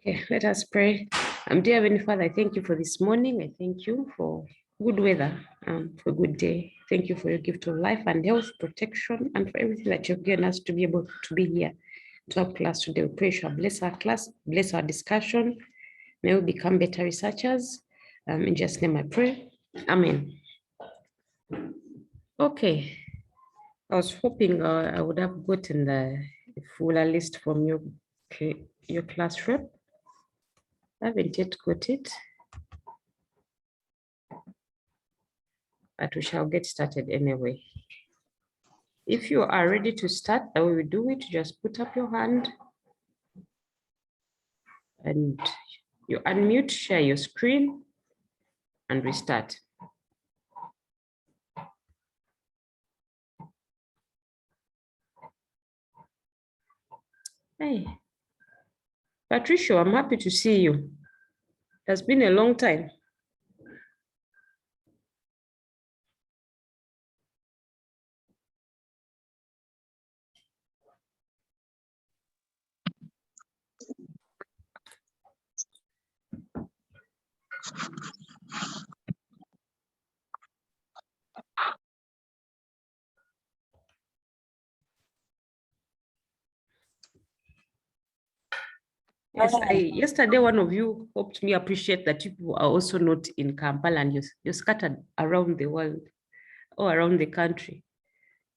Okay, let us pray. Dear Heavenly Father, I thank you for this morning. I thank you for good weather, for a good day. Thank you for your gift of life and health, protection, and for everything that you've given us to be able to be here to our class today. We pray you shall bless our class, bless our discussion. May we become better researchers. In Jesus' name I pray. Amen. Okay. I was hoping I would have gotten the fuller list from your class rep. I haven't yet got it, but we shall get started anyway. If you are ready to start, the way we do it, just put up your hand and you unmute, share your screen, and we start. Hey, Patricia, I'm happy to see you. It has been a long time. Yes, yesterday one of you helped me appreciate that people are also not in Kampala and you're scattered around the world or around the country.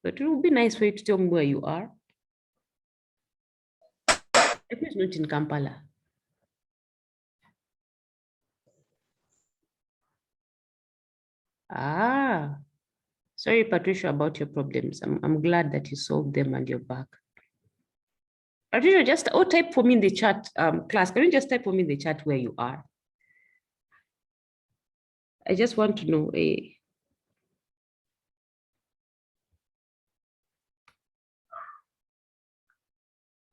But it would be nice for you to tell me where you are. If it's not in Kampala. Ah, sorry, Patricia, about your problems. I'm glad that you solved them and you're back. Patricia, just type for me in the chat, class. Can you just type for me in the chat where you are? I just want to know.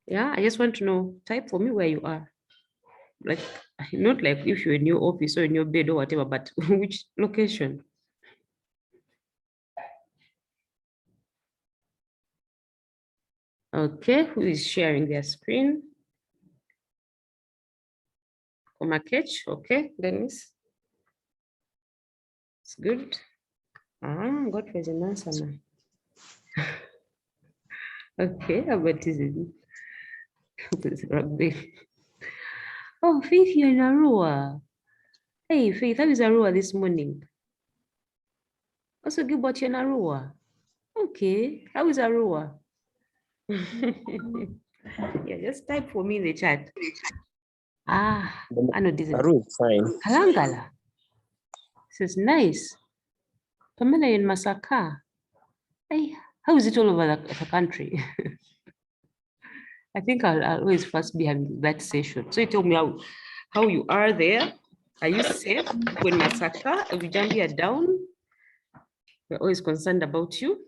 Yeah, I just want to know. Type for me where you are. Like, not like if you're in your office or in your bed or whatever, but which location? Okay, who is sharing their screen? Omakech, okay, Dennis. It's good. God was an answer now. Okay, how about this rugby? Oh, Faith, you're in Arua. Hey, Faith, how is Arua this morning? Also, Gilbert, you're in Arua. Okay, how is Arua? Yeah, just type for me in the chat. I know this is fine. Kalangala. This is nice. Pamela in Masaka. Hey, how is it all over the country? I think I'll always first be having that session. So you tell me how you are there. Are you safe when Masaka? Vijambia down? We're always concerned about you.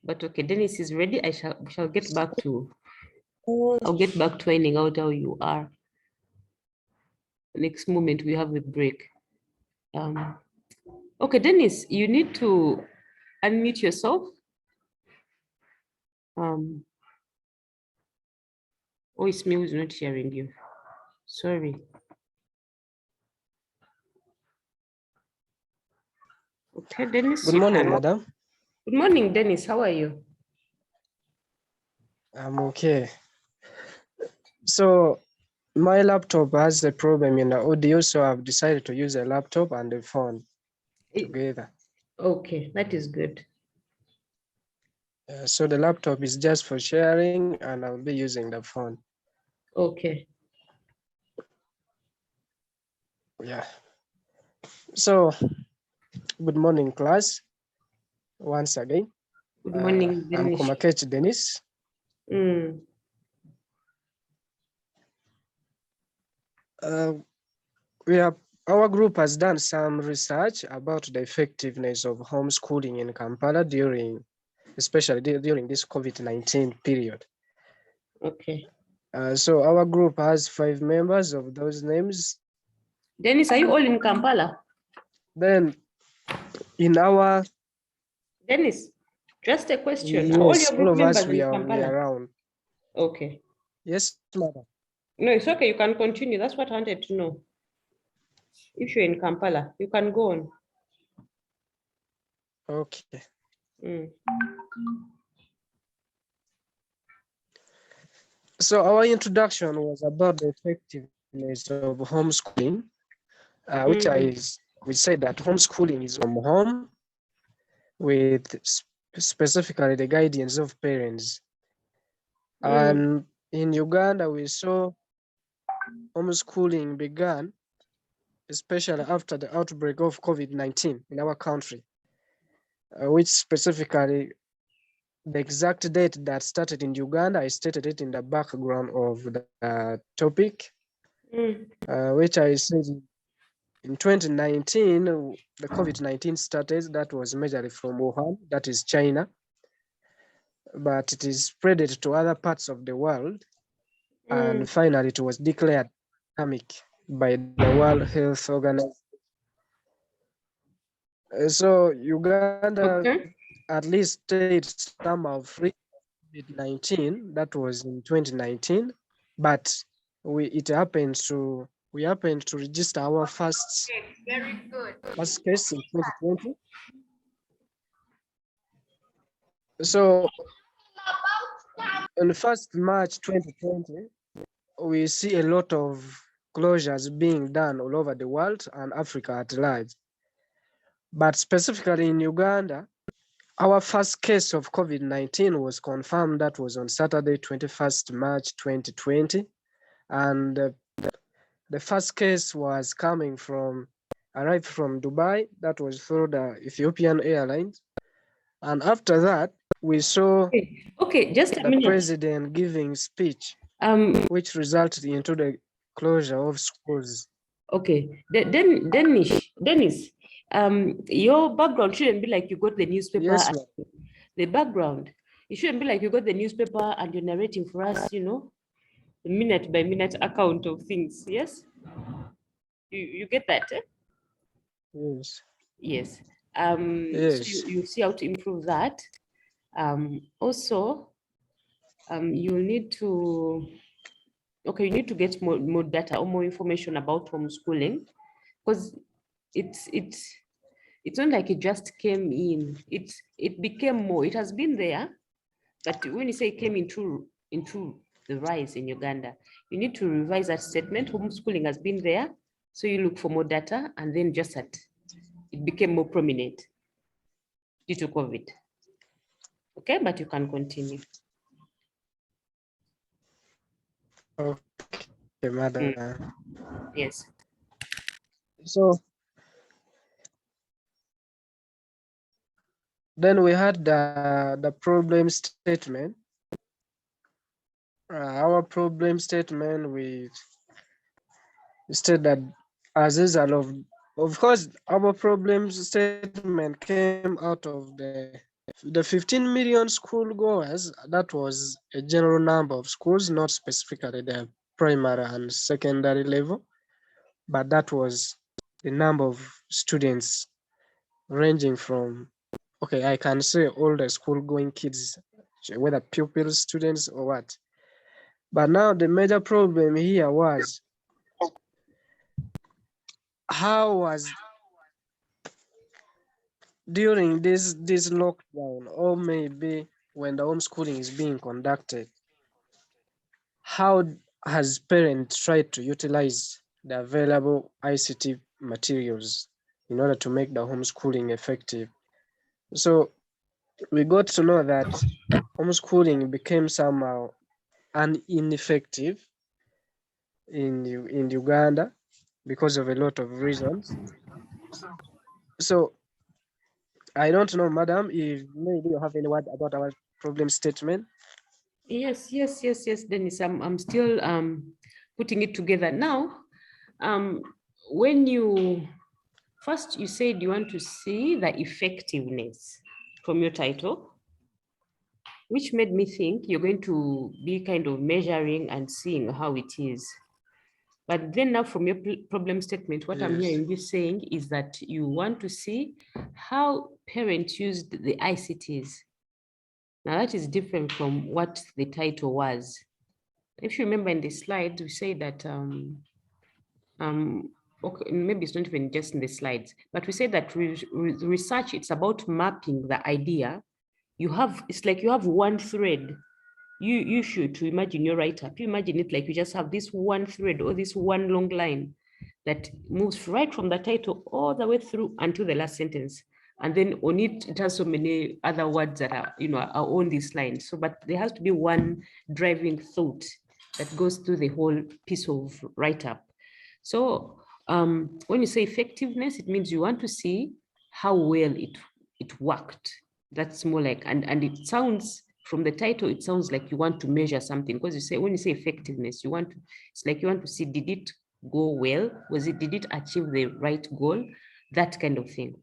But okay, Dennis is ready. I shall get back to, I'll get back to finding out how you are. Next moment we have a break. Okay, Dennis, you need to unmute yourself. Oh, it's me who's not hearing you. Sorry. Okay, Dennis. Good morning, madam. Good morning, Dennis. How are you? I'm okay. So my laptop has a problem in the audio, so I've decided to use a laptop and a phone together. Okay, that is good. So the laptop is just for sharing and I'll be using the phone. Okay. Yeah. So good morning, class. Once again. Good morning, I'm Dennis. Komakech Dennis. Our group has done some research about the effectiveness of homeschooling in Kampala especially during this COVID-19 period. Okay. So our group has 5 members of those names. Dennis, are you all in Kampala? Then in our... Dennis, just a question. Yes, Are all your group all of members us, we in are Kampala? around. Okay. Yes, madam. No, it's okay. You can continue. That's what I wanted to know. If you're in Kampala, you can go on. Okay. Mm. So our introduction was about the effectiveness of homeschooling, which we said that homeschooling is from home with specifically the guidance of parents. And in Uganda, we saw homeschooling began, especially after the outbreak of COVID-19 in our country, which specifically the exact date that started in Uganda, I stated it in the background of the topic, which I said in 2019, the COVID-19 started. That was majorly from Wuhan, that is China, but it is spread to other parts of the world. And finally, it was declared pandemic by the World Health Organization. So Uganda at least stayed somehow free COVID-19. That was in 2019, but we happened to register our first case in 2020. So on the 1st March 2020, we see a lot of closures being done all over the world and Africa at large. But specifically in Uganda, our first case of COVID-19 was confirmed. That was on Saturday, 21st March 2020. And the first case was arrived from Dubai. That was through the Ethiopian Airlines. And after that, we saw just a the minute. president giving speech, which resulted into the closure of schools. Okay, Dennis, your background shouldn't be like you got the newspaper. Yes, the background, it shouldn't be like you got the newspaper and you're narrating for us, the minute by minute account of things. Yes, you get that? Eh? Yes. Yes. Yes. So you see how to improve that. Also, you'll need to. Okay, you need to get more data or more information about homeschooling, because it's not like it just came in. It became more. It has been there, but when you say it came into the rise in Uganda, you need to revise that statement. Homeschooling has been there, so you look for more data, and then just that it became more prominent due to COVID. Okay, but you can continue. Okay, madam. Yes. So then we had the problem statement. Our problem statement, we stated that as a result of course, our problem statement came out of the 15 million school goers. That was a general number of schools, not specifically the primary and secondary level, but that was the number of students ranging from, okay, I can say all the school going kids, whether pupils, students or what. But now the major problem here was, how was during this lockdown, or maybe when the homeschooling is being conducted, how has parents tried to utilize the available ICT materials in order to make the homeschooling effective? So we got to know that homeschooling became somehow ineffective in Uganda because of a lot of reasons. So I don't know, madam, if maybe you have any word about our problem statement. Yes, Dennis. I'm still putting it together now. When you first you said you want to see the effectiveness from your title, which made me think you're going to be kind of measuring and seeing how it is. But then now from your problem statement, what I'm hearing you saying is that you want to see how parents used the ICTs. Now that is different from what the title was. if you remember in the slides, we say that, okay, maybe it's not even just in the slides, but we say that research, it's about mapping the idea. It's like you have one thread. You should, to imagine your write-up, you imagine it like you just have this one thread or this one long line that moves right from the title all the way through until the last sentence. And then on it, it has so many other words that are, are on this line. So, but there has to be one driving thought that goes through the whole piece of write-up. So when you say effectiveness, it means you want to see how well it worked. That's more like, and it sounds, from the title, it sounds like you want to measure something, because when you say effectiveness, it's like you want to see, did it go well? Did it achieve the right goal? That kind of thing.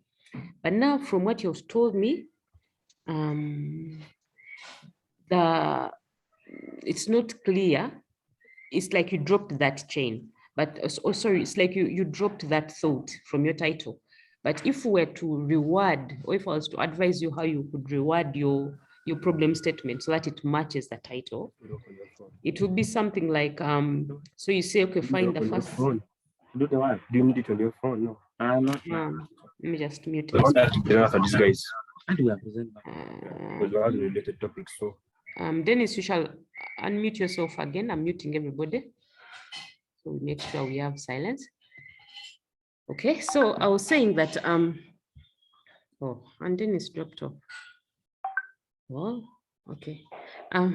But now, from what you've told me, it's not clear. It's like you dropped that chain, but sorry, it's like you dropped that thought from your title. But if we were to reward, or if I was to advise you how you could reward your problem statement so that it matches the title, it would be something like, so you say, okay, find the first. Do the what? Do you need it on your phone? No, I'm not. Let me just mute I want this. to answer these guys. And we are present because we are related topics. So, Dennis, you shall unmute yourself again. I'm muting everybody. So we make sure we have silence. Okay, so I was saying that, oh, and Dennis dropped off. Well, okay. I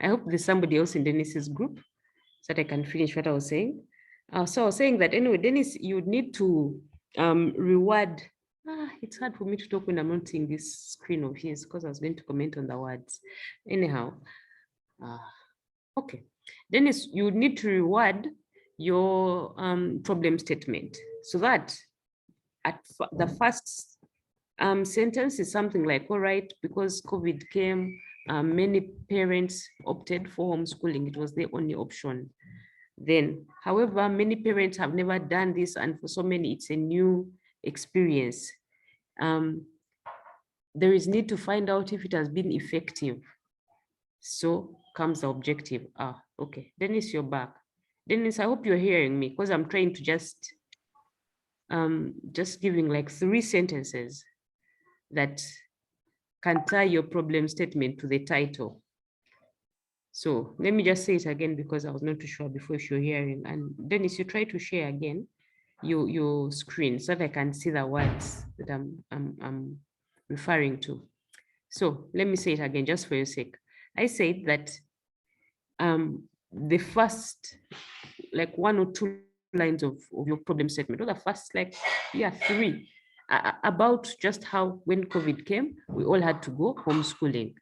hope there's somebody else in Dennis's group so that I can finish what I was saying. So I was saying that anyway, Dennis, you would need to reward. It's hard for me to talk when I'm not seeing this screen of his, because I was going to comment on the words. Anyhow, okay. Dennis, you would need to reward your problem statement so that at the first sentence is something like, all right, because COVID came, many parents opted for homeschooling. It was the only option. Then, however, many parents have never done this, and for so many, it's a new experience. There is need to find out if it has been effective. So comes the objective. Okay, Dennis, you're back. Dennis, I hope you're hearing me, because I'm trying to just giving like 3 sentences that can tie your problem statement to the title. So let me just say it again, because I was not too sure before if you're hearing. And Dennis, you try to share again your screen so that I can see the words that I'm referring to. So let me say it again, just for your sake. I said that the first, like 1 or 2 lines of your problem statement, or the first, like, 3, about just how when COVID came, we all had to go homeschooling,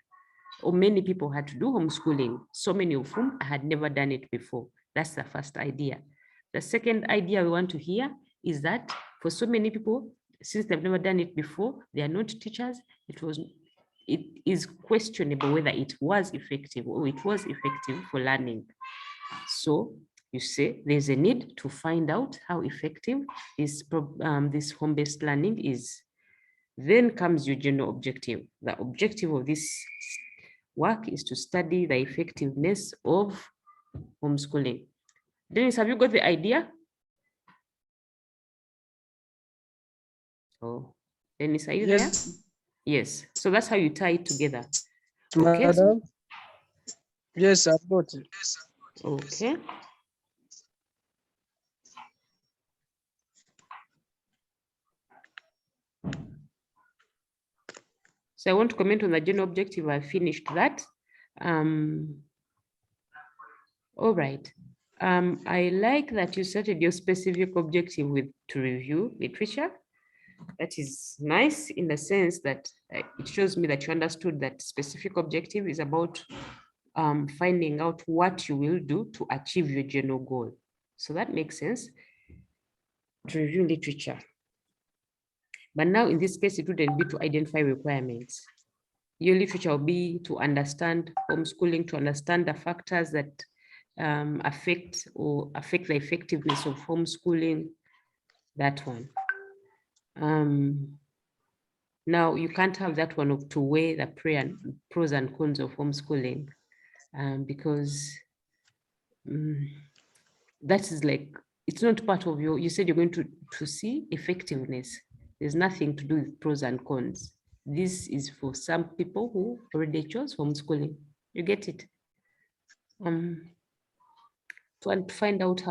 or many people had to do homeschooling, so many of whom had never done it before. That's the first idea. The second idea we want to hear is that for so many people, since they've never done it before, they are not teachers, it is questionable whether it was effective or it was effective for learning. So you say there's a need to find out how effective this home-based learning is. Then comes your general objective. The objective of this work is to study the effectiveness of homeschooling. Dennis, have you got the idea? Oh, Dennis, are you there? Yes. So that's how you tie it together. Okay. Madam? Yes, I've got it. Okay. So I want to comment on the general objective. I finished that. All right. I like that you started your specific objective with to review literature. That is nice in the sense that it shows me that you understood that specific objective is about finding out what you will do to achieve your general goal. So that makes sense, to review literature. But now in this case, it wouldn't be to identify requirements. Your literature will be to understand homeschooling, to understand the factors that affect the effectiveness of homeschooling, that one. Now you can't have that one to weigh the pros and cons of homeschooling, because that is like, it's not part of your, you said you're going to see effectiveness. There's nothing to do with pros and cons. This is for some people who already chose homeschooling. You get it? To find out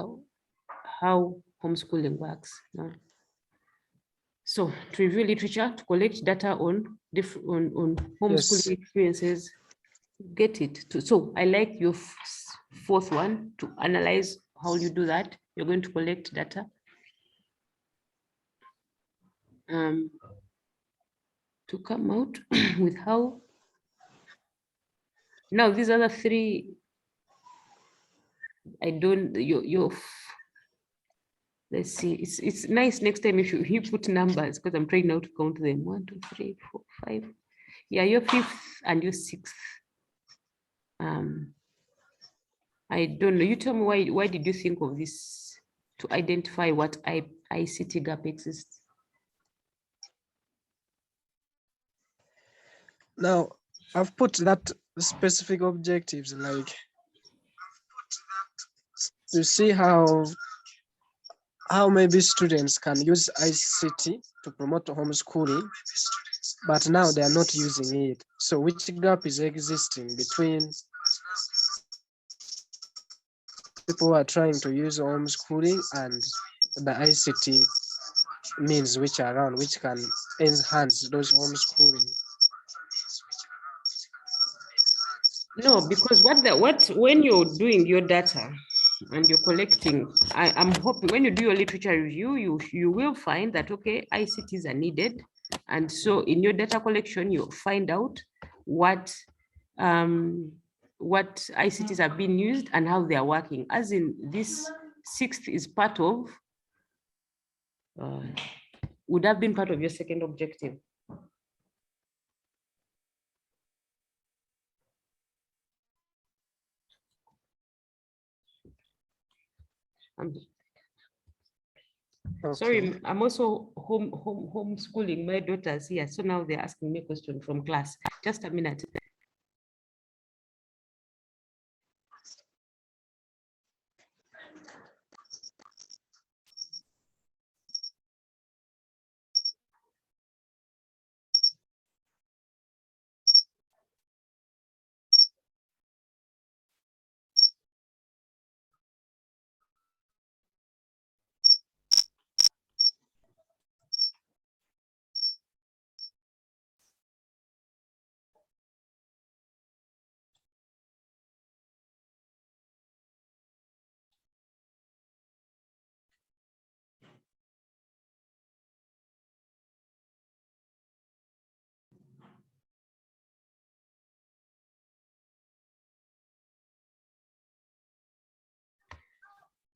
how homeschooling works. No? So to review literature, to collect data on homeschooling Yes. experiences, get it. So I like your fourth one, to analyze how you do that. You're going to collect data. To come out with how. Now these other three, I don't, let's see, it's nice next time if you put numbers, because I'm trying now to count them. 1, 2, 3, 4, 5. Yeah, your fifth and your sixth. I don't know. You tell me why did you think of this to identify what ICT gap exists? Now, I've put that specific objectives, like to see how maybe students can use ICT to promote homeschooling, but now they are not using it. So which gap is existing between people who are trying to use homeschooling and the ICT means which are around, which can enhance those homeschooling? No, because when you're doing your data and you're collecting, I'm hoping when you do your literature review, you will find that, okay, ICTs are needed. And so in your data collection, you find out what ICTs are being used and how they are working. As in, this sixth is part of, would have been part of your second objective. Okay. Sorry, I'm also homeschooling my daughters here. So now they're asking me a question from class. Just a minute.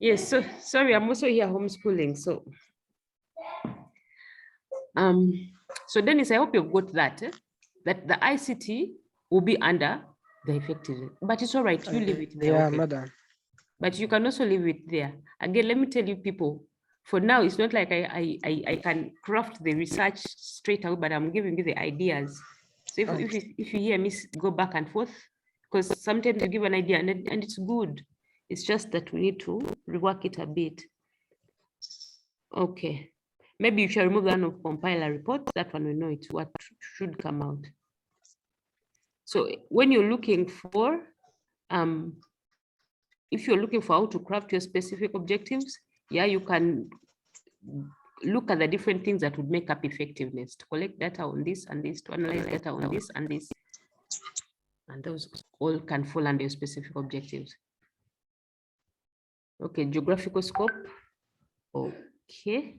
Yes, so sorry, I'm also here homeschooling. So Dennis, I hope you've got that, that the ICT will be under the effectiveness, but it's all right, you leave it there. Yeah, okay? madam. But you can also leave it there. Again, let me tell you people, for now, it's not like I can craft the research straight out, but I'm giving you the ideas. So if you hear me go back and forth, because sometimes you give an idea and it's good. It's just that we need to rework it a bit. Okay. Maybe you shall remove one of compiler reports. That one we know it's what should come out. So when you're looking for, if you're looking for how to craft your specific objectives, yeah, you can look at the different things that would make up effectiveness, to collect data on this and this, to analyze data on this and this. And those all can fall under your specific objectives. Okay, geographical scope. Okay.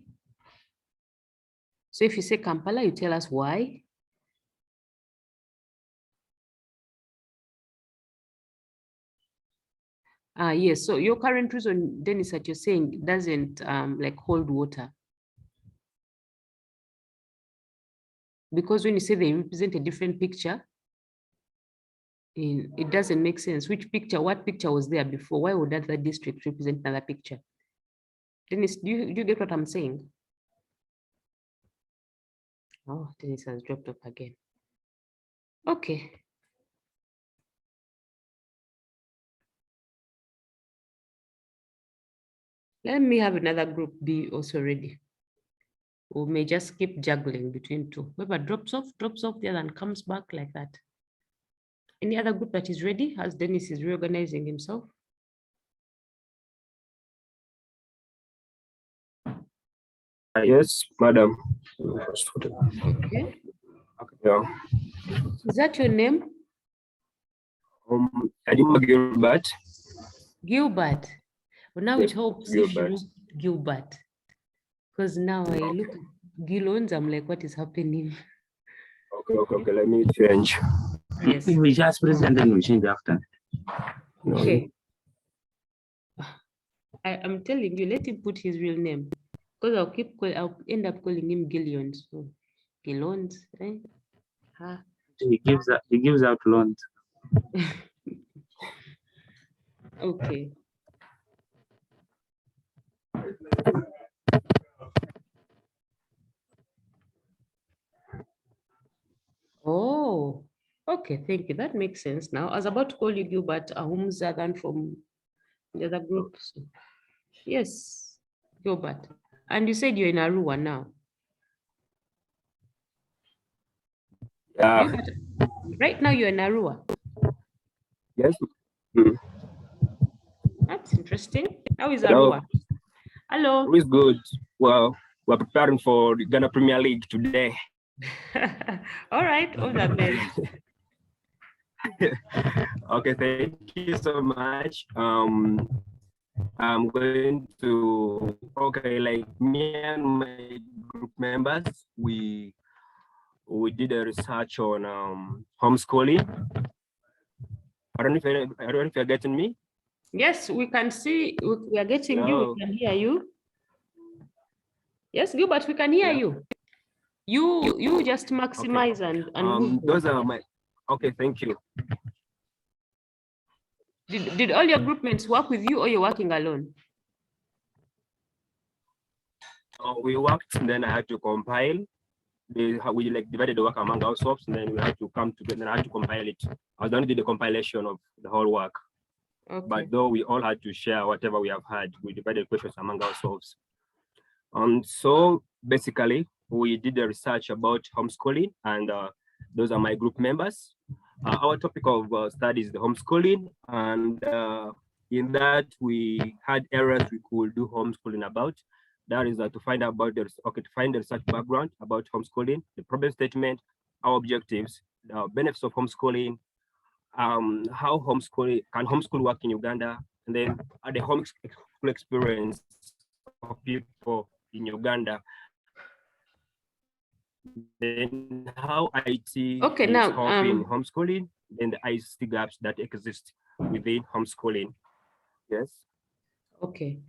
So if you say Kampala, you tell us why. Yes, so your current reason, Dennis, that you're saying doesn't like hold water. Because when you say they represent a different picture, it doesn't make sense. Which picture, what picture was there before? Why would that district represent another picture? Dennis, do you get what I'm saying? Oh, Dennis has dropped off again. Okay. Let me have another group B also ready. We may just keep juggling between two. Whoever drops off, the other and comes back like that. Any other group that is ready as Dennis is reorganizing himself? Yes, madam. Okay. Yeah. Is that your name? Adima Gilbert. Gilbert. Well, now it Yes, helps if you Gilbert. wrote Gilbert. Because now I look at Gilons, I'm like, what is happening? Okay. Let me change. Yes. We just present and we change after. Okay. I'm telling you, let him put his real name. Because I'll end up calling him Gillions. So Gilons, eh? Ah. He gives out loans. Okay. Oh, okay, thank you. That makes sense now. I was about to call you Gilbert Ahumzadan from the other group. So, yes, Gilbert. And you said you're in Arua now. Yeah. Gilbert, right now you're in Arua. Yes. That's interesting. How is Hello. Arua? Hello. It's good. Well, we're preparing for the Ghana Premier League today. All right, all the best. Okay, thank you so much. I'm going to, like me and my group members, we did a research on homeschooling. I don't know if you're getting me. Yes, we can see, we are getting Hello. you, we can hear you. Yes, Gilbert, we can hear you. You just maximize and move. Those are my, okay, thank you. Did all your group mates work with you or you're working alone? We worked and then I had to compile. We like divided the work among ourselves and then we had to come together and I had to compile it. I was going to do the compilation of the whole work. Okay. But though we all had to share whatever we have had, we divided questions among ourselves. So basically, we did the research about homeschooling, and those are my group members. Our topic of study is the homeschooling, and in that we had areas we could do homeschooling about. That is to find out about to find the research background about homeschooling, the problem statement, our objectives, the benefits of homeschooling, how homeschool work in Uganda, and then the homeschool experience of people in Uganda. Then how IT Okay, is now, helping homeschooling, then the IST gaps that exist within homeschooling. Yes. Okay.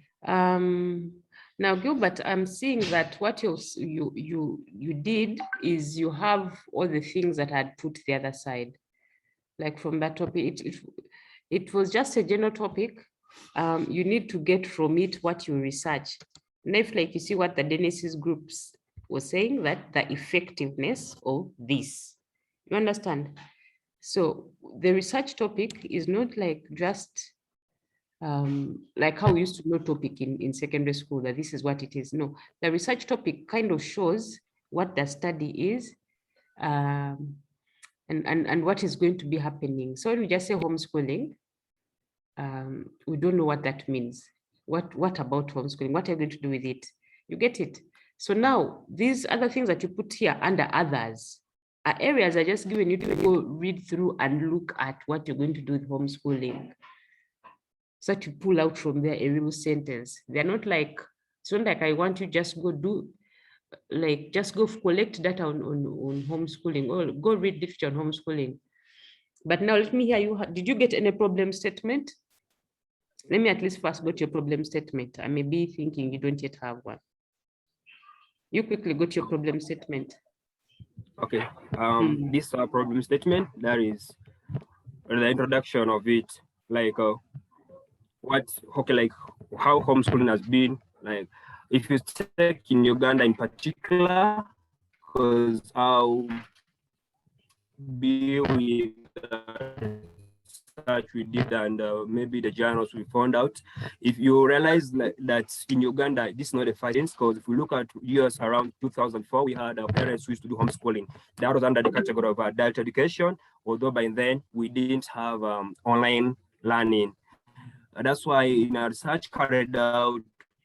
Now, Gilbert, I'm seeing that what you did is you have all the things that I had put the other side. Like from that topic, it was just a general topic. You need to get from it what you research. And if like you see what the Dennis's groups was saying, that the effectiveness of this, you understand? So the research topic is not like just like how we used to know topic in secondary school, that this is what it is. No, the research topic kind of shows what the study is, and what is going to be happening. So when we just say homeschooling, we don't know what that means. What about homeschooling? What are you going to do with it? You get it? So now these other things that you put here under others are areas I just given you to go read through and look at what you're going to do with homeschooling. So that you pull out from there a real sentence. They're not like, it's not like I want you just go do, like just go collect data on homeschooling or go read literature on homeschooling. But now let me hear you. Did you get any problem statement? Let me at least first go to your problem statement. I may be thinking you don't yet have one. You quickly go to your problem statement. Okay. This problem statement, that is the introduction of it, like like how homeschooling has been, like if you take in Uganda in particular, because I'll be with research we did and maybe the journals we found out, if you realize that in Uganda, this is not a fighting, because if we look at years around 2004, we had our parents who used to do homeschooling. That was under the category of adult education, although by then we didn't have online learning. That's why in our research carried out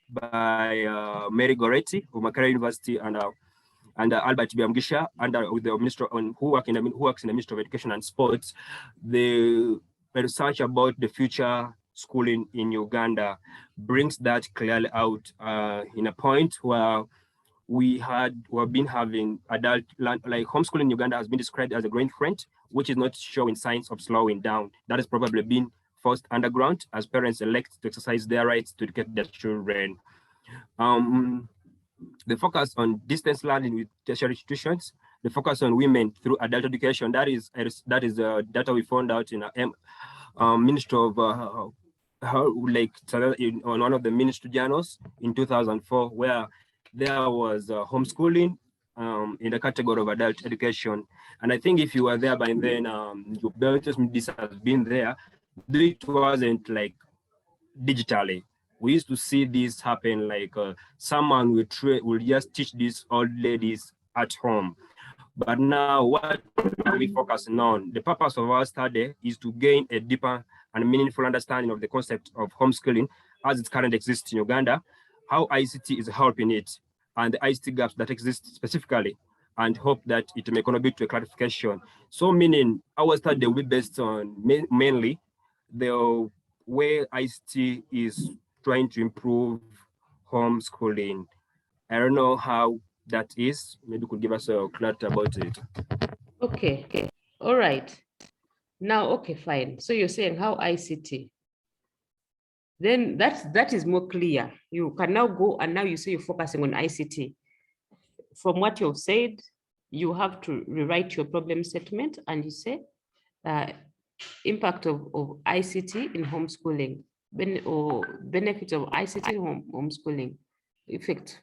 by Mary Goretti of Makerere University and Albert Biamgisha, with the minister who works in the Ministry of Education and Sports, the research about the future schooling in Uganda brings that clearly out in a point where we've been having adult like homeschooling in Uganda has been described as a growing trend, which is not showing signs of slowing down. That has probably been forced underground as parents elect to exercise their rights to educate their children. The focus on distance learning with tertiary institutions, the focus on women through adult education, that is data we found out in a Ministry of on one of the ministry journals in 2004, where there was homeschooling in the category of adult education. And I think if you were there by then, your this has been there, though it wasn't like digitally. We used to see this happen, like someone will just teach these old ladies at home. But now what are we focusing on? The purpose of our study is to gain a deeper and meaningful understanding of the concept of homeschooling as it currently exists in Uganda, how ICT is helping it, and the ICT gaps that exist specifically, and hope that it may contribute to a clarification. So meaning our study will be based on mainly the way ICT is trying to improve homeschooling. I don't know how that is. Maybe you could give us a clarity about it. Okay. All right. Now, okay, fine. So you're saying how ICT. Then that is more clear. You can now go and now you say you're focusing on ICT. From what you've said, you have to rewrite your problem statement and you say impact of ICT in homeschooling, benefit of ICT in homeschooling, effect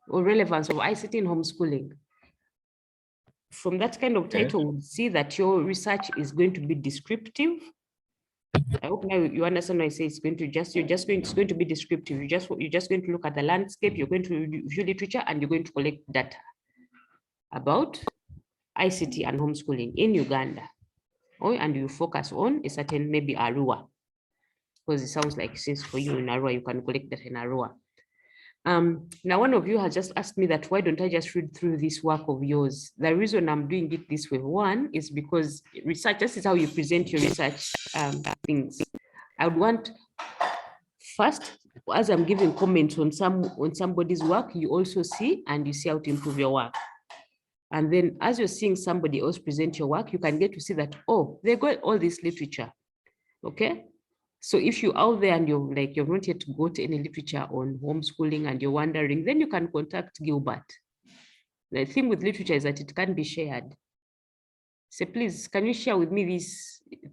or relevance of ICT in homeschooling. From that kind of title, we'll see that your research is going to be descriptive. I hope now you understand when I say it's going to it's going to be descriptive. You're just going to look at the landscape, you're going to review literature, and you're going to collect data about ICT and homeschooling in Uganda. And you focus on a certain, maybe Arua, because it sounds like since for you in Arua, you can collect that in Arua. Now, one of you has just asked me that why don't I just read through this work of yours? The reason I'm doing it this way, one, is because research, this is how you present your research things. I would want, first, as I'm giving comments on somebody's work, you also see and you see how to improve your work. And then as you're seeing somebody else present your work, you can get to see that, oh, they got all this literature, okay? So if you're out there and you've not yet got any literature on homeschooling and you're wondering, then you can contact Gilbert. The thing with literature is that it can be shared. So please, can you share with me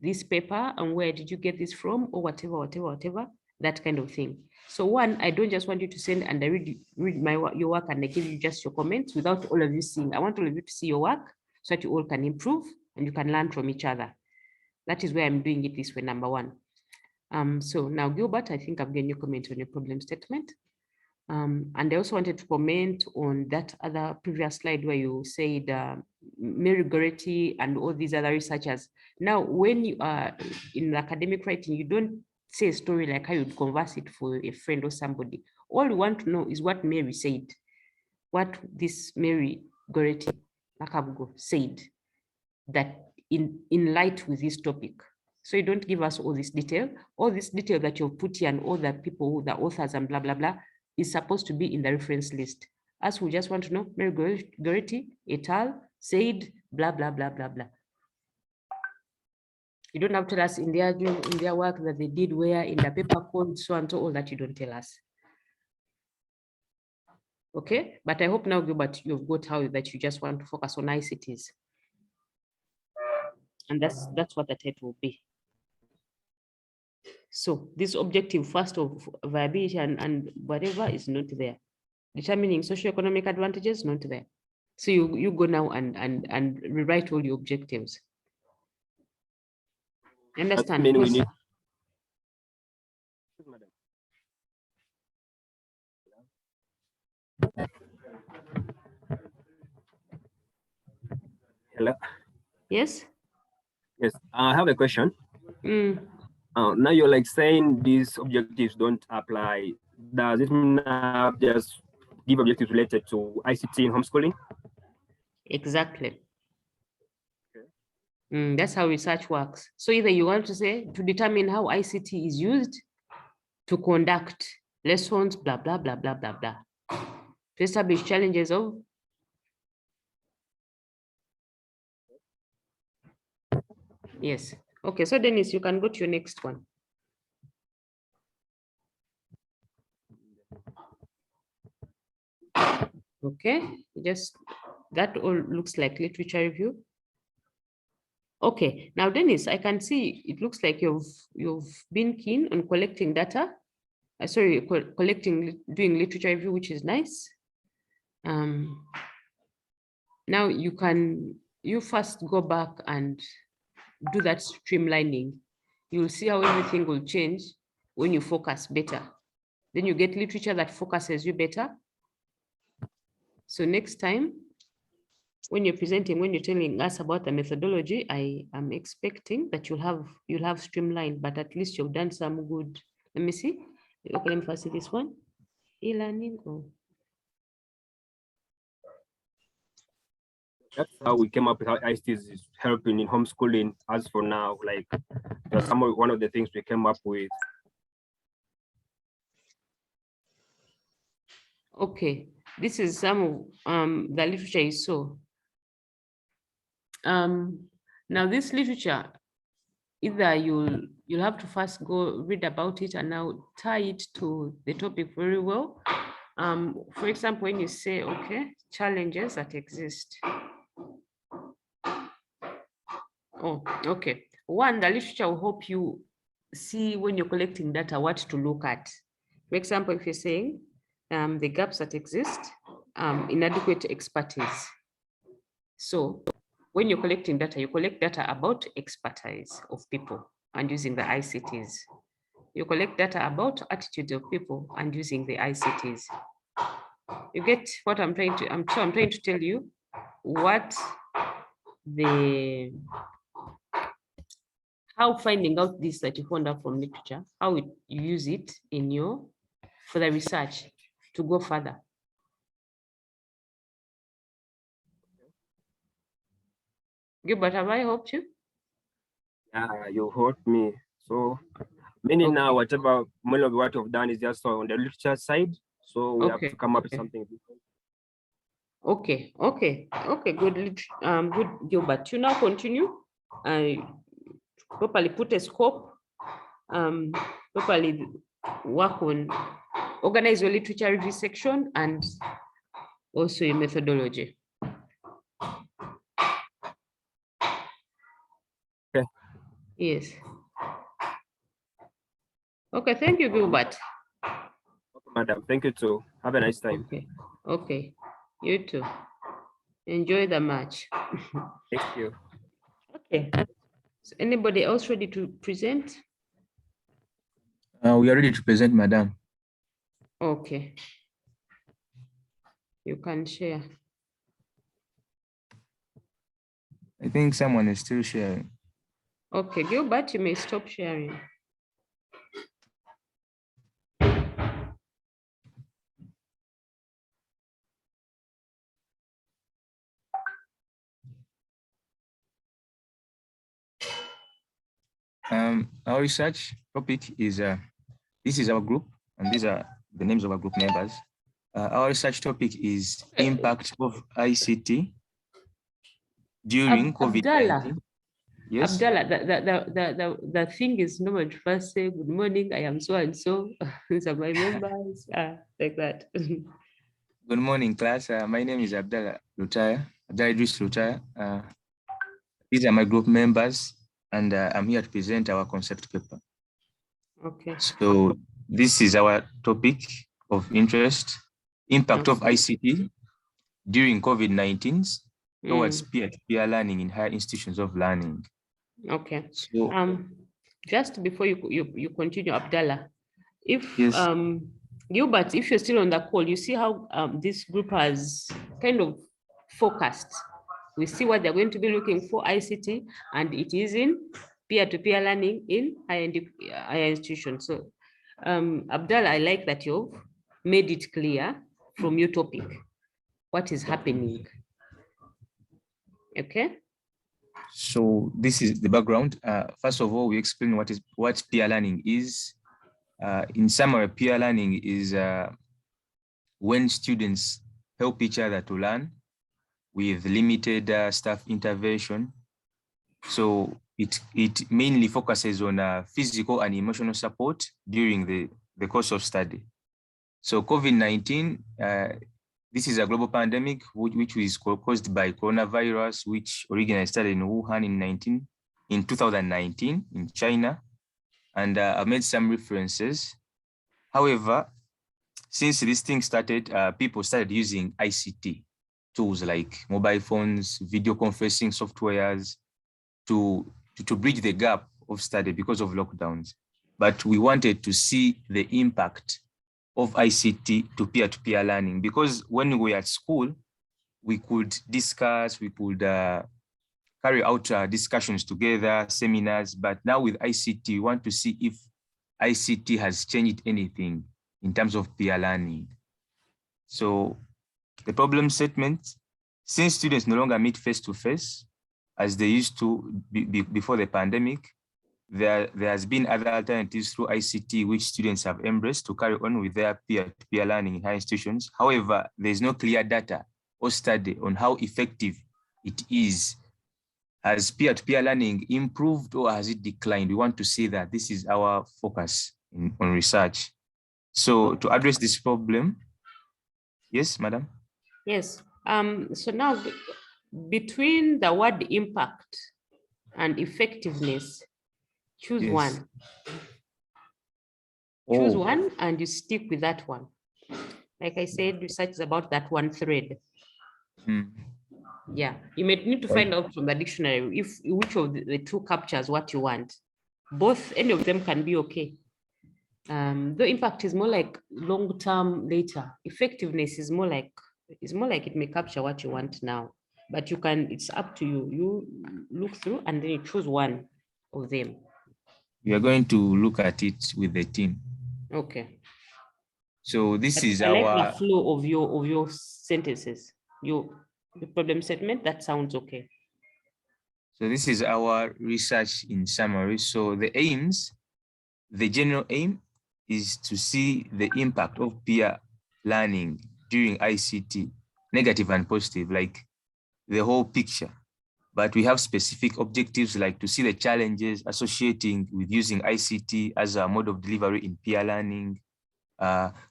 this paper and where did you get this from, or whatever, that kind of thing. So one, I don't just want you to send and I read your work and I give you just your comments without all of you seeing. I want all of you to see your work so that you all can improve and you can learn from each other. That is why I'm doing it this way, number one. So now, Gilbert, I think I've given you a comment on your problem statement. And I also wanted to comment on that other previous slide where you said Mary Goretti and all these other researchers. Now, when you are in academic writing, you don't say a story like how you'd converse it for a friend or somebody. All you want to know is what Mary said, what this Mary Goretti said that in light with this topic. So you don't give us all this detail that you've put here and all the people, the authors and blah, blah, blah, is supposed to be in the reference list. As we just want to know, Mary Goretti, et al. Said, blah, blah, blah, blah, blah. You don't have to tell us in their work that they did where in the paper code, so and so, all that you don't tell us. Okay, but I hope now, Gilbert, you've got how that you just want to focus on ICTs. And that's what the title will be. So this objective first of viability and whatever is not there. Determining socioeconomic advantages, not there. So you go now and rewrite all your objectives. Understand? mean we Because need. Hello. yes. Yes, I have a question. Mm. Now you're like saying these objectives don't apply. Does it mean just give objectives related to ICT in homeschooling? Exactly. Okay. That's how research works. So either you want to say to determine how ICT is used to conduct lessons, blah, blah, blah, blah, blah, blah. To establish challenges of. Yes. Okay, so Dennis, you can go to your next one. Okay, just that all looks like literature review. Okay, now Dennis, I can see it looks like you've been keen on collecting data. Sorry, doing literature review, which is nice. Now you first go back and do that streamlining. You'll see how everything will change when you focus better. Then you get literature that focuses you better. So next time, when you're presenting, when you're telling us about the methodology, I am expecting that you'll have streamlined, but at least you've done some good. Let me see. Okay, let me first see this one. E-learning. Oh. That's how we came up with how IST is helping in homeschooling as for now. Like that's one of the things we came up with. Okay, this is some of the literature you saw. Now this literature, either you'll have to first go read about it and now tie it to the topic very well. For example, when you say, okay, challenges that exist. Oh, okay. One, the literature will help you see when you're collecting data, what to look at. For example, if you're saying the gaps that exist, inadequate expertise. So when you're collecting data, you collect data about expertise of people and using the ICTs. You collect data about attitudes of people and using the ICTs. You get what I'm trying to tell you what how finding out this that you found out from literature, how you use it for the research to go further. Gilbert, have I helped you? Yeah, you helped me. So meaning now whatever most of what you've done is just on the literature side. So we have to come up with something different. Okay, good. Good, Gilbert. You now continue. Properly put a scope. Properly work on organize your literature review section and also your methodology. Okay. Yes. Okay, thank you, Gilbert. Okay, madam, thank you too. Have a nice time. Okay, you too. Enjoy the match. Thank you. Okay. So anybody else ready to present? We are ready to present, madam. Okay. You can share. I think someone is still sharing. Okay, Gilbert, you may stop sharing. Our research topic is, this is our group, and these are the names of our group members. Our research topic is impact of ICT during COVID-19. Yes. Abdallah, the thing is no one first say good morning, I am so and so. These are my members, like that. Good morning, class. My name is Abdallah Lutaya, Idris Lutaya. These are my group members, and I'm here to present our concept paper. Okay. So this is our topic of interest, impact of ICT during COVID-19 towards peer-to-peer learning in higher institutions of learning. Okay. So just before you continue, Abdallah, if Yes. Gilbert, if you're still on the call, you see how this group has kind of focused. We see what they're going to be looking for, ICT, and it is in peer-to-peer learning in higher institutions. So Abdallah, I like that you've made it clear from your topic what is happening. Okay. So this is the background. First of all, we explain what peer learning is. In summary, peer learning is when students help each other to learn with limited staff intervention. So it mainly focuses on physical and emotional support during the course of study. So COVID-19, this is a global pandemic which is caused by coronavirus, which originally started in Wuhan in 2019 in China. And I made some references. However, since this thing started, people started using ICT tools like mobile phones, video conferencing softwares to bridge the gap of study because of lockdowns. But we wanted to see the impact of ICT to peer-to-peer learning, because when we were at school, we could discuss, we could carry out discussions together, seminars, but now with ICT, we want to see if ICT has changed anything in terms of peer learning. So the problem statement, since students no longer meet face-to-face as they used to before the pandemic, there has been other alternatives through ICT which students have embraced to carry on with their peer-to-peer learning in high institutions. However, there is no clear data or study on how effective it is. Has peer-to-peer learning improved or has it declined? We want to see that. This is our focus on research. So to address this problem, yes, madam? Yes. So now between the word impact and effectiveness, choose one. Choose one and you stick with that one. Like I said, research is about that one thread. Yeah, you may need to find out from the dictionary which of the two captures what you want. Both, any of them can be okay. The impact is more like long-term later. Effectiveness is more like it may capture what you want now, but you can, it's up to you. You look through and then you choose one of them. We are going to look at it with the team. Okay. So this is I our like the flow of your sentences. The problem statement, that sounds okay. So this is our research in summary. So the general aim is to see the impact of peer learning during ICT, negative and positive, like the whole picture. But we have specific objectives like to see the challenges associating with using ICT as a mode of delivery in peer learning,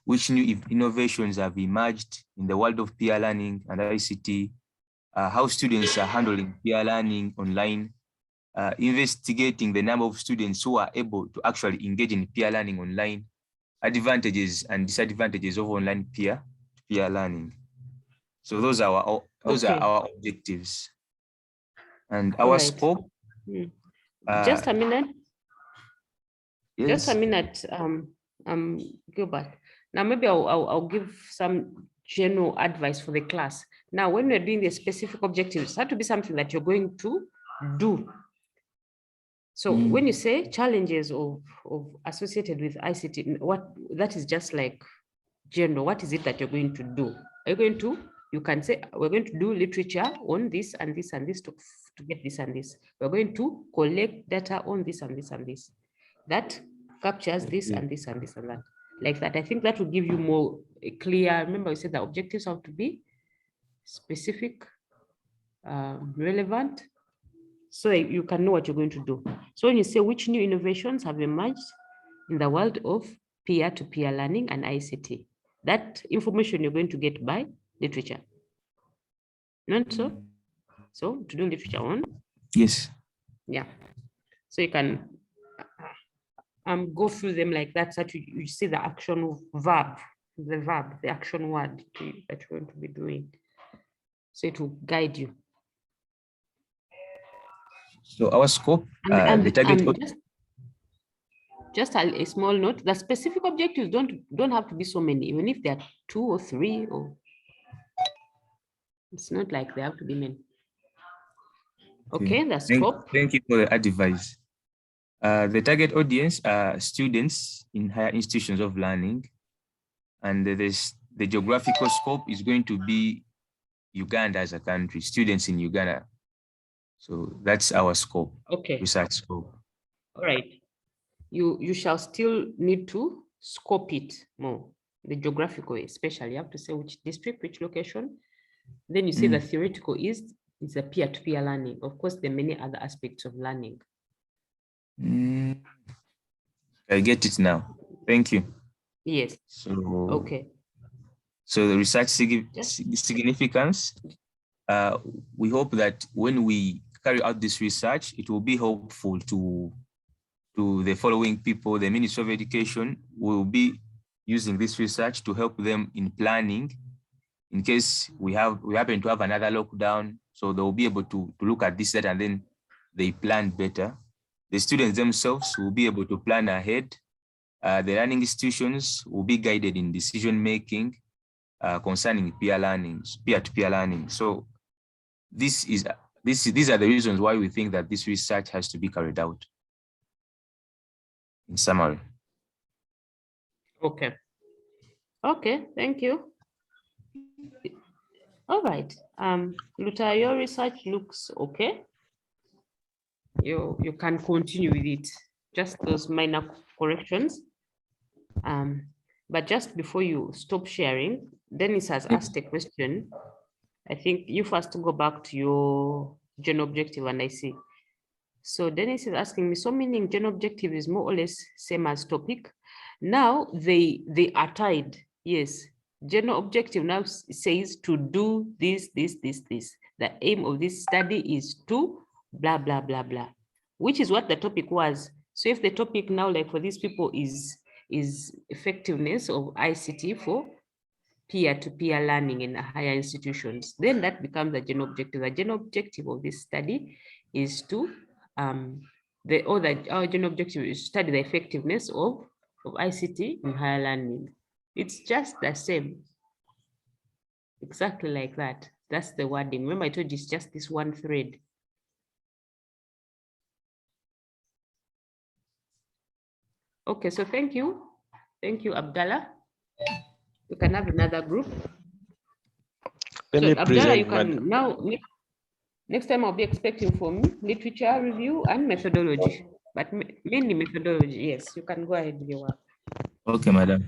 which new innovations have emerged in the world of peer learning and ICT, how students are handling peer learning online, investigating the number of students who are able to actually engage in peer learning online, advantages and disadvantages of online peer learning. So those are our objectives. And our scope. Just a minute. Yes. Just a minute, Gilbert. Now maybe I'll give some general advice for the class. Now, when we're doing the specific objectives, it has to be something that you're going to do. So when you say challenges of associated with ICT, that is just like general. What is it that you're going to do? Are you going to? You can say we're going to do literature on this and this and this to get this and this. We're going to collect data on this and this and this. That captures this and this and this and that. Like that. I think that will give you more clear. Remember, we said the objectives have to be specific, relevant, so that you can know what you're going to do. So when you say which new innovations have emerged in the world of peer-to-peer learning and ICT, that information you're going to get by literature. Not so? So to do literature on? Yes. Yeah. So you can go through them like that, so that you see the action verb, the action word that you're going to be doing. So it will guide you. So our scope, Just a small note, the specific objectives don't have to be so many, even if there are 2 or 3, or it's not like they have to be many. Okay, the scope. Thank you for the advice. The target audience are students in higher institutions of learning, and the geographical scope is going to be Uganda as a country, students in Uganda. So that's our scope. Okay. Research scope. All right. You shall still need to scope it more, the geographical especially. You have to say which district, which location. Then you say the theoretical is a peer-to-peer learning. Of course, there are many other aspects of learning. I get it now. Thank you. Yes. So okay. So the research significance, we hope that when we carry out this research, it will be helpful to the following people. The Ministry of Education will be using this research to help them in planning in case we happen to have another lockdown. So they'll be able to look at this data and then they plan better. The students themselves will be able to plan ahead. The learning institutions will be guided in decision-making concerning peer-to-peer learning. So these are the reasons why we think that this research has to be carried out. In summary. Okay. Okay, thank you. All right. Luta, your research looks okay. You can continue with it. Just those minor corrections. But just before you stop sharing, Dennis has asked a question. I think you first go back to your general objective, and I see. So Dennis is asking me, so meaning general objective is more or less same as topic. Now they are tied. Yes. General objective now says to do this. The aim of this study is to blah, blah, blah, blah, which is what the topic was. So if the topic now, like for these people, is effectiveness of ICT for peer-to-peer learning in higher institutions, then that becomes the general objective. The general objective of this study is to our general objective is to study the effectiveness of ICT in higher learning. It's just the same. Exactly like that. That's the wording. Remember, I told you it's just this one thread. Okay, so thank you. Thank you, Abdallah. You can have another group. Let me Abdallah, you present, can now, next time I'll be expecting from literature review and methodology, but mainly methodology. Yes, you can go ahead with your work. Okay, madam.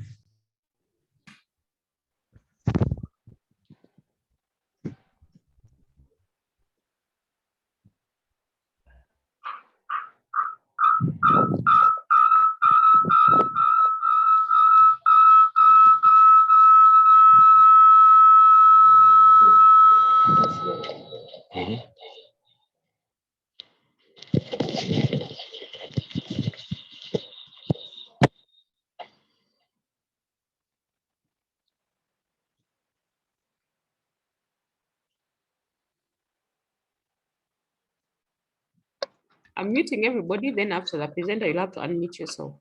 I'm muting everybody, then after the presenter, you'll have to unmute yourself.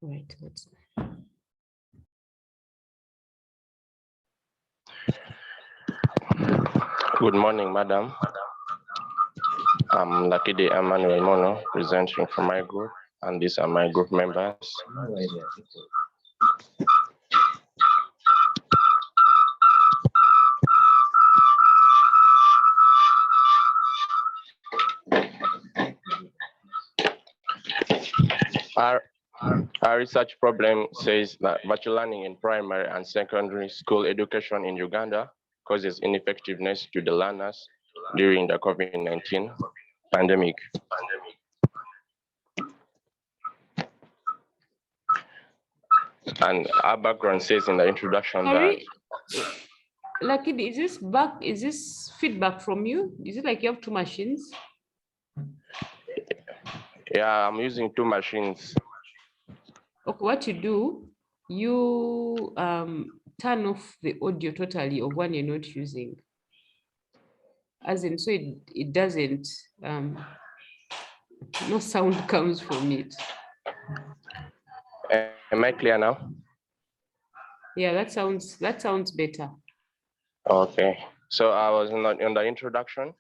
Right. Good morning, madam. I'm Lakide Emmanuel Mono, presenting from my group, and these are my group members. Our research problem says that virtual learning in primary and secondary school education in Uganda causes ineffectiveness to the learners during the COVID-19 pandemic. And our background says in the introduction that... Lucky, is this feedback from you? Is it like you have two machines? Yeah, I'm using two machines. Okay, what you do, you turn off the audio totally of one you're not using. As in, so it doesn't, No sound comes from it. Am I clear now? Yeah, that sounds better. Okay. So I was in the introduction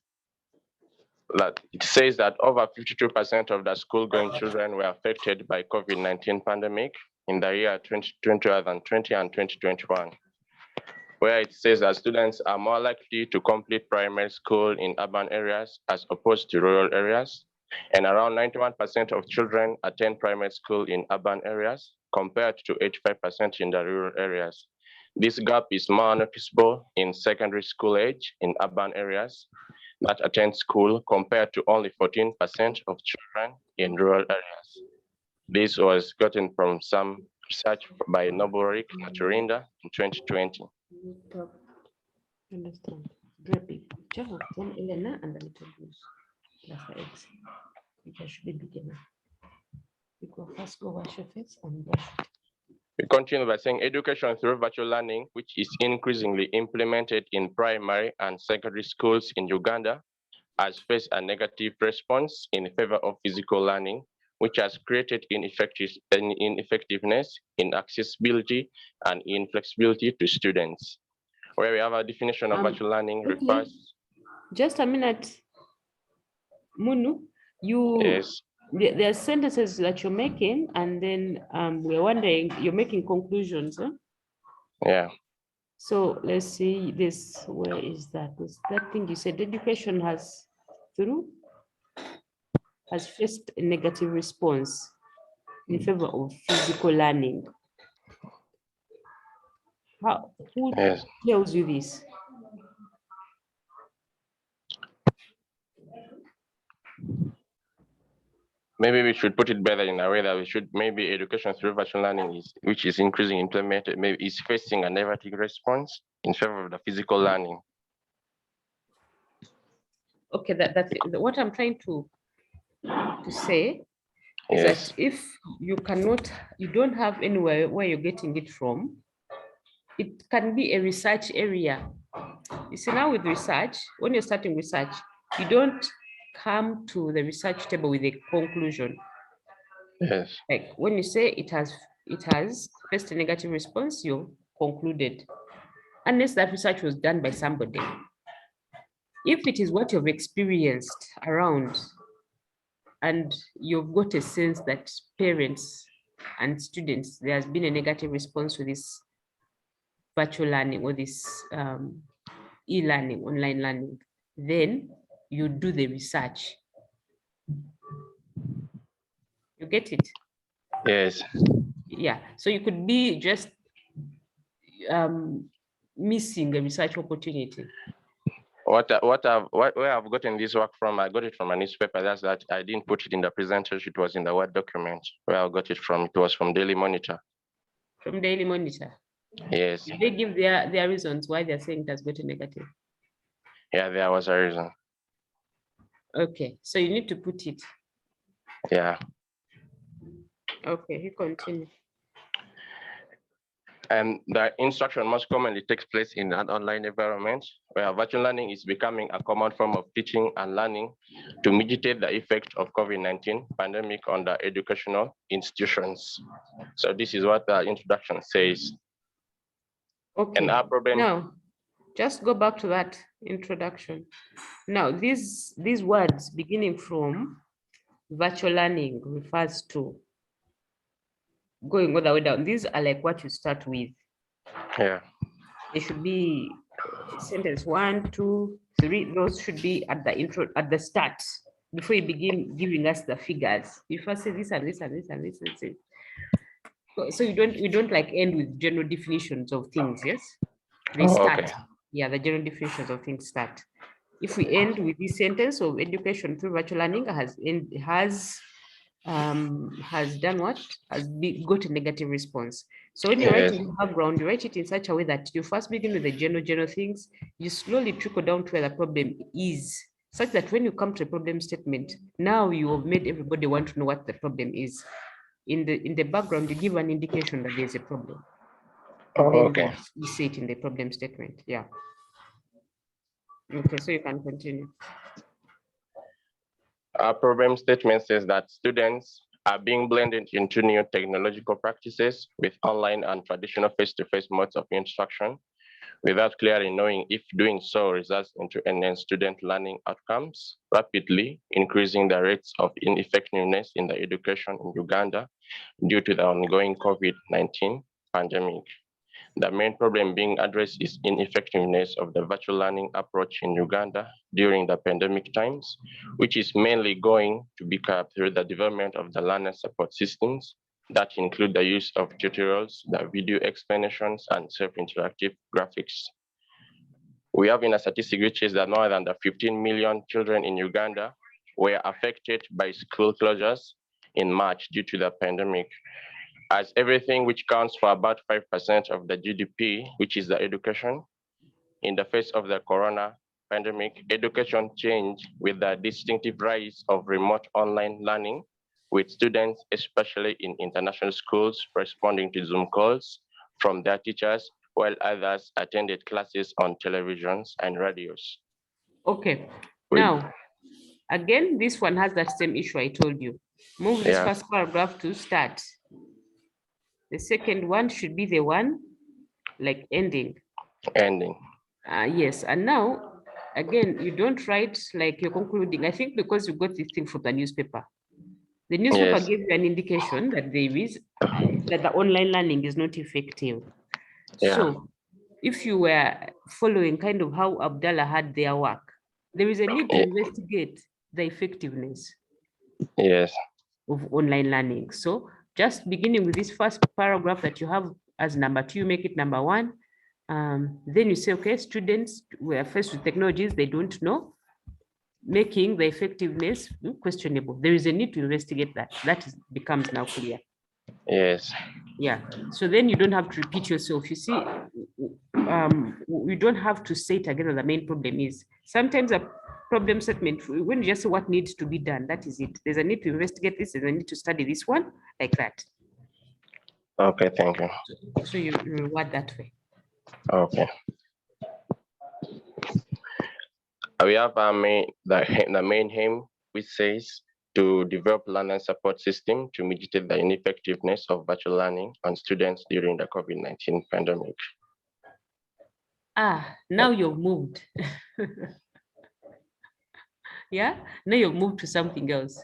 that it says that over 52% of the school-going children were affected by COVID-19 pandemic in the year 2020 and 2021, where it says that students are more likely to complete primary school in urban areas as opposed to rural areas. And around 91% of children attend primary school in urban areas compared to 85% in the rural areas. This gap is more noticeable in secondary school age in urban areas that attend school compared to only 14% of children in rural areas. This was gotten from some research by Noborik Maturinda in 2020. Understand. Dripping. Java, then Elena and a little blues. Plus the eggs. It should be big enough. You go first, go wash your face and brush it. We continue by saying education through virtual learning, which is increasingly implemented in primary and secondary schools in Uganda, has faced a negative response in favor of physical learning, which has created ineffectiveness in accessibility and inflexibility to students. Where we have a definition of virtual learning refers. Just a minute. Munu, Yes. There are sentences that you're making, and then we're wondering, you're making conclusions, huh? Yeah. So let's see this, where is that? This, that thing you said, education has faced a negative response in favor of physical learning. Who tells you this? Maybe we should put it better in a way that we should, maybe education through virtual learning which is increasing implemented, maybe is facing a negative response in favor of the physical learning. Okay, that's what I'm trying to say is that if you don't have anywhere where you're getting it from, it can be a research area. You see, now with research, when you're starting research, you don't come to the research table with a conclusion. Yes. Like when you say it has faced a negative response, you concluded, unless that research was done by somebody. If it is what you've experienced around and you've got a sense that parents and students, there has been a negative response to this virtual learning or this e-learning, online learning, then you do the research. You get it? Yes. Yeah, so you could be just missing a research opportunity. Where I've gotten this work from, I got it from a newspaper. That's that I didn't put it in the presentation. It was in the Word document where I got it from. It was from Daily Monitor. From Daily Monitor? Yes. Did they give their reasons why they're saying it has got a negative? Yeah, there was a reason. Okay, so you need to put it. Yeah. Okay, you continue. And the instruction most commonly takes place in an online environment where virtual learning is becoming a common form of teaching and learning to mitigate the effect of COVID-19 pandemic on the educational institutions. So this is what the introduction says. Okay, and our problem. Now, just go back to that introduction. Now, these words beginning from virtual learning refers to going all the way down. These are like what you start with. Yeah. It should be sentence 1, 2, 3. Those should be at the intro, at the start, before you begin giving us the figures. You first say this and this and this and this and this. So we don't like end with general definitions of things. Yes, they start. Okay. Yeah, the general definitions of things start. If we end with this sentence of education through virtual learning has done what? Got a negative response. So when you're writing the background, you write it in such a way that you first begin with the general things, you slowly trickle down to where the problem is, such that when you come to a problem statement, now you have made everybody want to know what the problem is. In the background, you give an indication that there's a problem. Okay. You say it in the problem statement. Yeah. Okay, so you can continue. Our problem statement says that students are being blended into new technological practices with online and traditional face-to-face modes of instruction without clearly knowing if doing so results into enhanced student learning outcomes, rapidly increasing the rates of ineffectiveness in the education in Uganda due to the ongoing COVID-19 pandemic. The main problem being addressed is ineffectiveness of the virtual learning approach in Uganda during the pandemic times, which is mainly going to be curbed through the development of the learner support systems that include the use of tutorials, the video explanations, and self-interactive graphics. We have in a statistic which is that more than 15 million children in Uganda were affected by school closures in March due to the pandemic. As everything which counts for about 5% of the GDP, which is the education, in the face of the corona pandemic, education changed with the distinctive rise of remote online learning, with students, especially in international schools, responding to Zoom calls from their teachers, while others attended classes on televisions and radios. Okay, now, again, this one has that same issue I told you. Move this first paragraph to start. The second one should be the one like ending. Ending. Yes, and now, again, you don't write like you're concluding. I think because you got this thing from the newspaper. The newspaper gave you an indication that there is, that the online learning is not effective. Yeah. So if you were following kind of how Abdallah had their work, there is a need to investigate the effectiveness of online learning. So just beginning with this first paragraph that you have as number 2, you make it number 1. Then you say, okay, students were faced with technologies they don't know, making the effectiveness questionable. There is a need to investigate that. That becomes now clear. Yes. Yeah. So then you don't have to repeat yourself. You see, you don't have to say it again. The main problem is sometimes a problem statement, when you just say what needs to be done, that is it. There's a need to investigate this, there's a need to study this one, like that. Okay, thank you. So you reward that way. Okay. We have the main aim, which says to develop learner support system to mitigate the ineffectiveness of virtual learning on students during the COVID-19 pandemic. Now you've moved. Yeah, now you've moved to something else.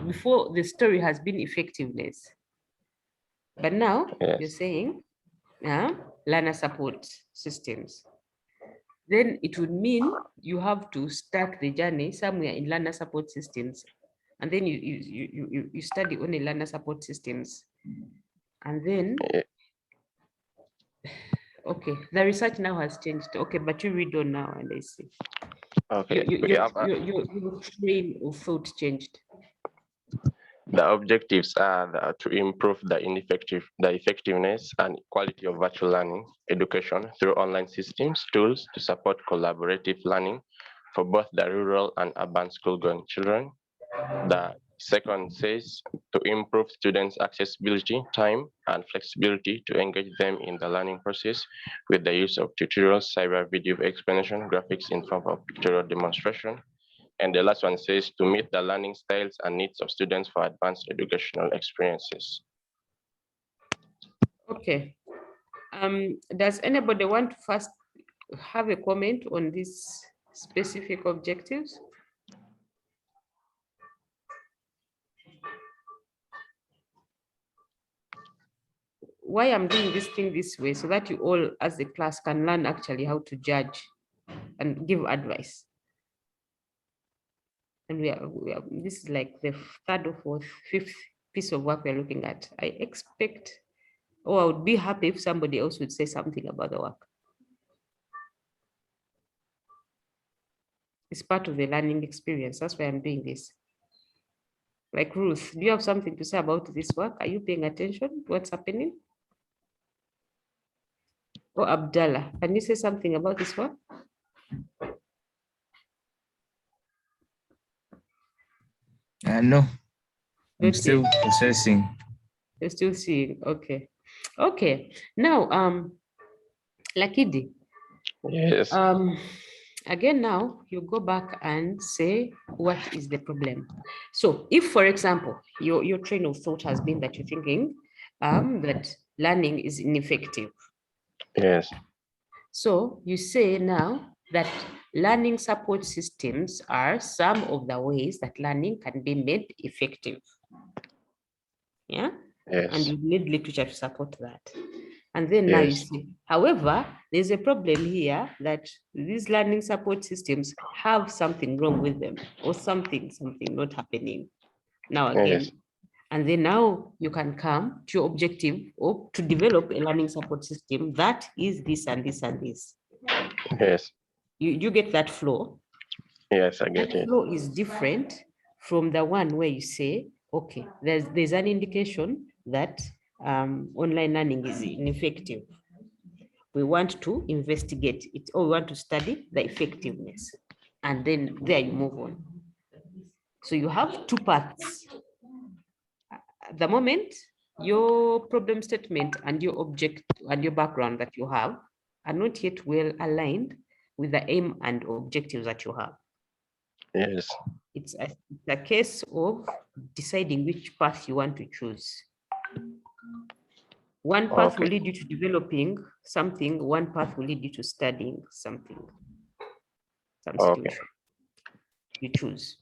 Before, the story has been effectiveness, but now you're saying learner support systems. Then it would mean you have to start the journey somewhere in learner support systems, and then you study only learner support systems, and then okay, the research now has changed. Okay, but you read on now and I see. Okay. Your train of thought changed. The objectives are to improve the effectiveness and quality of virtual learning education through online systems, tools to support collaborative learning for both the rural and urban school-going children. The second says to improve students' accessibility, time, and flexibility to engage them in the learning process with the use of tutorials, cyber video explanation, graphics in form of pictorial demonstration. And the last one says to meet the learning styles and needs of students for advanced educational experiences. Okay. Does anybody want to first have a comment on these specific objectives? Why I'm doing this thing this way, so that you all as a class can learn actually how to judge and give advice. And we are this is like the 3rd or 4th, 5th piece of work we're looking at. I expect, or I would be happy if somebody else would say something about the work. It's part of the learning experience. That's why I'm doing this. Like Ruth, do you have something to say about this work? Are you paying attention to what's happening? Or Abdallah, can you say something about this work? No, I'm still processing. You're still seeing, okay. Okay, now, Lakidi. Yes. again, now you go back and say, what is the problem? So if, for example, your train of thought has been that you're thinking that learning is ineffective. Yes. So you say now that learning support systems are some of the ways that learning can be made effective. Yeah. And Yes. you need literature to support that. And then now you Yes. see, however, there's a problem here that these learning support systems have something wrong with them, or something not happening now again. Yes. And then now you can come to your objective or to develop a learning support system that is this and this and this. Yes. You get that flow? Yes, I get That it. flow is different from the one where you say, okay, there's an indication that online learning is ineffective. We want to investigate it, or we want to study the effectiveness. And then there you move on. So you have two paths. At the moment, your problem statement and your object and your background that you have are not yet well aligned with the aim and objectives that you have. Yes. It's a case of deciding which path you want to choose. One path will Okay. lead you to developing something, one path will lead you to studying something, some Okay. situation. You choose.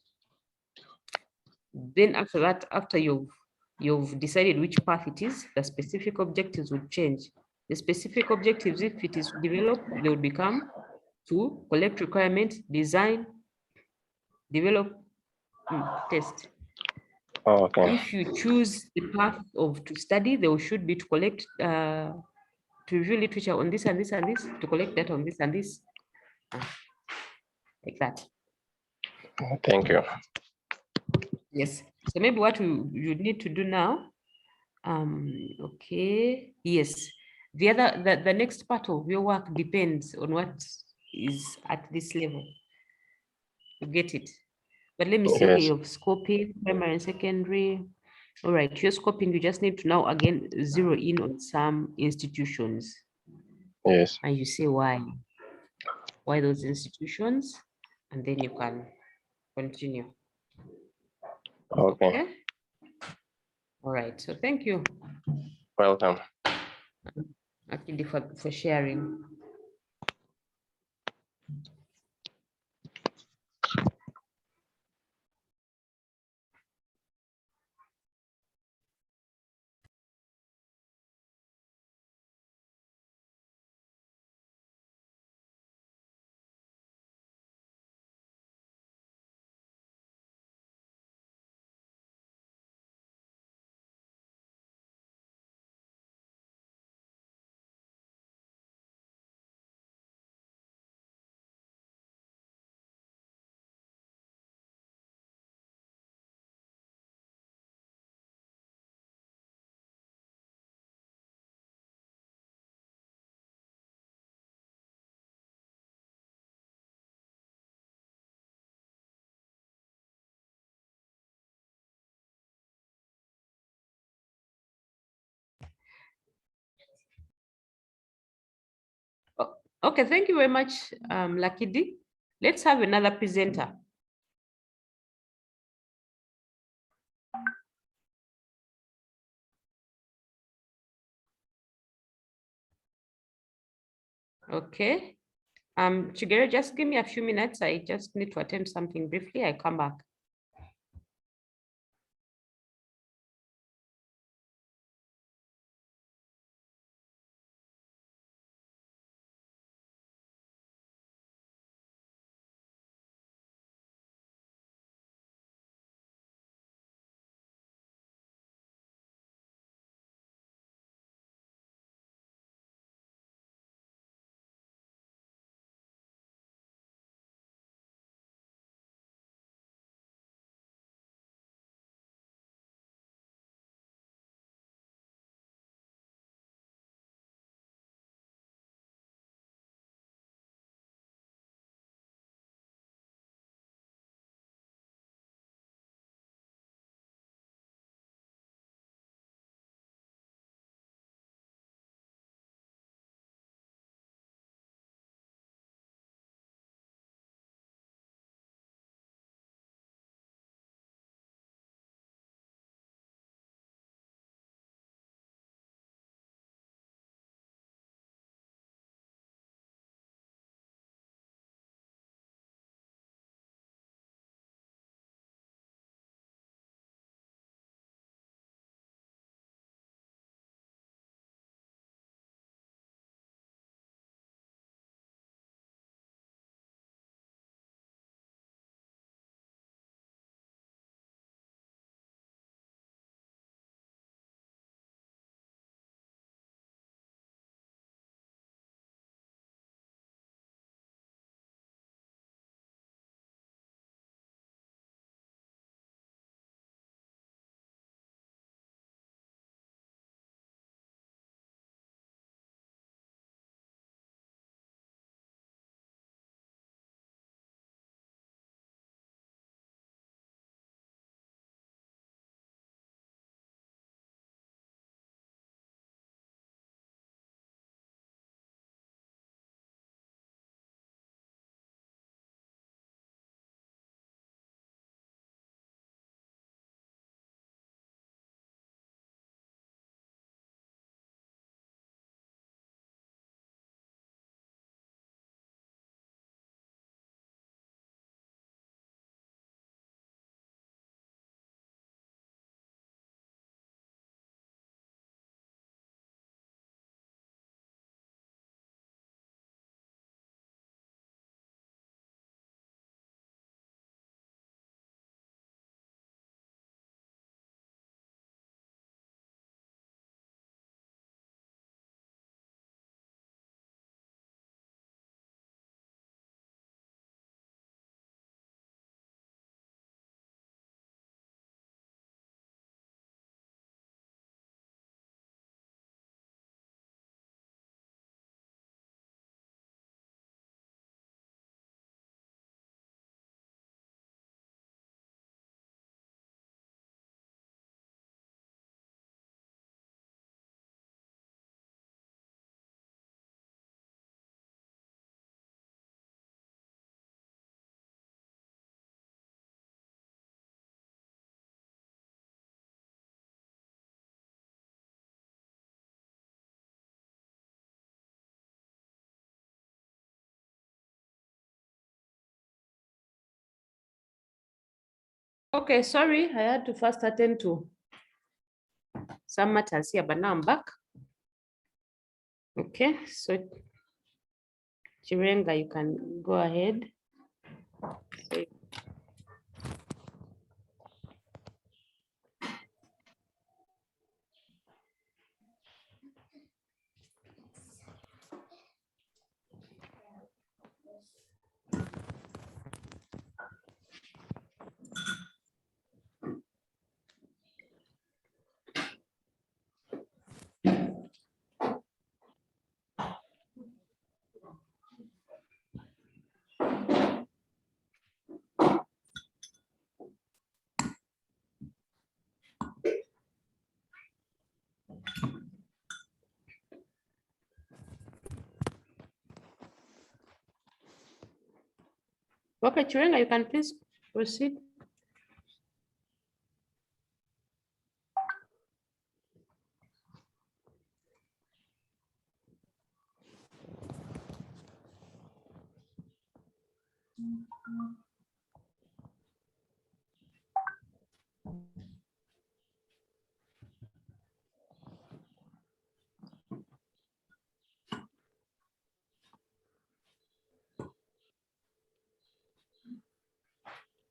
Then after that, after you've decided which path it is, the specific objectives will change. The specific objectives, if it is developed, they will become to collect requirements, design, develop, test. Okay. If you choose the path of to study, there should be to collect, to review literature on this and this and this, to collect data on this and this, like that. Thank you. Yes. So maybe what you need to do now, okay, yes. The next part of your work depends on what is at this level. You get it? But let me see, okay, Yes. you're scoping primary and secondary. All right, you're scoping, you just need to now again zero in on some institutions. Yes. And you say why those institutions, and then you can continue. Okay. All right, so thank you, Welcome. Akidi, for sharing. Okay, thank you very much, Lakidi. Let's have another presenter. Okay. Chigero, just give me a few minutes. I just need to attend something briefly. I come back. Okay, sorry, I had to first attend to some matters here, but now I'm back. Okay, so Chirenga, you can go ahead. So, okay, Chirenga, you can please proceed.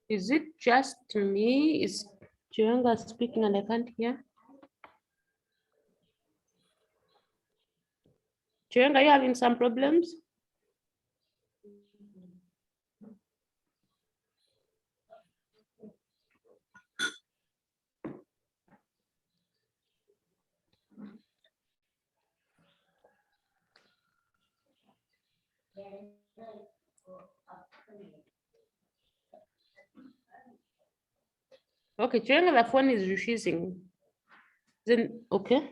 Is it just me? Is Chirenga speaking and I can't hear? Chirenga, are you having some problems? Okay, Chirenga, the phone is refusing. Then, okay.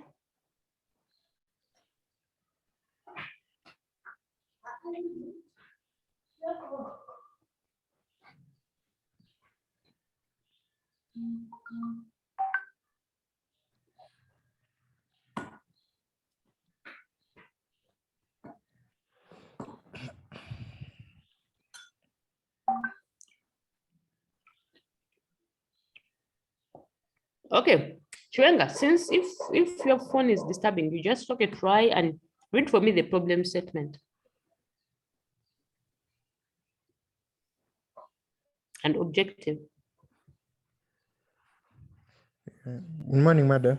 Okay, Chirenga, since if your phone is disturbing, you just okay, try and read for me the problem statement and objective. Good morning, madam.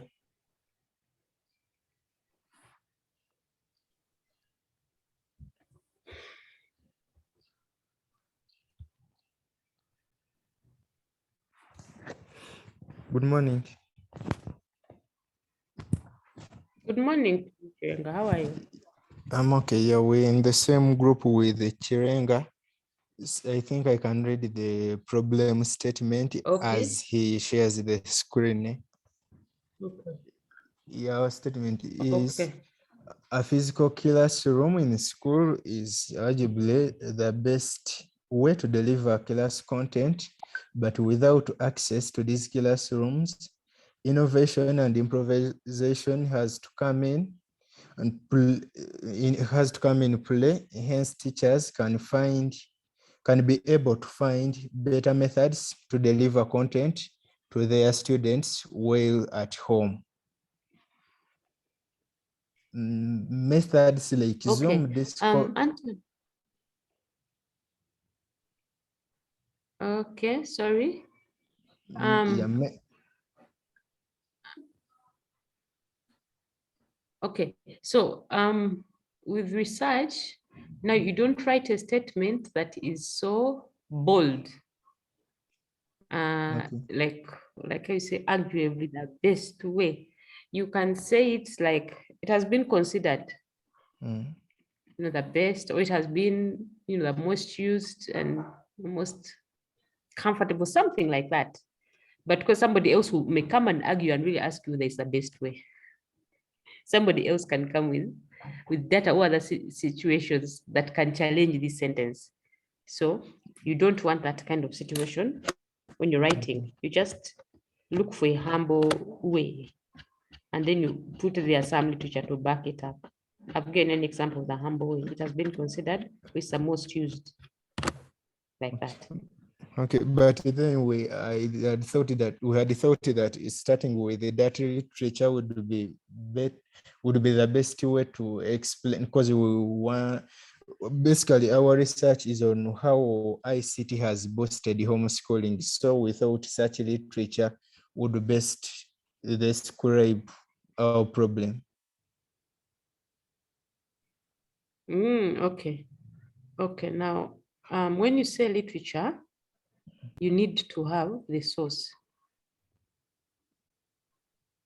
Good morning. Good morning, Chirenga. How are you? I'm okay. Yeah, we're in the same group with the Chirenga. I think I can read the problem statement Okay. as he shares the screen. Okay. Yeah, our statement is Okay. a physical classroom in school is arguably the best way to deliver class content, but without access to these classrooms, innovation and improvisation has to come in and play. Hence, teachers can be able to find better methods to deliver content to their students while at home. Methods like Zoom, Okay. Discord. Anton. Okay, sorry. Okay, so with research, now you don't write a statement that is so bold. Like I say, arguably the best way. You can say it's like it has been considered, you know, the best, or it has been, you know, the most used and most comfortable, something like that. But because somebody else who may come and argue and really ask you, there's the best way. Somebody else can come with data or other situations that can challenge this sentence. So you don't want that kind of situation when you're writing. You just look for a humble way, and then you put the some literature to back it up. I've given an example of the humble way. It has been considered with the most used, like that. Okay, but then I had thought that starting with the data literature would be the best way to explain, because we want basically our research is on how ICT has boosted homeschooling. So without such literature would best describe our problem. Okay. Okay. Now, when you say literature, you need to have the source.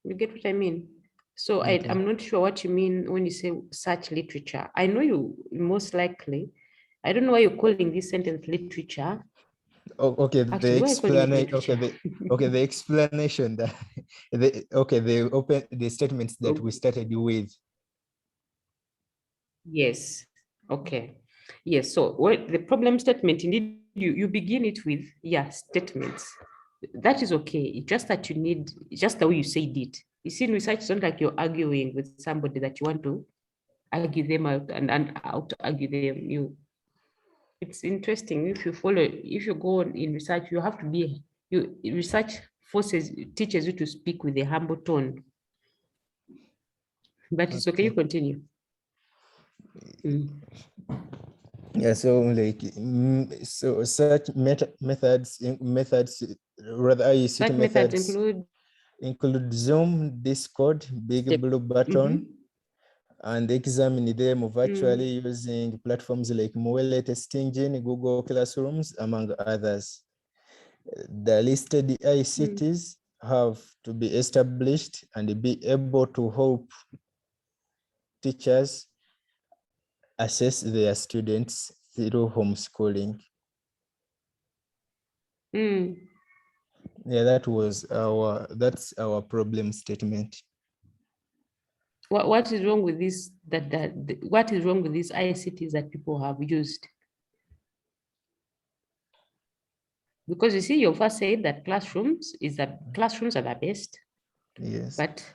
You get what I mean? So Okay. I'm not sure what you mean when you say such literature. I know you most likely, I don't know why you're calling this sentence literature. Okay, Actually, why are you calling it literature? the explanation that the statements that we started with. Yes. Okay. Yes. So what the problem statement, indeed, you begin it with, yeah, statements. That is okay. It's just that you need, just the way you said it. You see, in research, it's not like you're arguing with somebody that you want to argue them out and out argue them. It's interesting if you follow, if you go on in research, you have to be, research teaches you to speak with a humble tone. But it's okay, you continue. Yeah, so like so such methods rather ICT Such methods include Zoom, Discord, Big Blue Button, and examine them virtually using platforms like Moodle, Test Engine, Google Classrooms, among others. The listed ICTs have to be established and be able to help teachers assess their students through homeschooling. Yeah, that's our problem statement. What is wrong with this? What is wrong with these ICTs that people have used? Because you see, you first said that classrooms are the best. Yes. But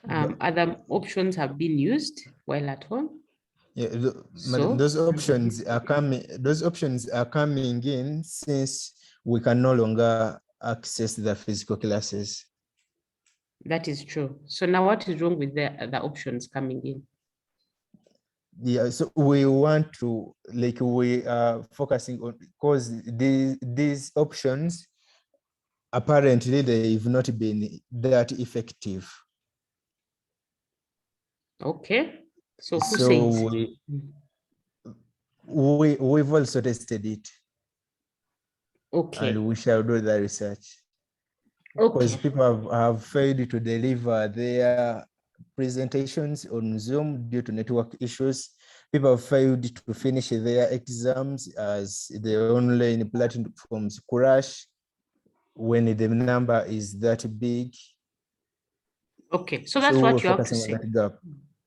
other options have been used while at home. Yeah, those options are coming. Those options are coming in since we can no longer access the physical classes. That is true. So now, what is wrong with the options coming in? Yeah, so we want to, like, we are focusing on, because these options apparently they've not been that effective. Okay. So who says? We've also tested it. Okay. And we shall do the research. Because people have failed to deliver their presentations on Zoom due to network issues. People have failed to finish their exams as the online platforms crash when the number is that big. Okay, so that's what you have to say. That gap.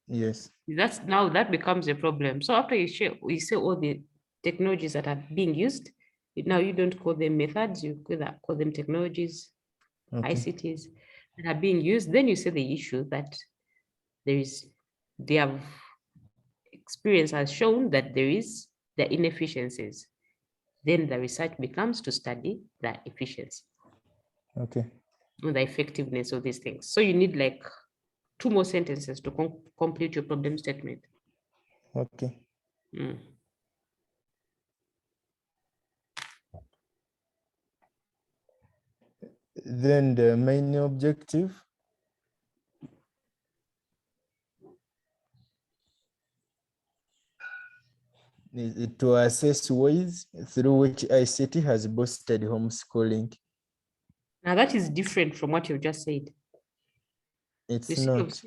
Yes. That becomes a problem. So after you say all the technologies that are being used, now you don't call them methods, you call them technologies, ICTs that are being used. Then you say the issue that their experience has shown that there are inefficiencies. Then the research becomes to study the efficiency. Okay. Or the effectiveness of these things. So you need like 2 more sentences to complete your problem statement. Okay. Then the main objective is to assess ways through which ICT has boosted homeschooling. Now that is different from what you've just said. It's not.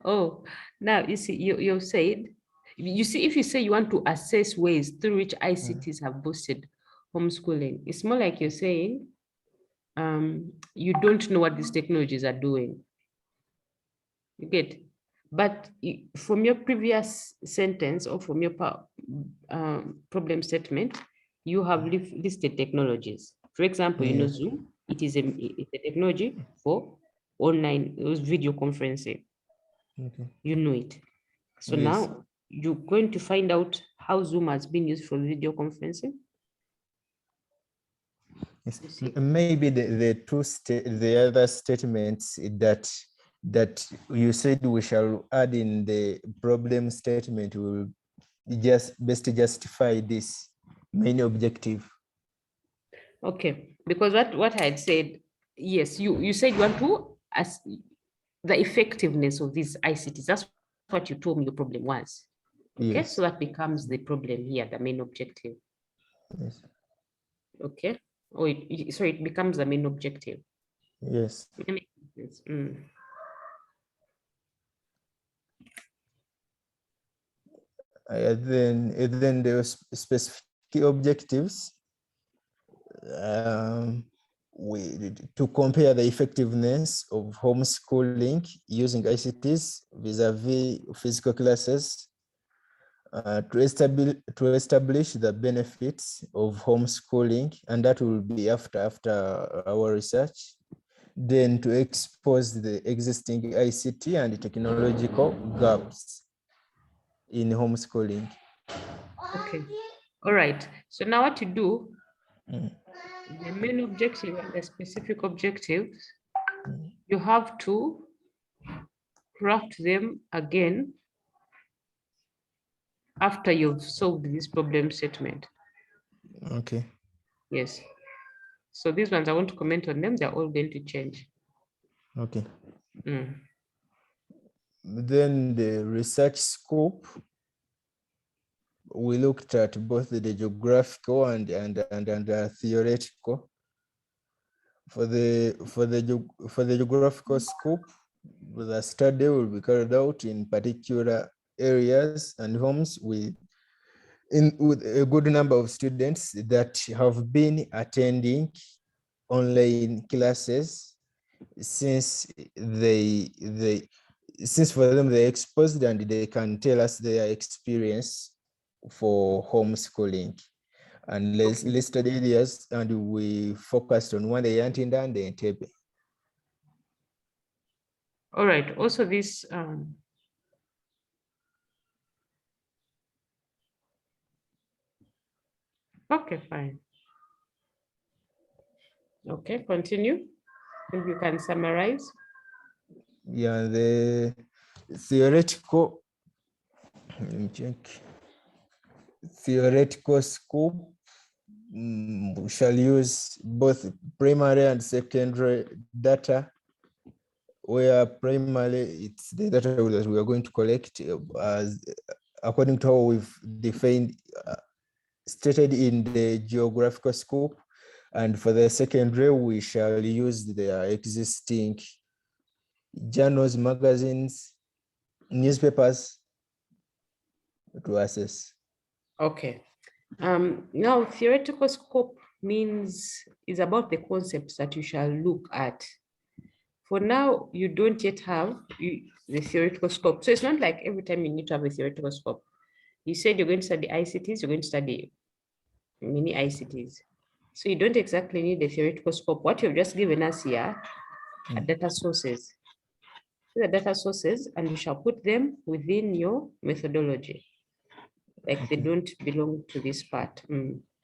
Oh, now you see, you've said, you see, if you say you want to assess ways through which ICTs have boosted homeschooling, it's more like you're saying you don't know what these technologies are doing. You get, but from your previous sentence or from your problem statement, you have listed technologies. For example, Zoom, it's a technology for online video conferencing. Okay. You know it. So now you're going to find out how Zoom has been used for video conferencing. Yes. You see? Maybe the other statements that you said we shall add in the problem statement will just best justify this main objective. Okay, because what I had said, yes, you said you want to as the effectiveness of these ICTs. That's what you told me your problem was. Okay, Yes. so that becomes the problem here, the main objective. Yes. Okay, or sorry, it becomes the main objective. Yes. That makes sense. Then there was specific objectives. To compare the effectiveness of homeschooling using ICTs vis-a-vis physical classes, to establish the benefits of homeschooling, and that will be after our research. Then to expose the existing ICT and technological gaps in homeschooling. Okay, all right. So now what you do, Mm. the main objective and the specific objectives, Mm. you have to craft them again after you've solved this problem statement. Okay. Yes. So these ones, I want to comment on them. They're all going to change. Okay. Mm. Then the research scope, we looked at both the geographical and the theoretical. For the geographical scope, the study will be carried out in particular areas and homes with a good number of students that have been attending online classes since since for them they're exposed and they can tell us their experience for homeschooling. And let's study areas, and we focused on one the Yantinda and the Entebbe. All right. Also, this okay, fine. Okay, continue. If you can summarize. Yeah, the theoretical, let me check. Theoretical scope, we shall use both primary and secondary data, where primary it's the data that we are going to collect as according to how we've defined stated in the geographical scope, and for the secondary we shall use their existing journals, magazines, newspapers to assess. Okay. Now, theoretical scope is about the concepts that you shall look at. For now, you don't yet have the theoretical scope. So it's not like every time you need to have a theoretical scope. You said you're going to study ICTs, you're going to study mini ICTs. So you don't exactly need the theoretical scope. What you've just given us here are data sources. These are data sources, and you shall put them within your methodology. Like they don't belong to this part.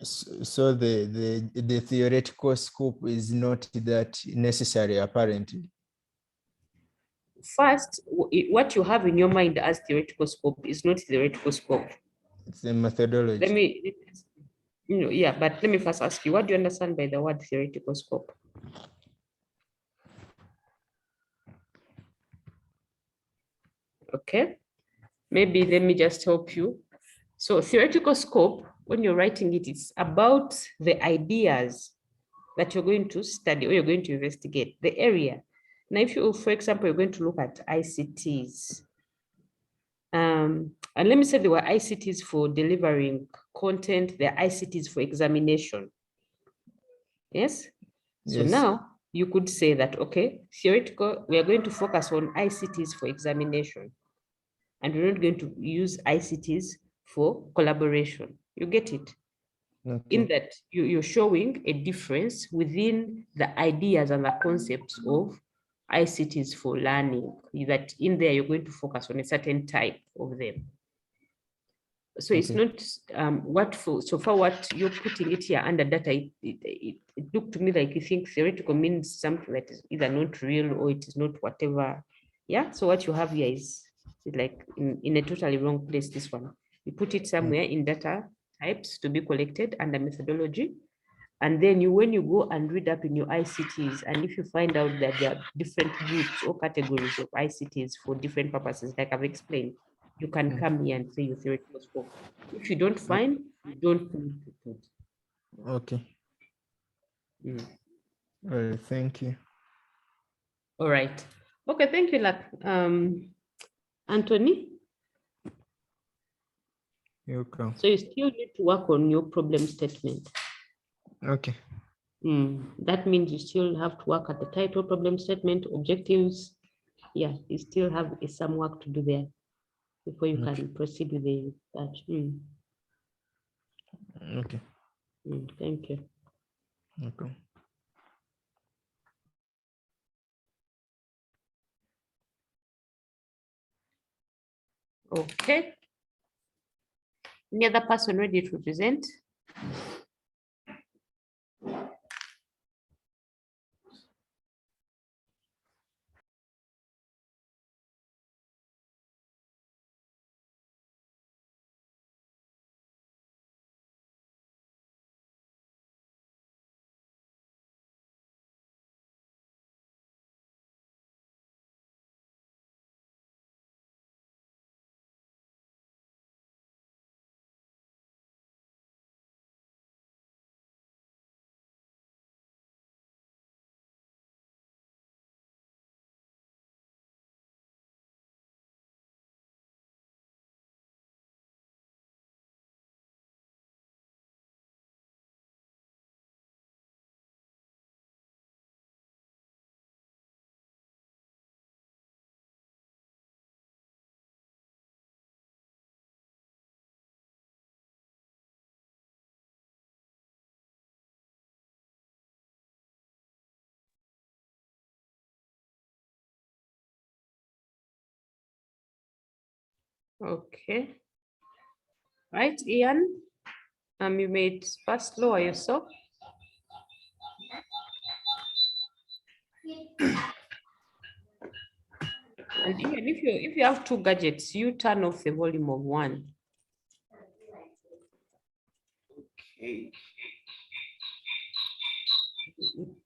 So the theoretical scope is not that necessary, apparently. First, what you have in your mind as theoretical scope is not theoretical scope. It's a methodology. Let me, yeah, but let me first ask you, what do you understand by the word theoretical scope? Okay, maybe let me just help you. So theoretical scope, when you're writing it, it's about the ideas that you're going to study or you're going to investigate, the area. Now, if you, for example, you're going to look at ICTs, and let me say there were ICTs for delivering content, there are ICTs for examination. Yes? So Yes. now you could say that, okay, theoretical, we are going to focus on ICTs for examination, and we're not going to use ICTs for collaboration. You get it? Okay. In that you're showing a difference within the ideas and the concepts of ICTs for learning, that in there you're going to focus on a certain type of them. So it's Okay. not what for, so far what you're putting it here under data, it looked to me like you think theoretical means something that is either not real or it is not whatever. Yeah, so what you have here is like in a totally wrong place, this one. You put it somewhere in data types to be collected under methodology. And then when you go and read up in your ICTs, and if you find out that there are different groups or categories of ICTs for different purposes, like I've explained, you can come here and say your theoretical scope. If you don't find, you don't need to put. Okay. Mm. Well, thank you. All right. Okay, thank you, Anthony. You're welcome. So you still need to work on your problem statement. Okay. That means you still have to work at the title, problem statement, objectives. Yeah, you still have some work to do there before you Okay. can proceed with the research. Okay. Thank you. Okay. Okay. Any other person ready to present? Okay. Right, Ian. You made first lower yourself. And even if you have two gadgets, you turn off the volume of one. Okay.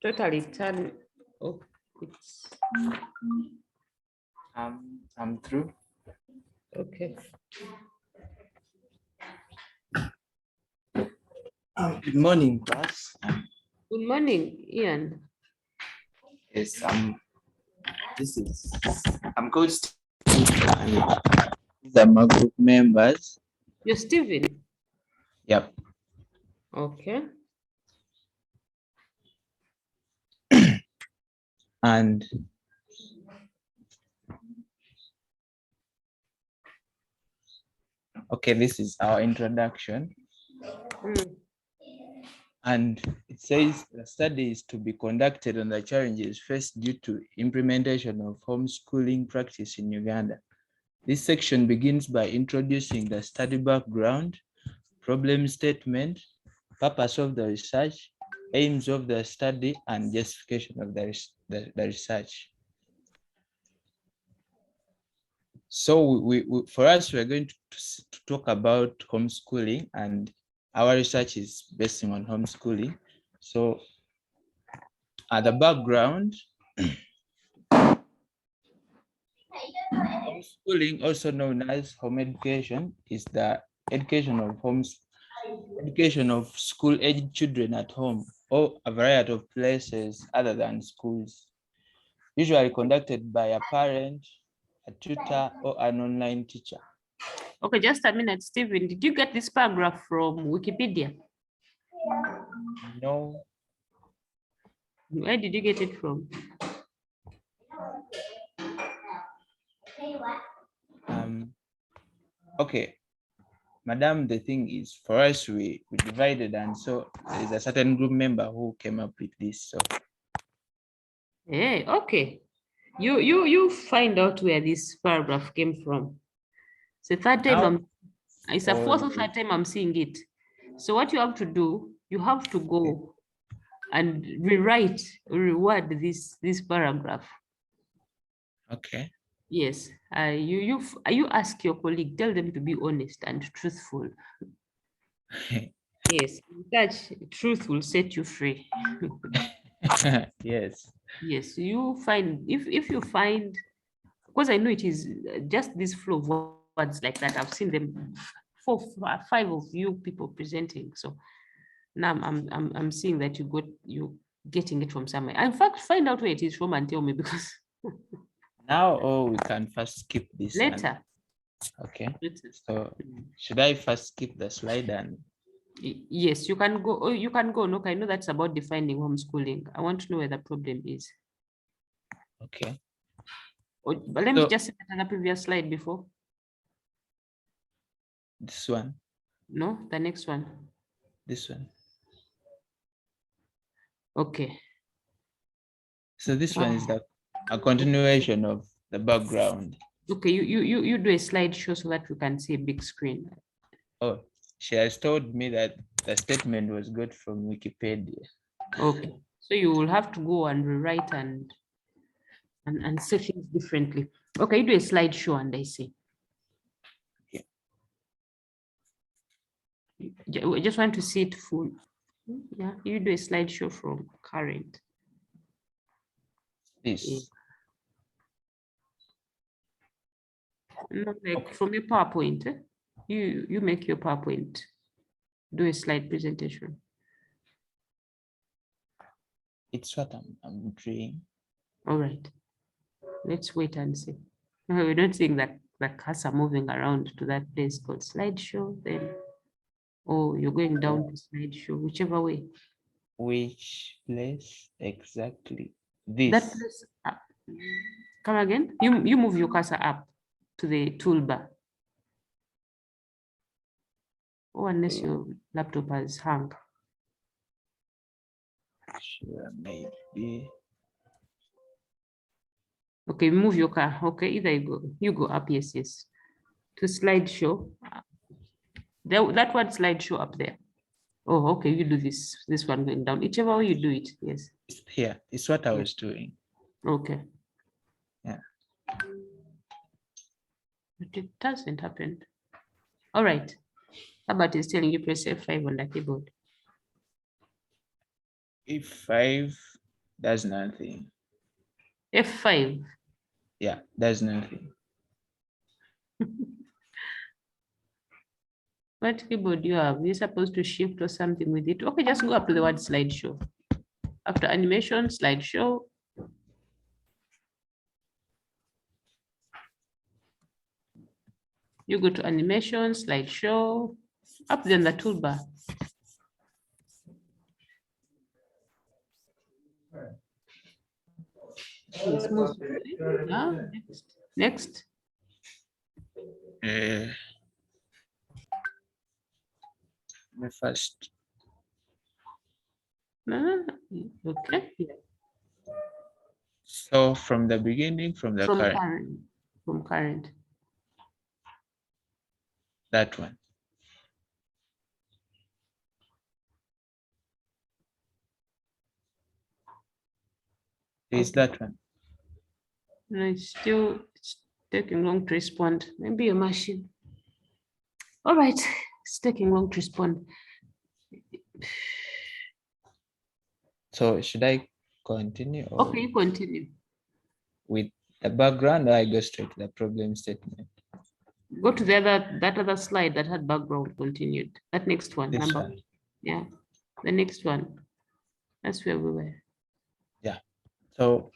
Totally turn off. It's I'm through. okay. Good morning, class. Good morning, Ian. Yes, I'm called Steve, and these are my group members. You're Stephen. Yep. Okay. And okay, this is our introduction. And it says the study is to be conducted on the challenges faced due to implementation of homeschooling practice in Uganda. This section begins by introducing the study background, problem statement, purpose of the research, aims of the study, and justification of the research. So for us, we're going to talk about homeschooling, and our research is based on homeschooling. So the background, homeschooling, also known as home education, is the education of school-aged children at home or a variety of places other than schools, usually conducted by a parent, a tutor, or an online teacher. Okay, just a minute, Stephen. Did you get this paragraph from Wikipedia? No. Where did you get it from? Okay, Madam, the thing is, for us, we divided, and so there's a certain group member who came up with this. So Hey, okay. You find out where this paragraph came from. So third time It's a All fourth or the- third time I'm seeing it. So what you have to do, you have to go and rewrite, reword this paragraph. Okay. Yes, you ask your colleague, tell them to be honest and truthful. Yes, that truth will set you free. Yes. Yes, you find if you find, because I know it is just this flow of words like that. I've seen them 5 of you people presenting. So now I'm seeing that you getting it from somewhere. In fact, find out where it is from and tell me, because Now, we can first skip this one. later. Okay. Later. So should I first skip the slide and Yes, you can go. Oh, you can go. Look, I know that's about defining homeschooling. I want to know where the problem is. okay. But let me So- just see that on the previous slide before. This one, No, the next one. this one. Okay. So this one is a continuation of the background. Okay, you do a slideshow so that we can see a big screen. Oh, she has told me that the statement was good from Wikipedia. Okay, so you will have to go and rewrite and say things differently. Okay, you do a slideshow and I see. Yeah. I just want to see it full. Yeah, you do a slideshow from current. This. No, like from your PowerPoint. You make your PowerPoint. Do a slide presentation. It's what I'm doing. All right. Let's wait and see. No, we're not seeing that the cursor moving around to that place called slideshow. Then, oh, you're going down to slideshow, whichever way. Which place exactly? That This. place. Come again. You move your cursor up to the toolbar. Oh, unless your laptop has hung. Sure, maybe. Okay, move your car. Okay, either you go up. Yes, yes. To slideshow. That one slideshow up there. Oh, okay. You do this one going down. Whichever way you do it. Yes. It's here. It's what I was doing. Okay. Yeah. But it doesn't happen. All right. How about it's telling you press F5 on the keyboard? F5 does nothing. F5. Yeah, does nothing. What keyboard do you have? You're supposed to shift or something with it. Okay, just go up to the word slideshow. After animation, slideshow. You go to animation, slideshow, up then the toolbar. Yes, move. Now, next. The first. Okay. So from the beginning, from the current. From current. That one. Is that one? No, it's taking long to respond. Maybe your machine. All right, it's taking long to respond. So should I continue? Or Okay, you continue. with the background, or I go straight to the problem statement? Go to that other slide that had background continued. That next one, This number. one. Yeah, the next one. That's where we were. Yeah. So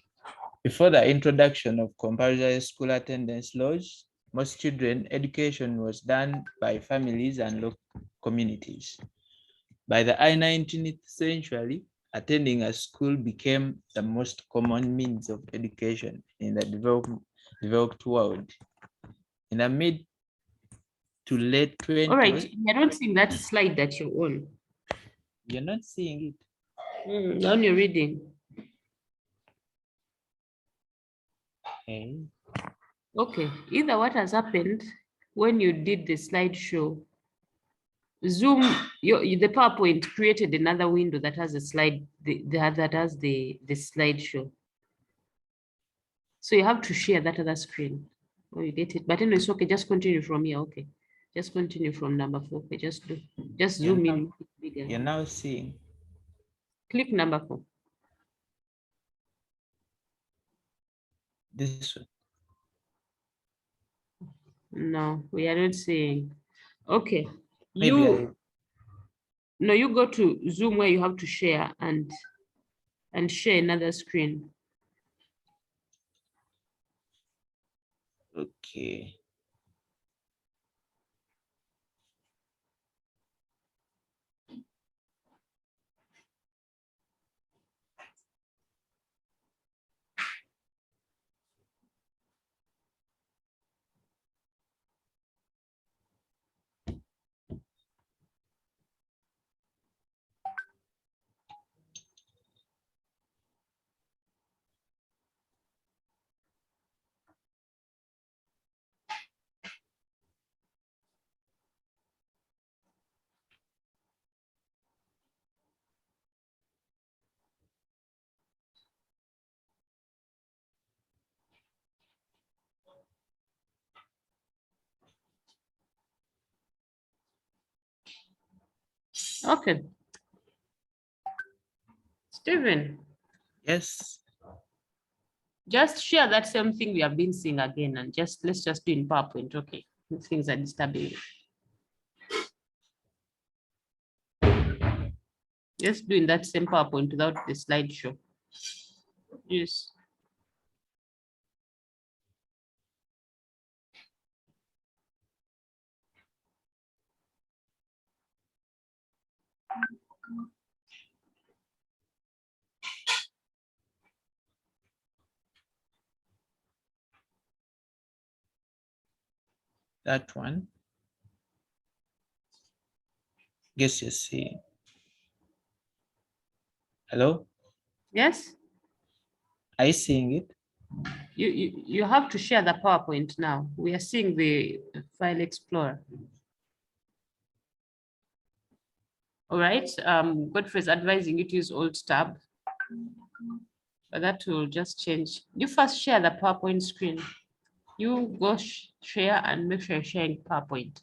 before the introduction of compulsory school attendance laws, most children education was done by families and local communities. By the 19th century, attending a school became the most common means of education in the developed world. In the mid to late 20s. All right, I don't think that slide that you're on. You're not seeing it. Now you're reading. Okay. Okay, either what has happened, when you did the slideshow, Zoom, the PowerPoint created another window that has a slide, that has the slideshow. So you have to share that other screen. Oh, you get it. But anyway, it's okay. Just continue from here. Okay. Just continue from number 4. Okay, just zoom in. make it bigger. You're now seeing. Click number 4. This one. No, we are not seeing. Okay. Maybe No, you go to Zoom where you have to share and share another screen. Okay. Okay. Stephen, Yes. just share that same thing we have been seeing again and let's just do in PowerPoint. Okay. These things are disturbing. Just doing that same PowerPoint without the slideshow. Yes. That one. Guess you're seeing. Hello? Yes. Are you seeing it? You have to share the PowerPoint now. We are seeing the file explorer. All right. Godfrey is advising you to use Alt Tab. But that will just change. You first share the PowerPoint screen. You go share and make sure you're sharing PowerPoint.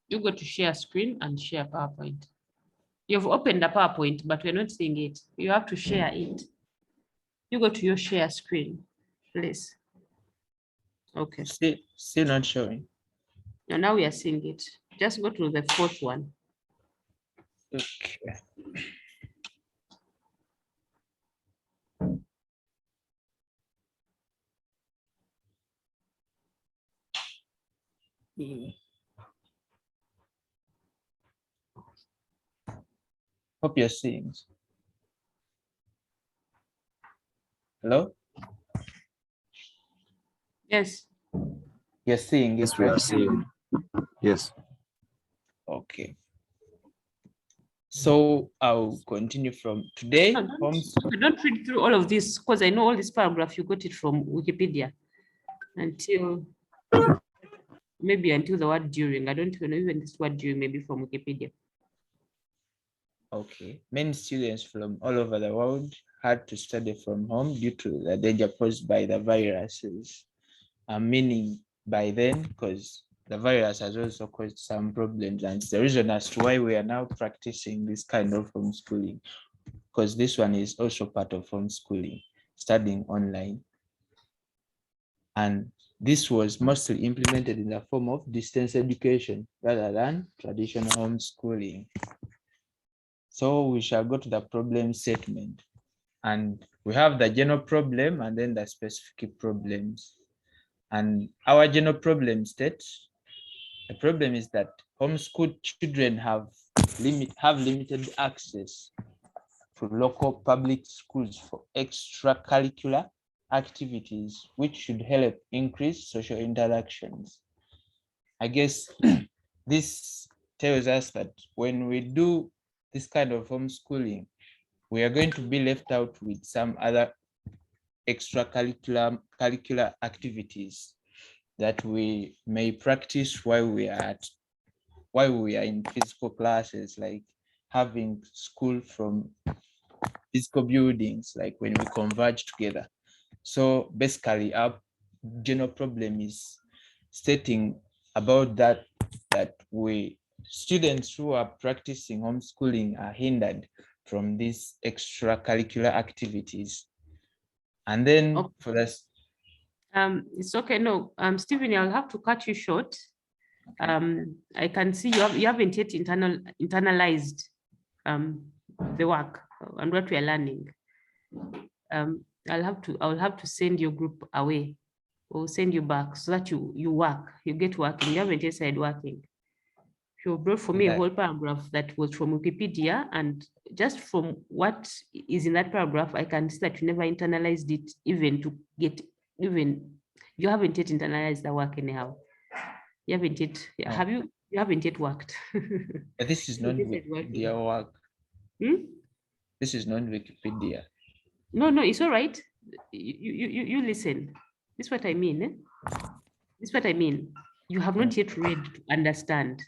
You go to share screen and share PowerPoint. You've opened the PowerPoint, but we're not seeing it. You have to share it. You go to your share screen, please. Okay. Still not showing. Now we are seeing it. Just go to the 4th one. Okay. Hope you're seeing. Hello? Yes. You're seeing it, Yes, we are right? seeing. Yes. Okay. So I'll continue from today. No, don't read through all of this because I know all this paragraph you got it from Wikipedia until the word during. I don't know even this word during, maybe from Wikipedia. Okay. Many students from all over the world had to study from home due to the danger posed by the viruses. Meaning by then, because the virus has also caused some problems, and it's the reason as to why we are now practicing this kind of homeschooling, because this one is also part of homeschooling, studying online. And this was mostly implemented in the form of distance education rather than traditional homeschooling. So we shall go to the problem statement. And we have the general problem and then the specific problems. And our general problem states, the problem is that homeschooled children have limited access to local public schools for extracurricular activities, which should help increase social interactions. I guess this tells us that when we do this kind of homeschooling, we are going to be left out with some other curricular activities that we may practice while we are in physical classes, like having school from physical buildings, like when we converge together. So basically, our general problem is stating about that students who are practicing homeschooling are hindered from these extracurricular activities. And then Okay. for this, It's okay. No, Stephen, I'll have to cut you short. I can see you haven't yet internalized the work and what we are learning. I'll have to send your group away or send you back so that you work, you get working. You haven't yet started working. You brought for me a whole paragraph that was from Wikipedia, and just from what is in that paragraph, I can see that you never internalized it, even you haven't yet internalized the work anyhow. You haven't yet, have you? You haven't yet worked. but this is not This is Wikipedia work. This is not Wikipedia. No, it's all right. You listen. This is what I mean. This is what I mean. You have not yet read to understand.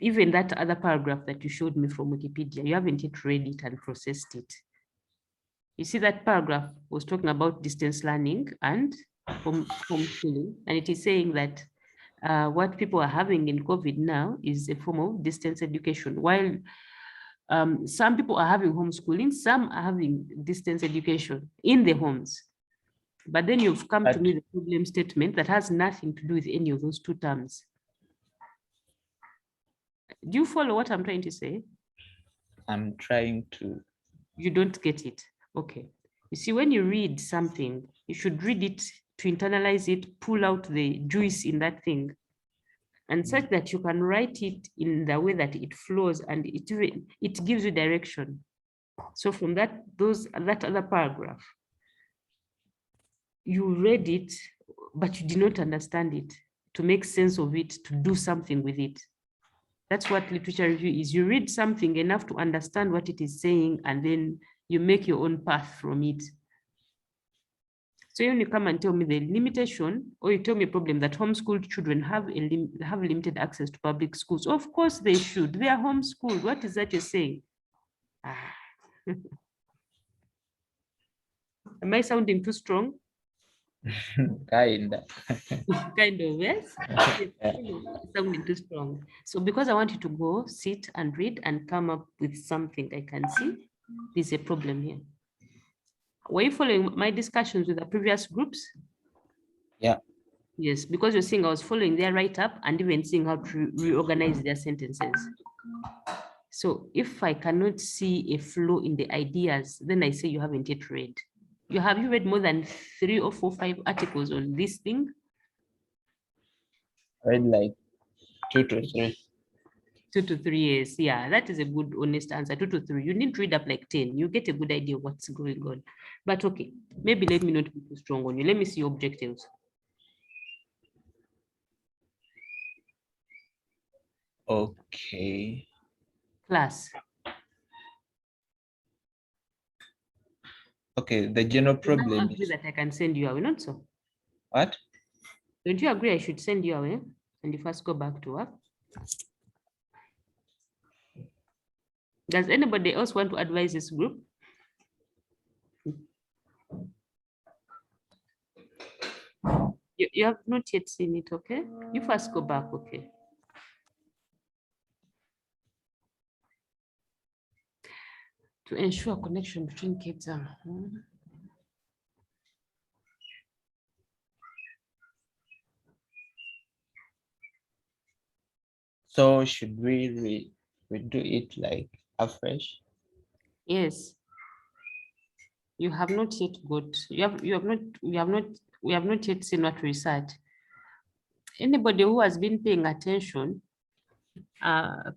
Even that other paragraph that you showed me from Wikipedia, you haven't yet read it and processed it. You see, that paragraph was talking about distance learning and homeschooling, and it is saying that what people are having in COVID now is a form of distance education. While some people are having homeschooling, some are having distance education in the homes. But then you've come to me the problem statement that has nothing to do with any of those two terms. Do you follow what I'm trying to say? I'm trying to. You don't get it. Okay. You see, when you read something, you should read it to internalize it, pull out the juice in that thing, and such that you can write it in the way that it flows and it gives you direction. So from that other paragraph, you read it, but you did not understand it, to make sense of it, to do something with it. That's what literature review is. You read something enough to understand what it is saying, and then you make your own path from it. So when you come and tell me the limitation, or you tell me a problem that homeschooled children have limited access to public schools, of course they should. They are homeschooled. What is that you're saying? Am I sounding too strong? Kind of. Kind of, yes. Sounding too strong. So because I want you to go sit and read and come up with something I can see, there's a problem here. Were you following my discussions with the previous groups? Yeah. Yes, because you're seeing I was following their write-up and even seeing how to reorganize their sentences. So if I cannot see a flow in the ideas, then I say you haven't yet read. Have you read more than 3 or 4, 5 articles on this thing? I read like 2 to 3. 2 to 3 years. Yeah, that is a good, honest answer. 2 to 3. You need to read up like 10. You get a good idea of what's going on. But okay, maybe let me not be too strong on you. Let me see your objectives. Okay. Class. Okay, the general problem is that I can send you away, not so? What? Don't you agree I should send you away and you first go back to work? Does anybody else want to advise this group? You have not yet seen it, okay? You first go back, okay? To ensure connection between kids and home. So should we do it like afresh? Yes. You have not yet got, we have not yet seen what research. Anybody who has been paying attention,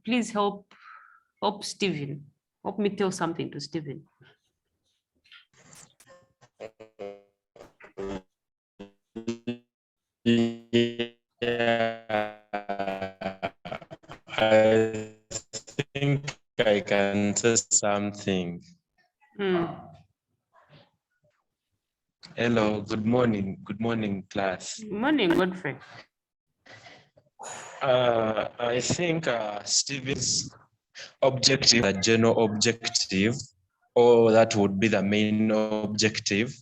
please help Stephen. Help me tell something to Stephen. Yeah, I think I can say something. Hello, good morning. Good morning, class. Morning, Godfrey. I think Stephen's objective, a general objective, or that would be the main objective,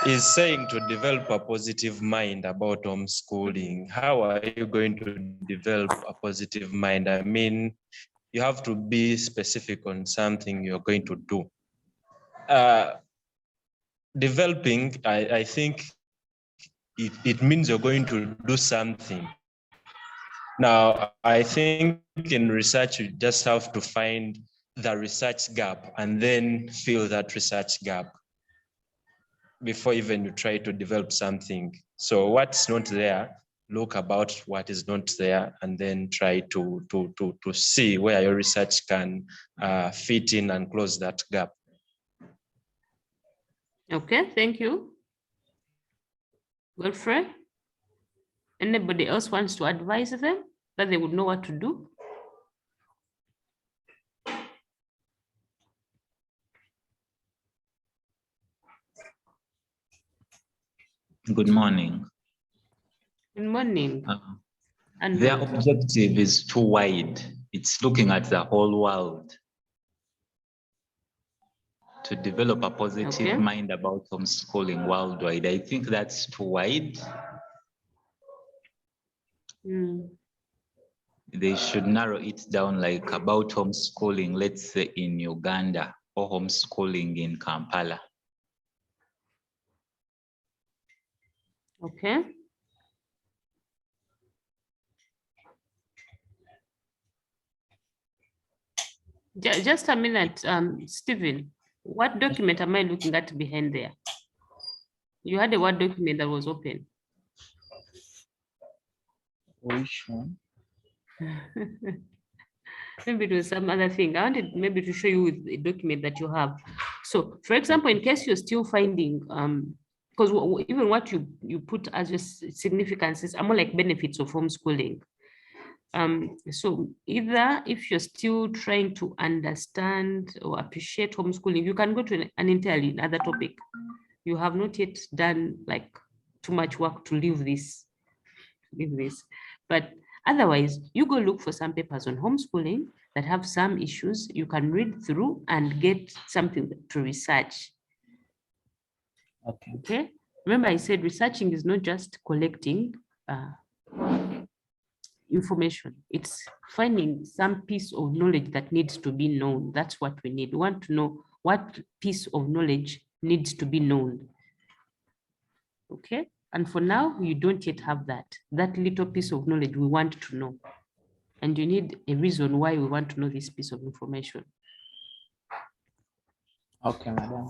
is saying to develop a positive mind about homeschooling. How are you going to develop a positive mind? I mean, you have to be specific on something you're going to do. Developing, I think it means you're going to do something. Now, I think in research, you just have to find the research gap and then fill that research gap before even you try to develop something. So what's not there, look about what is not there and then try to see where your research can fit in and close that gap. Okay, thank you. Godfrey? Anybody else wants to advise them that they would know what to do? Good morning. Good morning. And Their objective is too wide. It's looking at the whole world. To develop a positive mind about homeschooling worldwide, I think that's too wide. They should narrow it down, like about homeschooling, let's say in Uganda, or homeschooling in Kampala. Okay. Just a minute, Stephen, what document am I looking at behind there? You had a Word document that was open. Which one? Maybe it was some other thing. I wanted maybe to show you a document that you have. So, for example, in case you're still finding, because even what you put as your significances are more like benefits of homeschooling. So either if you're still trying to understand or appreciate homeschooling, you can go to an entirely other topic. You have not yet done like too much work to leave this. But otherwise, you go look for some papers on homeschooling that have some issues you can read through and get something to research. Okay. Remember, I said researching is not just collecting information. It's finding some piece of knowledge that needs to be known. That's what we need. We want to know what piece of knowledge needs to be known. Okay. And for now, you don't yet have that little piece of knowledge we want to know. And you need a reason why we want to know this piece of information. Okay, madam.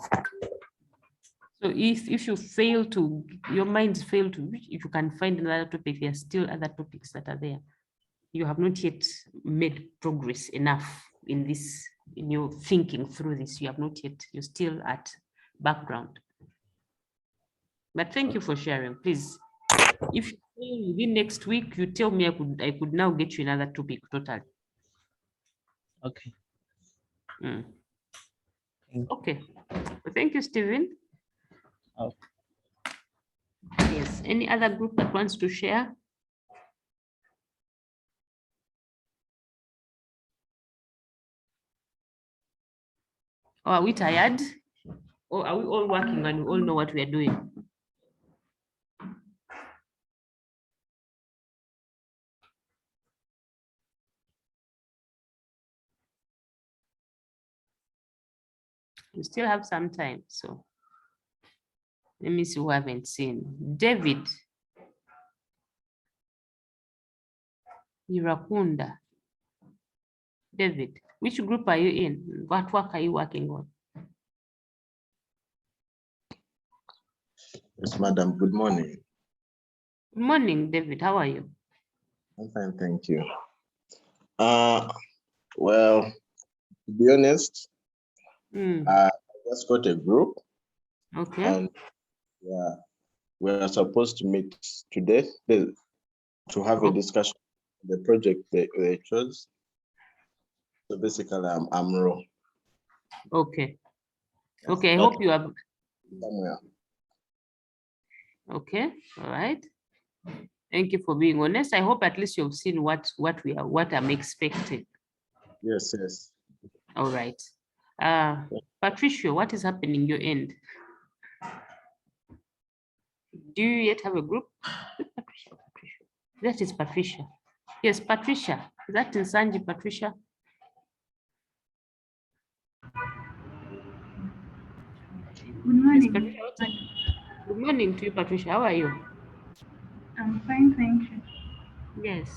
So if you fail to, your minds fail to, if you can find another topic, there are still other topics that are there. You have not yet made progress enough in this, in your thinking through this. You have not yet, you're still at background. But thank you for sharing. Please, if within next week, you tell me I could now get you another topic totally. Okay. Okay. Well, thank you, Stephen. Oh. Yes. Any other group that wants to share? Or are we tired? Or are we all working and we all know what we are doing? We still have some time, so let me see who I haven't seen. David Irakunda. David, which group are you in? What work are you working on? Yes, madam. Good morning. Good morning, David. How are you? I'm fine, thank you. Well, to be honest, I just got a group. Okay. And yeah, we're supposed to meet today to have a discussion on the project they chose. So basically, I'm raw. Okay. Okay, I hope you have. Somewhere. Okay, all right. Thank you for being honest. I hope at least you've seen what I'm expecting. Yes, yes. All right. Patricia, what is happening your end? Do you yet have a group? Patricia. That is Patricia. Yes, Patricia. Is that Nsanji, Patricia? Good morning. Yes, Patricia. Good morning to you, Patricia. How are you? I'm fine, thank you. Yes.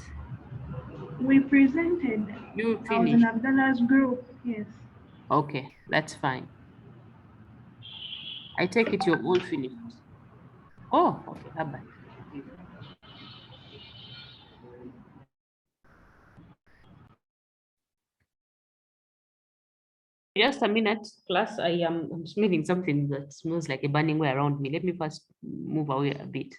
We presented. You I was in finished. Abdalla's group, yes. Okay, that's fine. I take it you're all finished. Oh, okay, how about? Just a minute, class. I'm smelling something that smells like a burning way around me. Let me first move away a bit.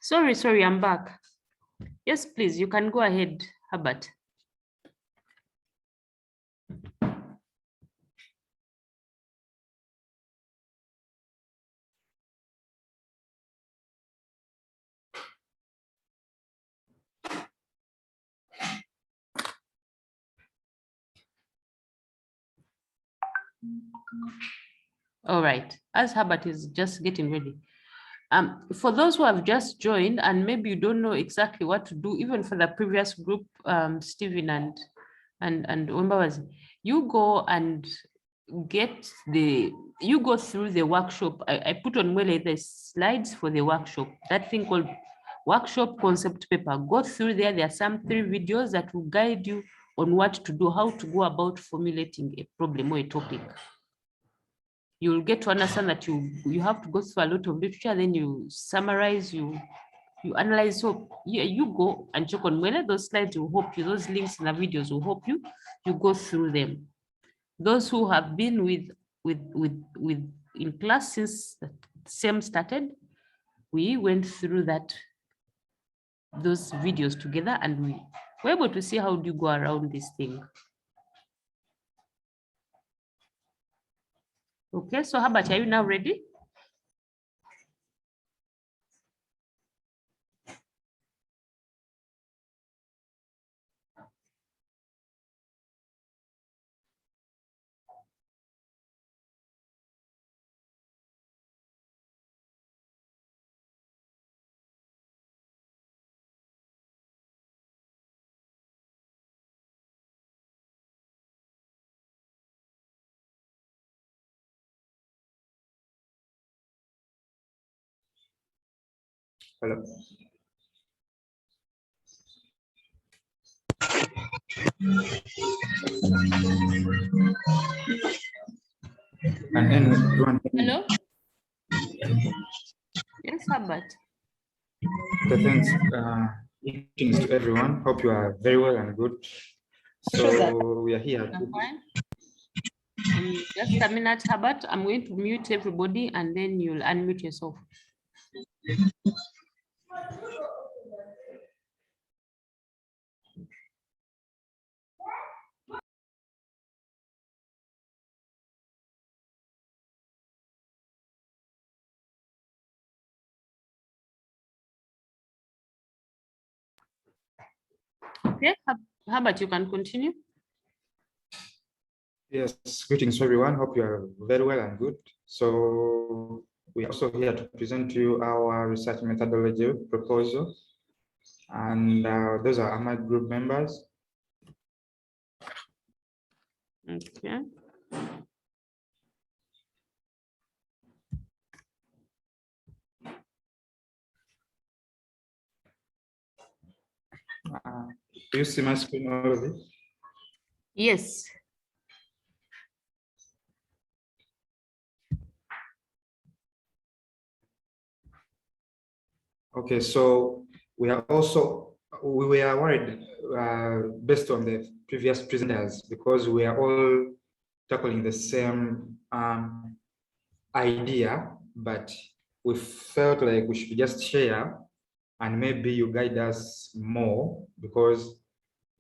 Sorry, I'm back. Yes, please, you can go ahead, Herbert. All right, as Herbert is just getting ready. For those who have just joined and maybe you don't know exactly what to do, even for the previous group, Stephen and Wembawazi, you go and you go through the workshop. I put on Mwele the slides for the workshop, that thing called workshop concept paper. Go through there. There are some 3 videos that will guide you on what to do, how to go about formulating a problem or a topic. You'll get to understand that you have to go through a lot of literature, then you summarize, you analyze. So you go and check on whether those slides will help you, those links in the videos will help you. You go through them. Those who have been with in class since the SEM started, we went through those videos together, and we were able to see how do you go around this thing. Okay, so Herbert, are you now ready? Hello. And everyone. Hello? Yes, Herbert. Okay, thanks. Greetings to everyone. Hope you are very well and good. So we are here. I'm fine. Just a minute, Herbert. I'm going to mute everybody and then you'll unmute yourself. Okay, Herbert, you can continue. Yes, greetings to everyone. Hope you are very well and good. So we are also here to present to you our research methodology proposal. And those are my group members. Okay. Do you see my screen already? Yes. Okay, so we were worried based on the previous presenters because we are all tackling the same idea, but we felt like we should just share and maybe you guide us more because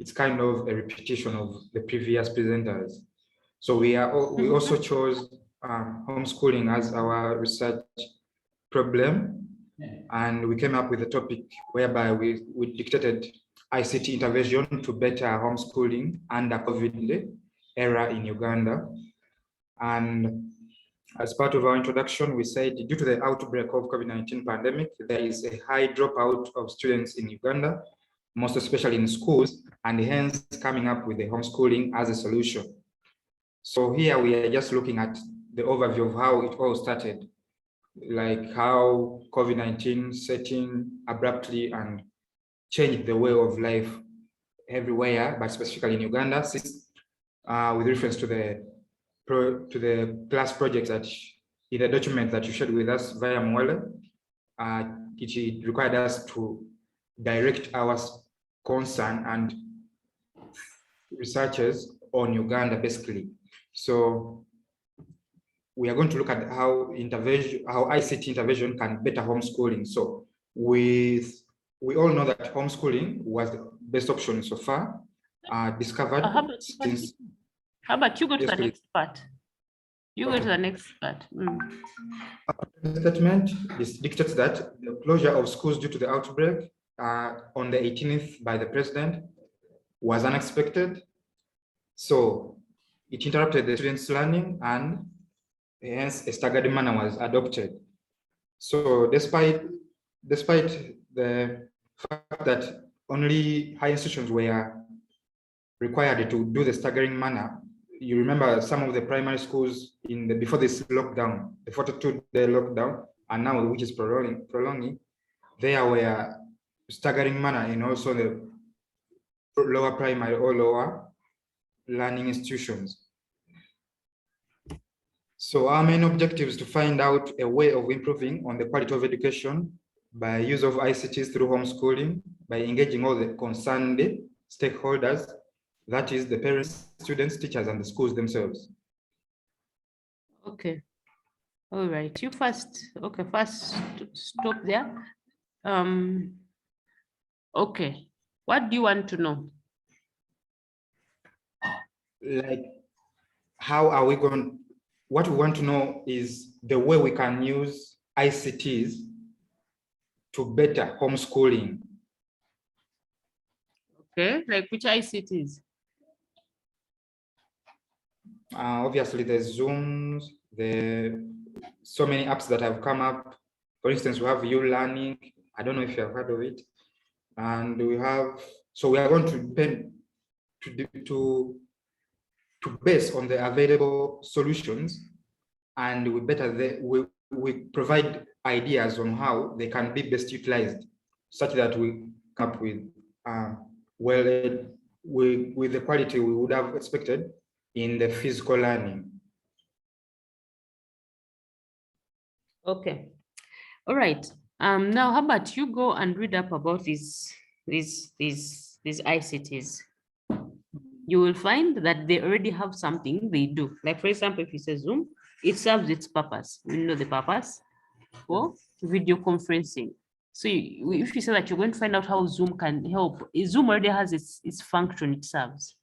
it's kind of a repetition of the previous presenters. So we also chose homeschooling as our research problem. And we came up with a topic whereby we dictated ICT intervention to better homeschooling under COVID era in Uganda. And as part of our introduction, we said due to the outbreak of COVID-19 pandemic, there is a high dropout of students in Uganda, most especially in schools, and hence coming up with the homeschooling as a solution. So here we are just looking at the overview of how it all started, like how COVID-19 set in abruptly and changed the way of life everywhere, but specifically in Uganda, with reference to the class projects that in the document that you shared with us via Mwele, it required us to direct our concern and researchers on Uganda, basically. So we are going to look at how ICT intervention can better homeschooling. So we all know that homeschooling was the best option so far, discovered since. How about you go to Yes, the please. next part? You go to the next part. The statement dictates that the closure of schools due to the outbreak on the 18th by the president was unexpected. So it interrupted the students' learning and hence a staggered manner was adopted. So despite the fact that only high institutions were required to do the staggering manner, you remember some of the primary schools before this lockdown, the 42-day lockdown, and now which is prolonging, there were staggering manner in also the lower primary or lower learning institutions. So our main objective is to find out a way of improving on the quality of education by use of ICTs through homeschooling, by engaging all the concerned stakeholders, that is the parents, students, teachers, and the schools themselves. Okay. All right, you first. Okay, first stop there. Okay, what do you want to know? Like, how are we going? What we want to know is the way we can use ICTs to better homeschooling. Okay, like which ICTs? Obviously, there's Zooms, so many apps that have come up. For instance, we have uLearning. I don't know if you have heard of it. And we have, so we are going to depend to base on the available solutions, and we provide ideas on how they can be best utilized, such that we come up with with the quality we would have expected in the physical learning. Okay, all right. Now how about you go and read up about these ICTs? You will find that they already have something they do. Like for example, if you say Zoom, it serves its purpose. We know the purpose for video conferencing. So if you say that you're going to find out how Zoom can help, Zoom already has its function it serves.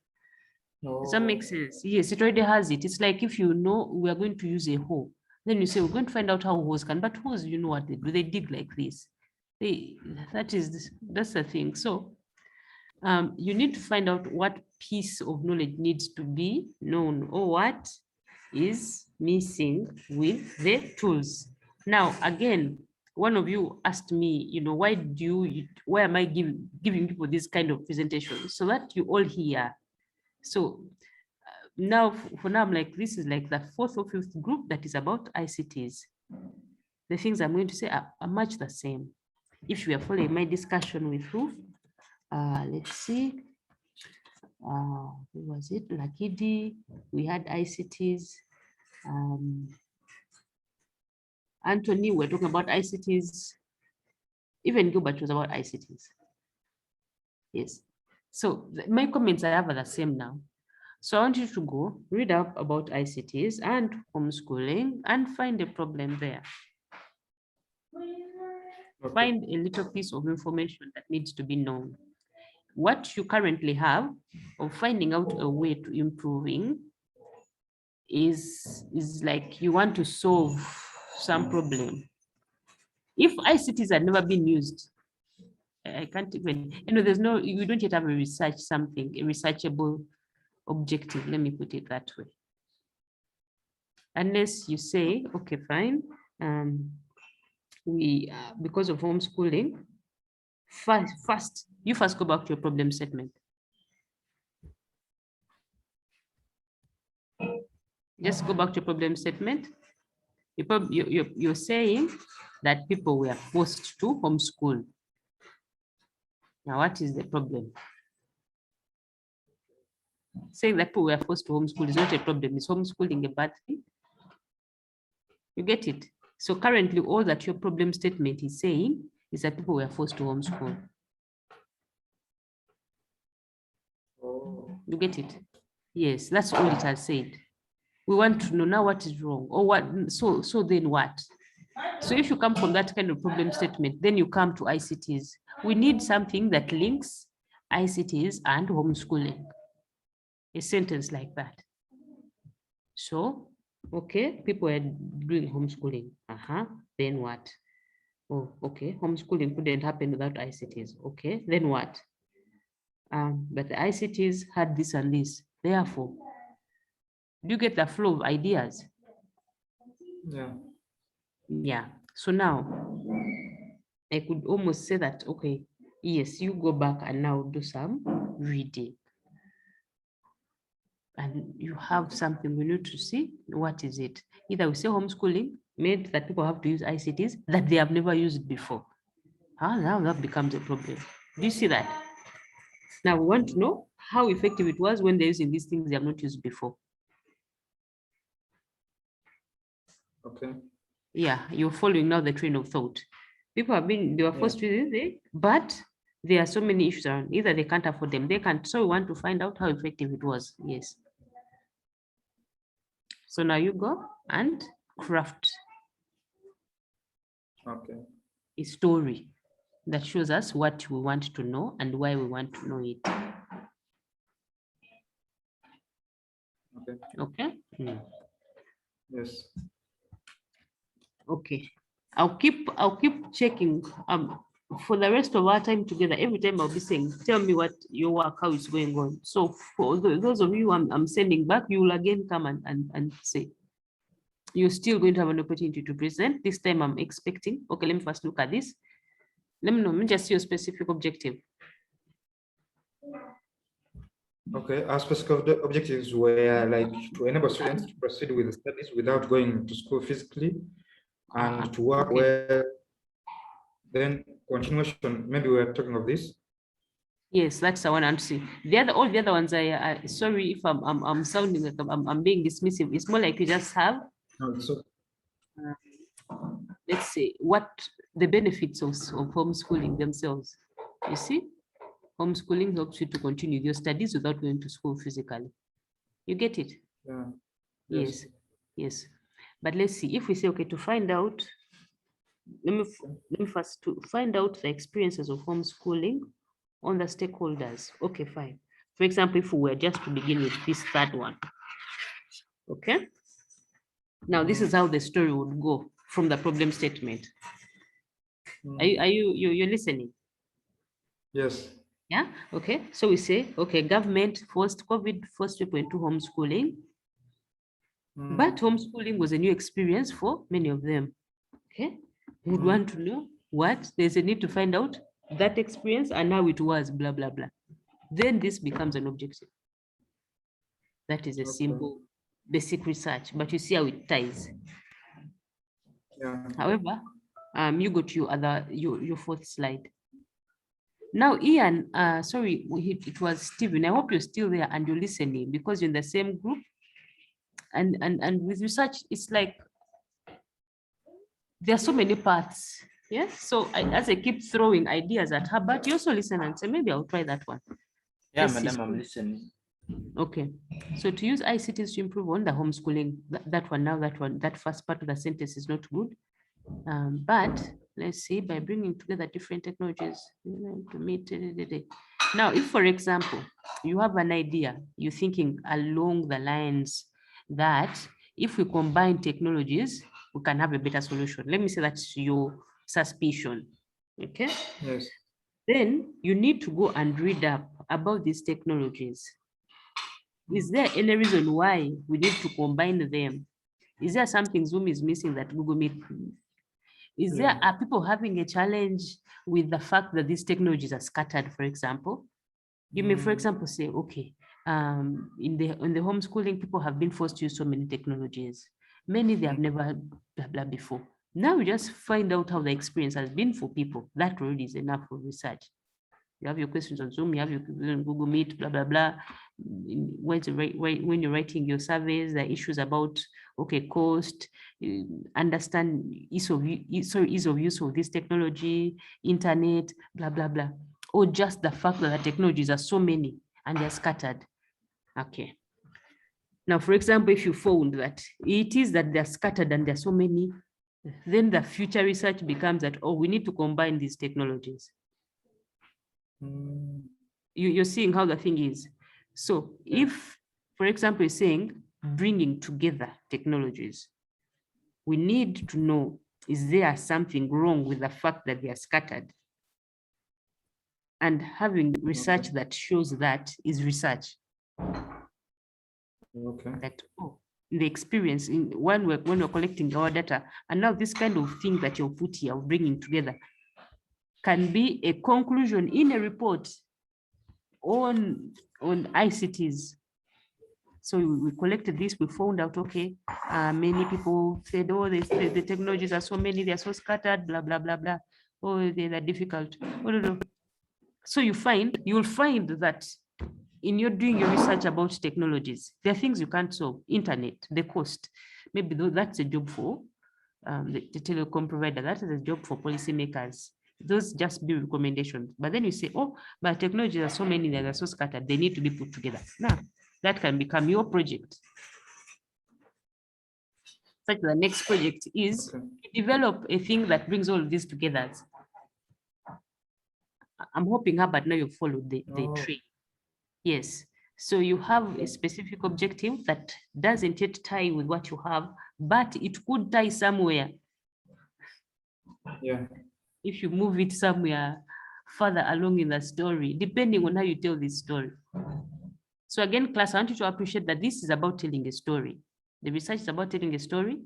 Does that make sense? Yes, it already has it. It's like if you know we are going to use a hoe, then you say we're going to find out how hoes can, but hoes, you know what they do? They dig like this. That's the thing. So you need to find out what piece of knowledge needs to be known or what is missing with the tools. Now, again, one of you asked me, why am I giving people this kind of presentation so that you all hear? So now, for now, I'm like, this is like the fourth or fifth group that is about ICTs. The things I'm going to say are much the same. If you are following my discussion with Ruth, let's see, who was it? Lakidi, we had ICTs. Anthony, we're talking about ICTs. Even Gilbert was about ICTs. Yes. So my comments I have are the same now. So I want you to go read up about ICTs and homeschooling and find a problem there. Okay. Find a little piece of information that needs to be known. What you currently have of finding out a way to improving is like you want to solve some problem. If ICTs had never been used, I can't even, you don't yet have a researchable objective. Let me put it that way. Unless you say, okay, fine. Because of homeschooling, you first go back to your problem statement. Just go back to your problem statement. You're saying that people were forced to homeschool. Now, what is the problem? Saying that people were forced to homeschool is not a problem. Is homeschooling a bad thing? You get it? So currently, all that your problem statement is saying is that people were forced to homeschool. You get it? Yes, that's all it has said. We want to know now what is wrong or what. So then what? So if you come from that kind of problem statement, then you come to ICTs. We need something that links ICTs and homeschooling. A sentence like that. So, okay, people are doing homeschooling. Then what? Oh, okay, homeschooling couldn't happen without ICTs. Okay, then what? But the ICTs had this and this. Therefore, do you get the flow of ideas? Yeah. Yeah. So now, I could almost say that, okay, yes, you go back and now do some reading. And you have something we need to see. What is it? Either we say homeschooling made that people have to use ICTs that they have never used before. Now that becomes a problem. Do you see that? Now we want to know how effective it was when they're using these things they have not used before. Okay. Yeah, you're following now the train of thought. People they were forced to use it, but there are so many issues around. Either they can't afford them, they can't. So we want to find out how effective it was. Yes. So now you go and craft Okay. A story that shows us what we want to know and why we want to know it. Okay. Okay. Mm. Yes. Okay. I'll keep checking for the rest of our time together. Every time I'll be saying, tell me what your work, how it's going on. So for those of you I'm sending back, you will again come and say, you're still going to have an opportunity to present. This time I'm expecting, okay, let me first look at this. Let me know, let me just see your specific objective. Okay, our specific objectives were like to enable students to proceed with the studies without going to school physically and to work well. Then continuation, maybe we're talking of this. Yes, that's the one I'm seeing. All the other ones, I sorry if I'm sounding like I'm being dismissive. It's more like you just have. No, so let's say what the benefits of homeschooling themselves. You see, homeschooling helps you to continue your studies without going to school physically. You get it? yeah. Yes. Yes. But let's see if we say, okay, to find out, let me first to find out the experiences of homeschooling on the stakeholders. Okay, fine. For example, if we were just to begin with this third one. Okay. Now, this is how the story would go from the problem statement. Are you listening? Yes. Yeah. Okay. So we say, okay, government forced COVID forced people into homeschooling, but homeschooling was a new experience for many of them. Okay. We would want to know what there's a need to find out that experience and how it was, blah, blah, blah. Then this becomes an objective. That is a simple basic research, but you see how it ties. Yeah. However, you go to your fourth slide. Now, Ian, sorry, it was Stephen. I hope you're still there and you're listening because you're in the same group. And with research, it's like there are so many parts. Yes. So as I keep throwing ideas at her, but you also listen and say, maybe I'll try that one. Yeah, This madam, is I'm good. listening. Okay. So to use ICTs to improve on the homeschooling, that one now, that first part of the sentence is not good. But let's see, by bringing together different technologies to meet. Now, if, for example, you have an idea, you're thinking along the lines that if we combine technologies, we can have a better solution. Let me say that's your suspicion. Okay. Yes. Then you need to go and read up about these technologies. Is there any reason why we need to combine them? Is there something Zoom is missing that Google Meet? Are people having a challenge with the fact that these technologies are scattered, for example? You may, for example, say, okay, in the homeschooling, people have been forced to use so many technologies. Many they have never blah, blah before. Now we just find out how the experience has been for people. That already is enough for research. You have your questions on Zoom, you have your questions on Google Meet, blah, blah, blah. When you're writing your surveys, the issues about, okay, cost, understand ease of use of this technology, internet, blah, blah, blah. Or just the fact that the technologies are so many and they're scattered. Okay. Now, for example, if you found that it is that they're scattered and there are so many, then the future research becomes that, oh, we need to combine these technologies. You're seeing how the thing is. So if, for example, you're saying bringing together technologies, we need to know, is there something wrong with the fact that they are scattered? And having research that shows that is research. Okay. That, oh, the experience in when we're collecting our data, and now this kind of thing that you'll put here, bringing together, can be a conclusion in a report on ICTs. So we collected this, we found out, okay, many people said, oh, the technologies are so many, they're so scattered, blah, blah, blah, blah. Oh, they're difficult. Oh, no. So you'll find that in your doing your research about technologies, there are things you can't solve. Internet, the cost, maybe that's a job for the telecom provider, that is a job for policymakers. Those just be recommendations. But then you say, oh, but technologies are so many that are so scattered, they need to be put together. Now, that can become your project. such the next project is to develop a thing that brings all of this together. I'm hoping, Herbert, now you've followed the tree. Yes. So you have a specific objective that doesn't yet tie with what you have, but it could tie somewhere. Yeah. If you move it somewhere further along in the story, depending on how you tell this story. So again, class, I want you to appreciate that this is about telling a story. The research is about telling a story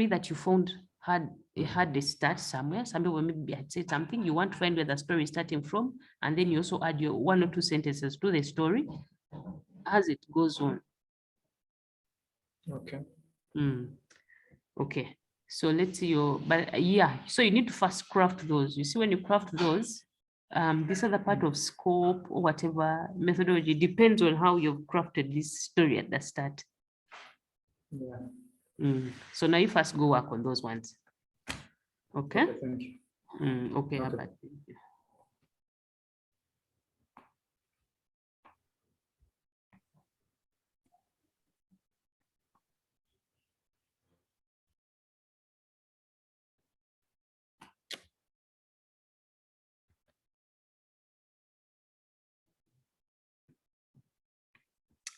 that you found had a start somewhere. Somebody maybe had said something. You want to find where the story is starting from, and then you also add your 1 or 2 sentences to the story as it goes on. Okay. Okay. So let's see but yeah. So you need to first craft those. You see, when you craft those, this other part of scope or whatever methodology depends on how you've crafted this story at the start. Yeah. So now you first go work on those ones. Okay. Okay, thank you. Okay, Okay. Herbert, thank you.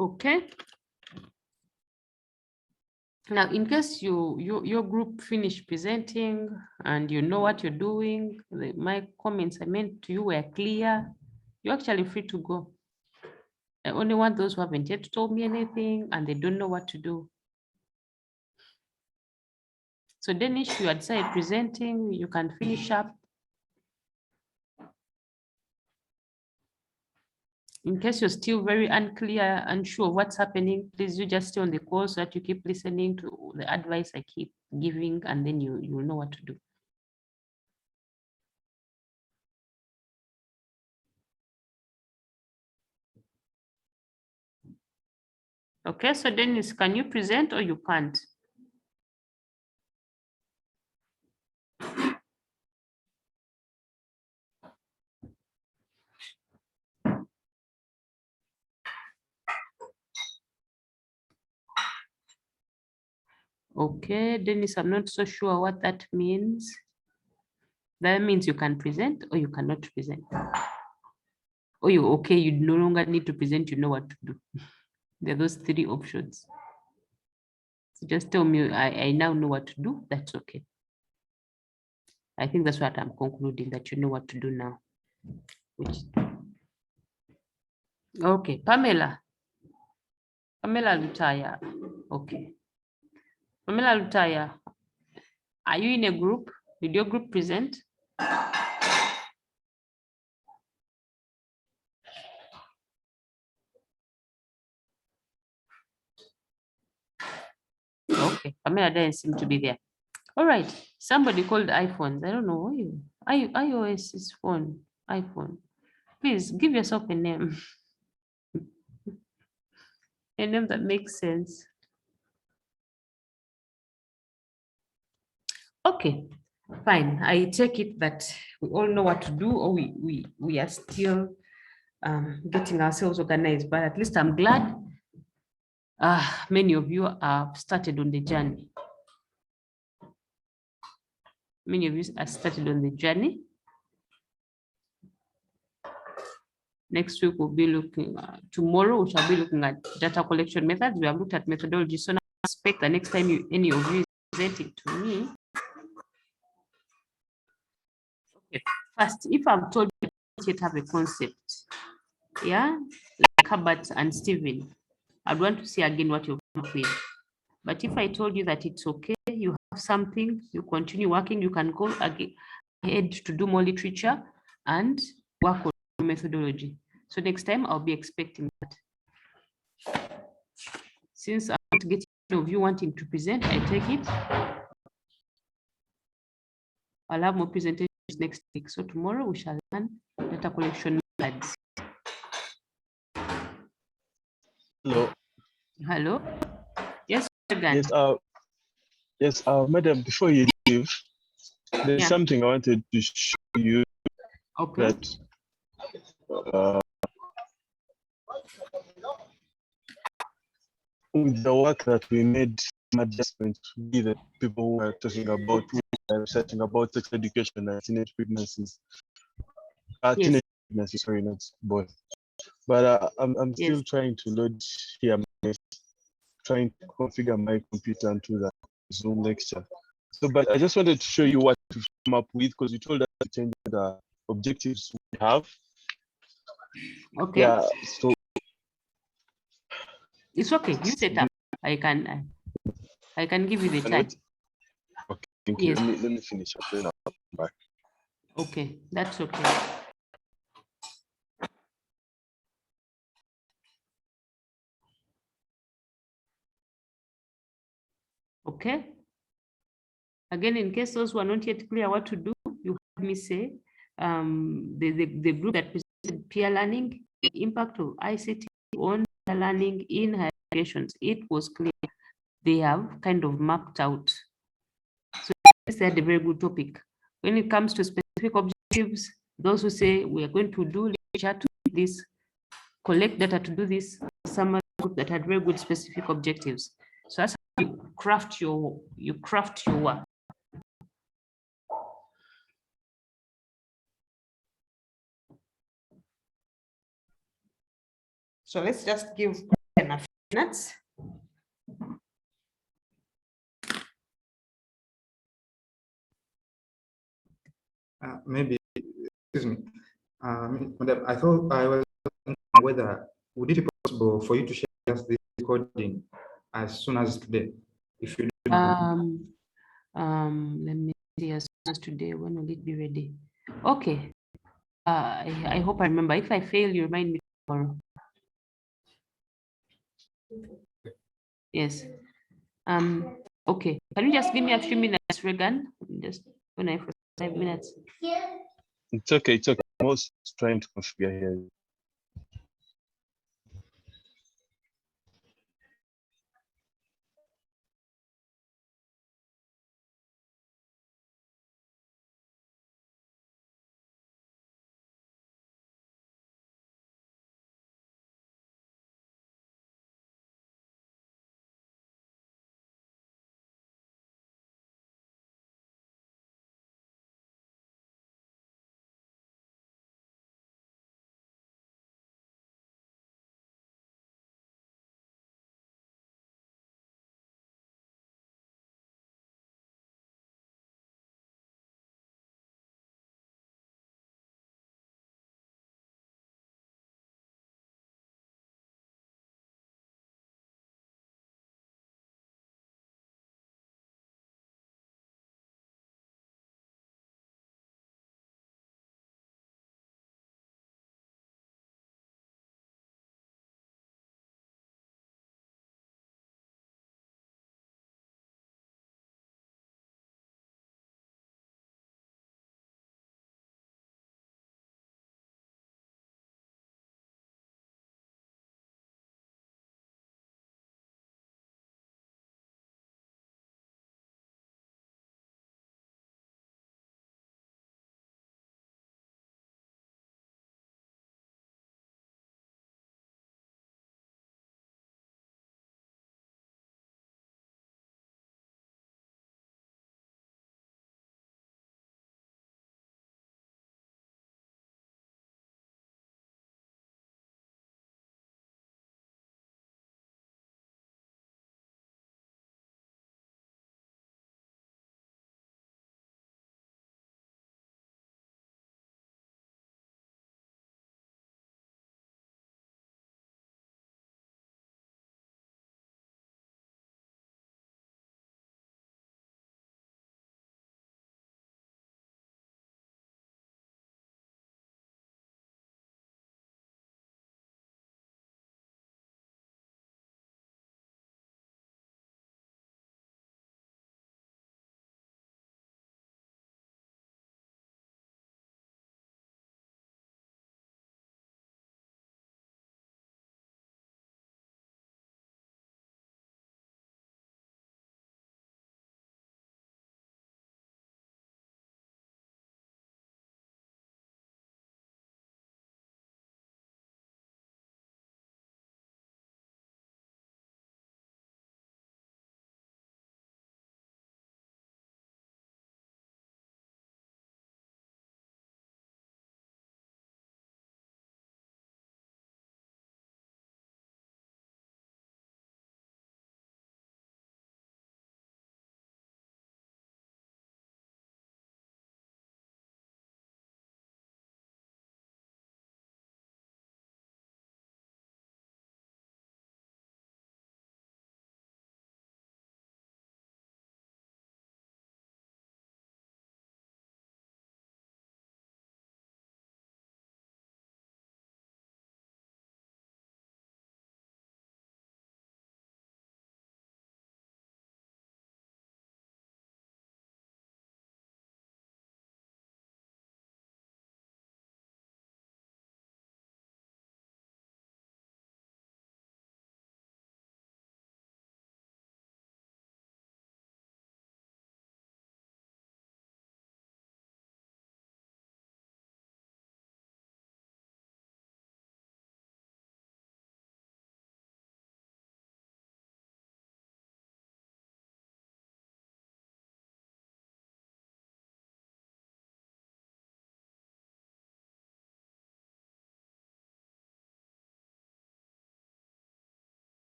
Okay. Now, in case your group finish presenting and you know what you're doing, my comments I meant to you were clear, you're actually free to go. I only want those who haven't yet told me anything and they don't know what to do. So Danish, you had said presenting, you can finish up. In case you're still very unclear, unsure of what's happening, please you just stay on the call so that you keep listening to the advice I keep giving, and then you'll know what to do. Okay, so Dennis, can you present or you can't? Okay, Dennis, I'm not so sure what that means. That means you can present or you cannot present. Or you no longer need to present, you know what to do. There are those 3 options. So just tell me, I now know what to do, that's okay. I think that's what I'm concluding, that you know what to do now. Okay, Pamela. Pamela Lutaya. Okay. Pamela Lutaya, are you in a group? Did your group present? Okay, Pamela doesn't seem to be there. All right, somebody called iPhones. I don't know who you. iOS is phone, iPhone. Please give yourself a name. A name that makes sense. Okay, fine. I take it that we all know what to do, or we are still getting ourselves organized, but at least I'm glad many of you have started on the journey. Many of you are started on the journey. Next week, we'll be looking, tomorrow we shall be looking at data collection methods. We have looked at methodology. So now I expect the next time any of you is presenting to me. Okay. First, if I'm told you don't have a concept, yeah, like Herbert and Stephen, I'd want to see again what you've come up with. But if I told you that it's okay, you have something, you continue working, you can go ahead to do more literature and work on methodology. So next time I'll be expecting that. Since I'm not getting of you wanting to present, I take it. I'll have more presentations next week. So tomorrow we shall learn data collection methods. Hello. Hello. Yes, Yes, madam, before you leave, there's something I wanted to show you. Okay. That with the work that we made some adjustments with the people who are talking about, who are researching about sex education and teenage pregnancies. Teenage pregnancy, sorry, not both. But I'm still trying to load here, trying to configure my computer into the Zoom lecture. So, but I just wanted to show you what to come up with, because you told us to change the objectives we have. Okay. Yeah. So it's okay. You set up. I can give you the time. Okay. Thank you. Yes. Let me finish up. Then I'll come back. Okay, that's okay. Okay. Again, in case those who are not yet clear what to do, you heard me say the group that presented peer learning, the impact of ICT on peer learning in higher education, it was clear. They have kind of mapped out. So they had a very good topic. When it comes to specific objectives, those who say we are going to do literature to do this, collect data to do this, some group that had very good specific objectives. So that's how you craft your work. So let's just give enough minutes. Maybe, excuse me, Madam, I thought I was thinking whether would it be possible for you to share us this recording as soon as today? If you Let me see, as soon as today, when will it be ready? Okay. I hope I remember. If I fail, you remind me tomorrow. Yes. Okay. Can you just give me a few minutes, Regan? Just when I for 5 minutes. It's okay. It's okay. I'm also trying to configure here.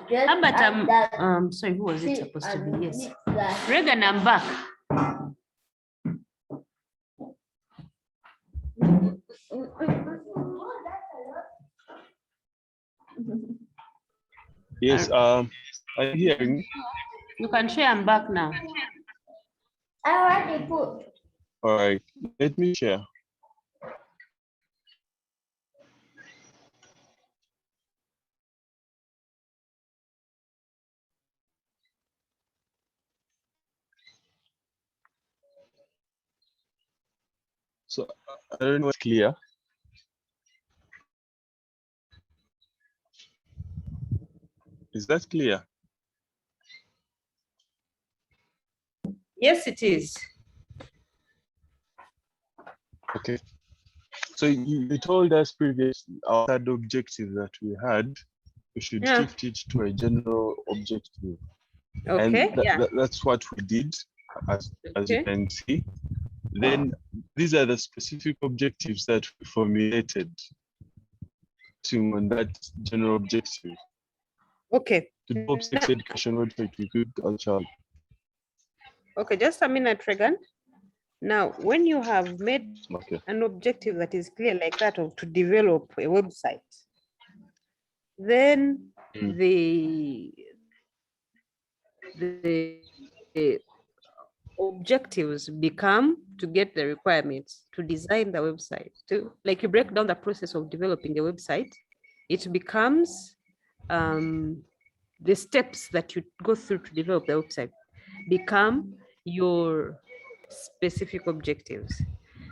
But sorry, who was it supposed to be? Yes. Regan, I'm back. Yes, are you hearing me? You can share, I'm back now. I already put. All right, let me share. So I don't know what's clear. Is that clear? Yes, it is. Okay. So you told us previously our third objective that we had, we should shift it to a general objective. Okay, and that's what we did, as you can see. Then these are the specific objectives that we formulated on that general objective. Okay. To develop sex education website to equip our child. Okay, just a minute, Regan. Now, when you have made an objective that is clear like that of to develop a website, then the objectives become to get the requirements to design the website. To like you break down the process of developing a website, it becomes the steps that you go through to develop the website become your specific objectives.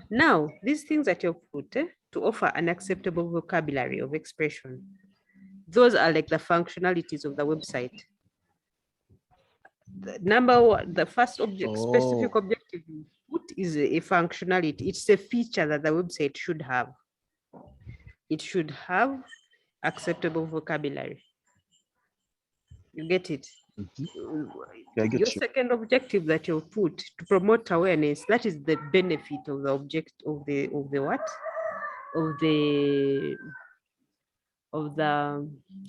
Now, these things that you've put to offer an acceptable vocabulary of expression, those are like the functionalities of the website. The number one, the first specific objective you put is a functionality. It's a feature that the website should have. It should have acceptable vocabulary. You get it? Yeah, I get Your you. second objective that you put to promote awareness, that is the benefit of the object of the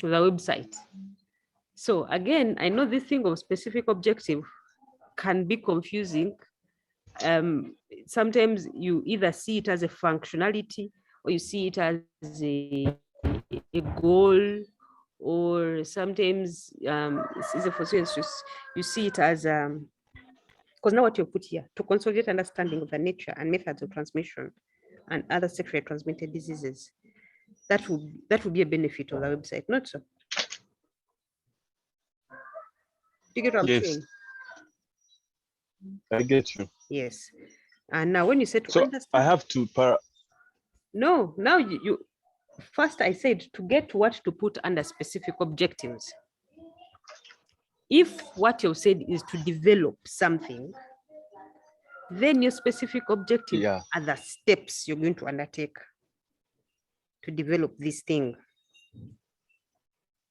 website. So again, I know this thing of specific objective can be confusing. Sometimes you either see it as a functionality or you see it as a goal, or sometimes it's easy for students to you see it as because now what you put here to consolidate understanding of the nature and methods of transmission and other sexually transmitted diseases. That would be a benefit of the website, not so? Do you get what I'm saying? I get you. Yes. And now when you said to understand, I have to no, now you first I said to get what to put under specific objectives. If what you've said is to develop something, then your specific objective are the steps you're going to undertake to develop this thing.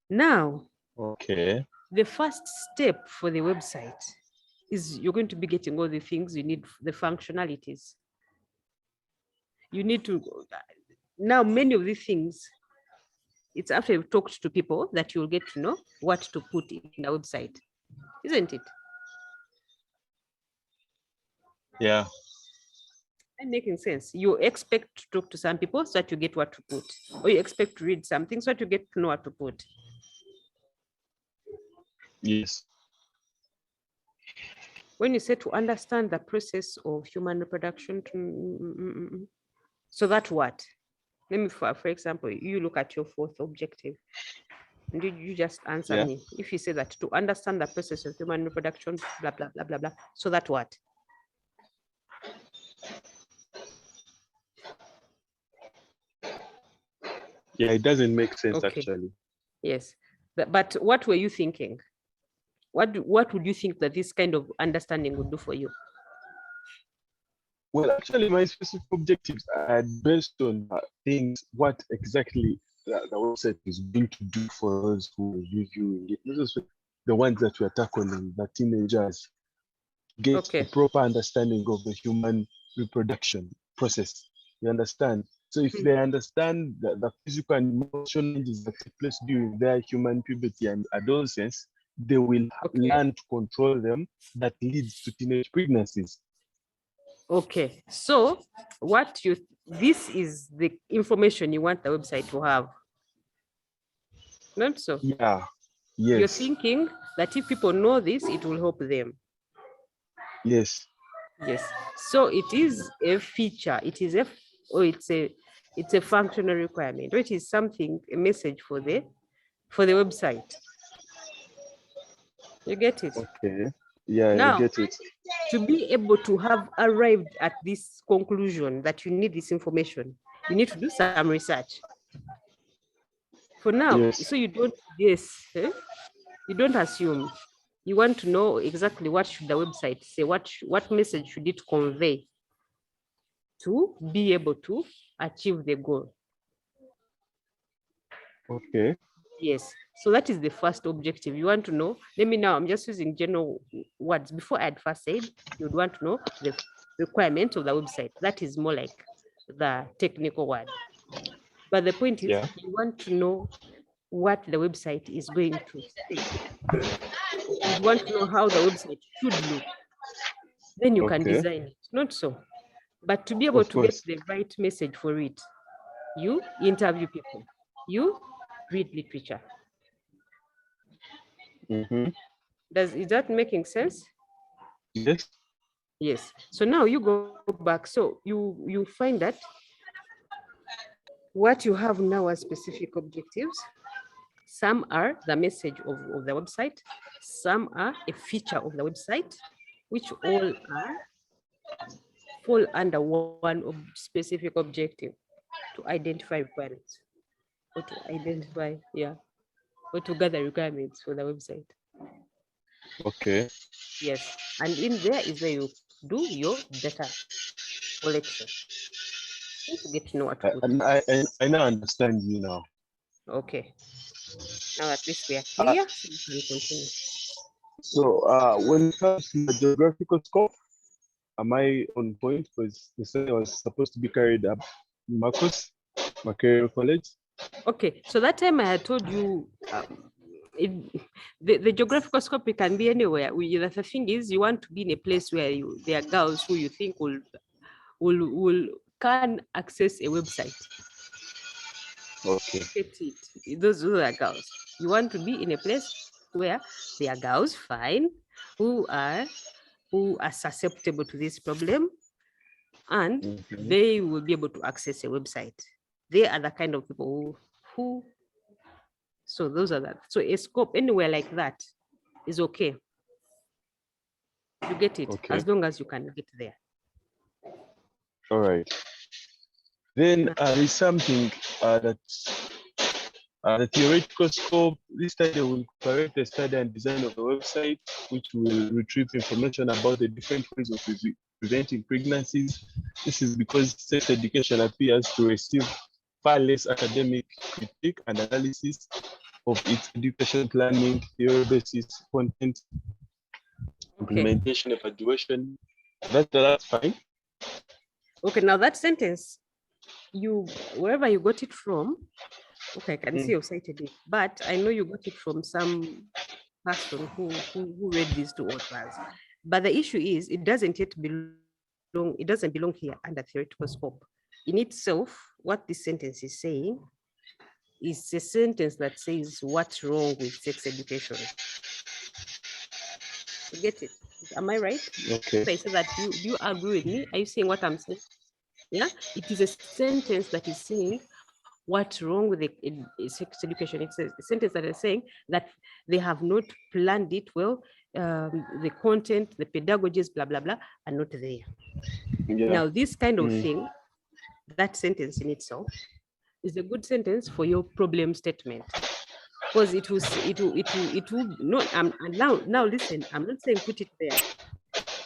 Now, the first step for the website is you're going to be getting all the things you need, the functionalities. You need to, now many of these things, it's after you've talked to people that you'll get to know what to put in the website, isn't it? Yeah. And making sense. You expect to talk to some people so that you get what to put, or you expect to read something so that you get to know what to put. Yes. When you say to understand the process of human reproduction, so that what? Let me, for example, you look at your fourth objective, and you just answer me. If you say that to understand the process of human reproduction, blah, blah, blah, blah, blah, so that what? Yeah, it doesn't make sense actually. Yes, but what were you thinking? What would you think that this kind of understanding would do for you? Well, actually, my specific objectives are based on things, what exactly the website is going to do for those who are reviewing it. This is the ones that we are tackling, the teenagers, get a proper understanding of the human reproduction process. You understand? So if they understand the physical and emotional changes that take place during their human puberty and adolescence, they will learn to control them. That leads to teenage pregnancies. Okay, so this is the information you want the website to have. Not so? Yeah, yes. You're thinking that if people know this, it will help them. Yes. Yes. So it is a feature. It is it's a functional requirement. It is something, a message for the website. You get it? Okay. Yeah, Now, I get it. to be able to have arrived at this conclusion that you need this information, you need to do some research. For now, Yes. so you don't, you don't assume. You want to know exactly what should the website say, what message should it convey to be able to achieve the goal. Okay. Yes, so that is the first objective. You want to know, I'm just using general words. Before I had first said, you would want to know the requirements of the website. That is more like the technical word. But the point is, you want to know what the website is going to say. You want to know how the website should look. Then you can design it, not so. But to be able to get the right message for it, you interview people, you read literature. Is that making sense? Yes. Yes. So now you go back. So you find that what you have now are specific objectives. Some are the message of the website. Some are a feature of the website, which all fall under one specific objective: to identify requirements, or to identify, or to gather requirements for the website. Okay. Yes, and in there is where you do your data collection. To get to know what to put. I now understand you now. Okay. Now at least we are clear, so we can continue. So when it comes to the geographical scope, am I on point? Because the study was supposed to be carried up Marcus, Macquarie College. Okay, so that time I had told you the geographical scope, it can be anywhere. The thing is, you want to be in a place where there are girls who you think can access a website. Okay. Those who are girls. You want to be in a place where there are girls, fine, who are susceptible to this problem, and they will be able to access a website. They are the kind of people who so those are that. So a scope anywhere like that is okay. You get it, as long as you can get there. All right. Then there is something that the theoretical scope. This study will correct the study and design of the website, which will retrieve information about the different ways of preventing pregnancies. This is because sex education appears to receive far less academic critique and analysis of its education planning, theory basis, content, implementation, evaluation. That's fine. Okay, now that sentence, wherever you got it from, okay, I can see you've cited it, but I know you got it from some person who read these two authors. But the issue is, it doesn't belong here under theoretical scope. In itself, what this sentence is saying is a sentence that says what's wrong with sex education. You get it? Am I right? Okay. If I say that, do you agree with me? Are you saying what I'm saying? Yeah, it is a sentence that is saying what's wrong with sex education. It's a sentence that is saying that they have not planned it well. The content, the pedagogies, blah, blah, blah, are not there. Yeah. Now, this kind of thing, that sentence in itself is a good sentence for your problem statement. Because it will not, now listen, I'm not saying put it there.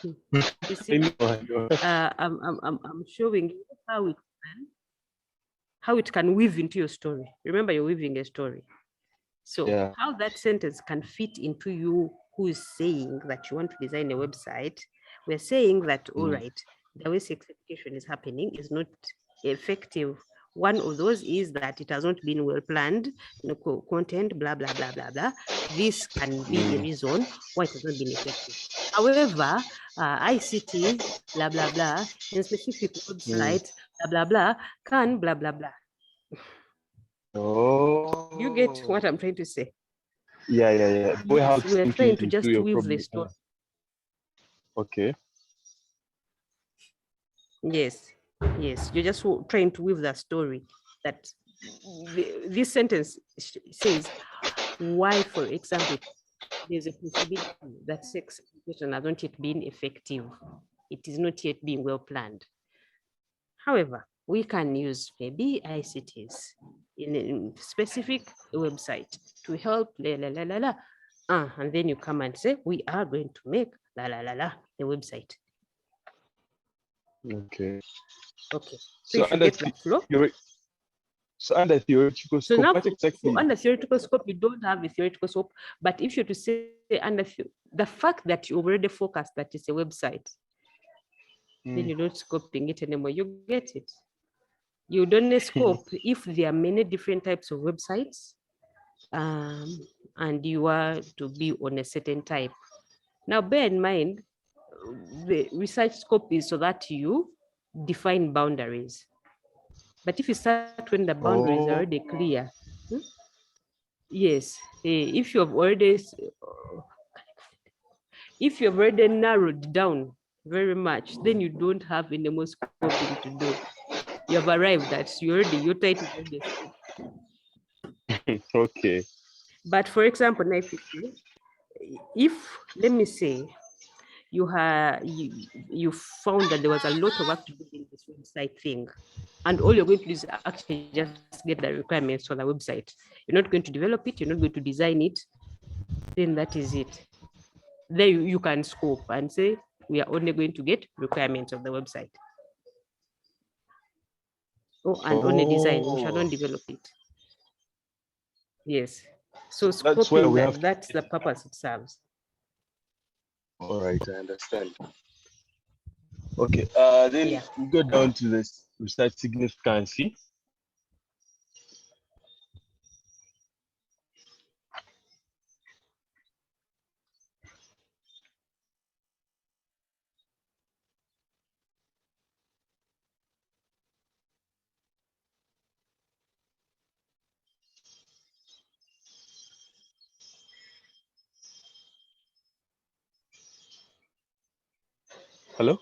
You see, I'm showing you how it can weave into your story. Remember, you're weaving a story. So how that sentence can fit into you who is saying that you want to design a website. We're saying that, all right, the way sex education is happening is not effective One of those is that it has not been well planned, content, blah, blah, blah, blah, blah. This can be the reason why it has not been effective. However, ICT, blah, blah, blah, in specific websites, blah, blah, blah, can blah, blah, blah. Oh. You get what I'm trying to say? Yeah. We Yes, have we are trying to into just your weave the problem. story. Okay. Yes, you're just trying to weave that story that this sentence says why, for example, there's a possibility that sex education has not yet been effective. It is not yet being well planned. However, we can use maybe ICTs in a specific website to help and then you come and say, we are going to make the website. Okay. Okay. So if you get that flow. So under theoretical So scope, now, what exactly? so under theoretical scope, you don't have a theoretical scope. But if you're to say under the fact that you already focus that it's a website, then you're not scoping it anymore. You get it. You don't scope if there are many different types of websites, and you are to be on a certain type. Now, bear in mind, the research scope is so that you define boundaries. But if you start when the boundaries are already clear, yes, if you have already narrowed down very much, then you don't have any more scoping to do. You have arrived at your title already. Okay. But for example, now if let me say you found that there was a lot of work to do in this website thing, and all you're going to do is actually just get the requirements for the website. You're not going to develop it, you're not going to design it, then that is it. There you can scope and say, we are only going to get requirements of the website. And only design, we shall not develop it. Yes. So That's where we scoping, that's the purpose it serves. All right, I understand. Okay, then we go down to this research significancy. Hello?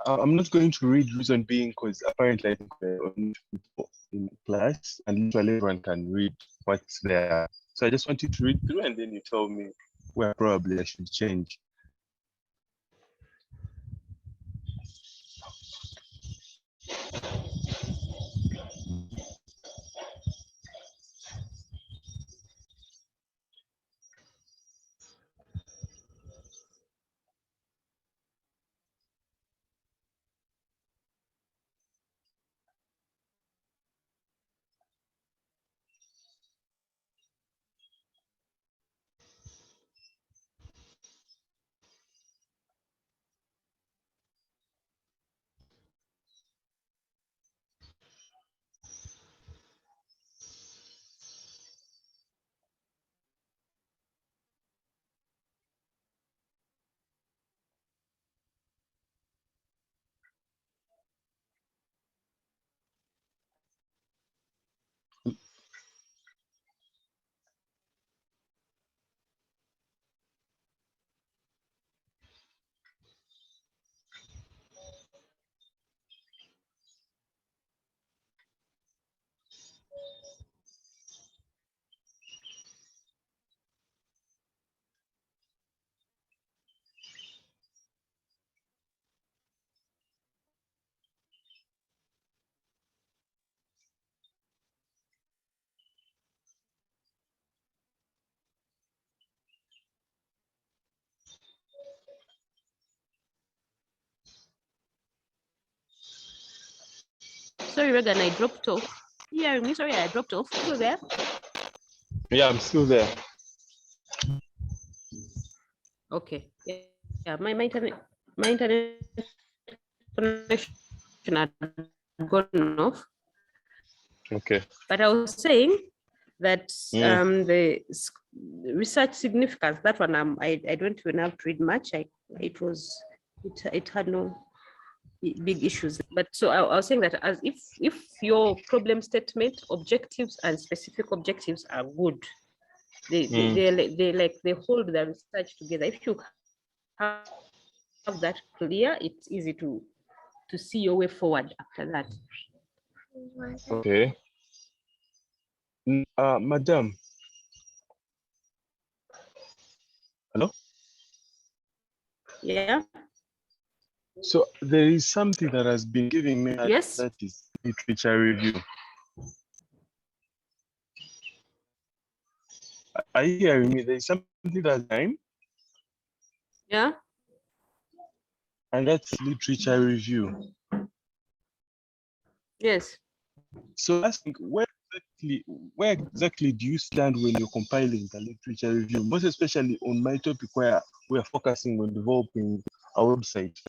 I'm not going to read reason being because apparently I think we're in class and literally everyone can read what's there. So I just want you to read through and then you tell me where probably I should change. Sorry, Regan, I dropped off. Yeah, sorry, I dropped off. Still there? Yeah, I'm still there. Okay. Yeah, my internet connection had gone off. Okay. But I was saying that the research significance, that one I don't even have to read much. It had no big issues. But so I was saying that as if your problem statement, objectives and specific objectives are good, they hold the research together. If you have that clear, it's easy to see your way forward after that. Okay. Madam. Hello? Yeah. So there is something that has been giving me Yes. that is literature review. Are you hearing me? There is something that's time. Yeah. And that's literature review. Yes. So I think where exactly do you stand when you're compiling the literature review, most especially on my topic where we are focusing on developing a website?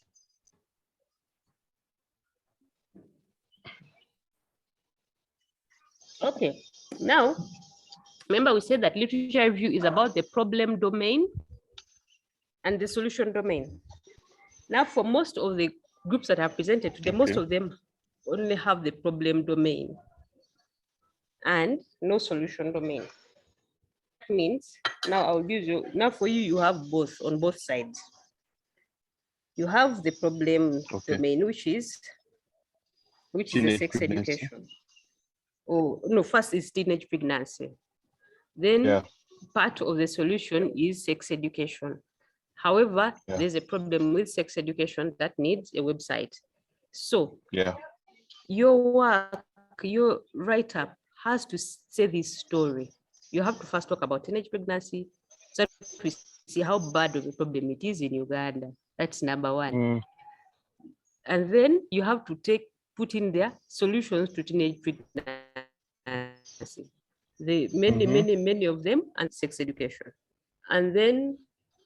Okay. Now, remember we said that literature review is about the problem domain and the solution domain. Now, for most of the groups that are presented today, most of them only have the problem domain and no solution domain. That means now I'll use you. Now for you, you have both on both sides. You have the problem domain, which is the sex education. Oh no, first is teenage pregnancy. Then part of the solution is sex education. However, there's a problem with sex education that needs a website. So your work, your write-up has to say this story. You have to first talk about teenage pregnancy, so we see how bad of a problem it is in Uganda. That's number one. And then you have to put in there solutions to teenage pregnancy. The many of them, and sex education. And then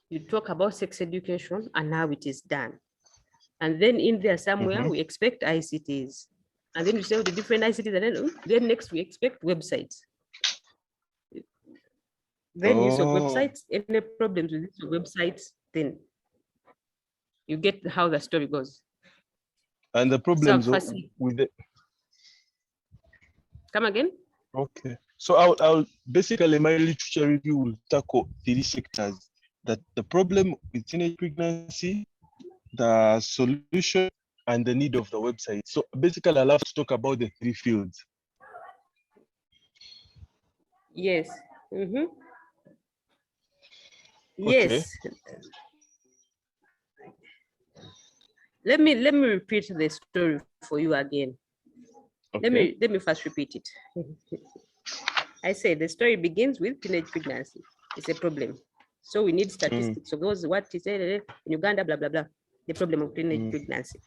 you talk about sex education and how it is done. And then in there somewhere, we expect ICTs. And then you say the different ICTs, and then next we expect websites. Then use of websites, any problems with your websites, then you get how the story goes. And the problems with the... Come again? Okay. So I'll basically, my literature review will tackle 3 sectors: that the problem with teenage pregnancy, the solution, and the need of the website. So basically, I'll have to talk about the 3 fields. Yes. Yes. Let me repeat the story for you again. Okay. Let me first repeat it. I say the story begins with teenage pregnancy. It's a problem. So we need statistics. So those what is in Uganda, blah blah blah. The problem of teenage pregnancy.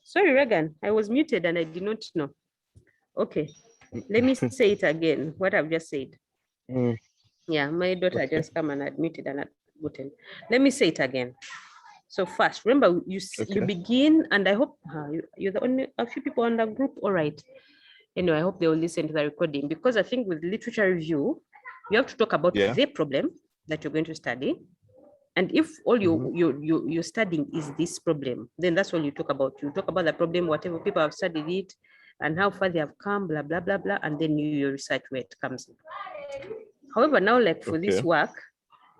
Sorry, Regan, I was muted and I did not know. Okay, let me say it again, what I've just said. Yeah, my daughter just come and admitted and admitted. Let me say it again. So first, remember, you begin, and I hope you're the only a few people on the group, all right. Anyway, I hope they will listen to the recording, because I think with literature review, you have to talk about the problem that you're going to study. And if all you're studying is this problem, then that's all you talk about. You talk about the problem, whatever people have studied it, and how far they have come, blah, blah, blah, blah, and then you research where it comes in. However, now, like for this work,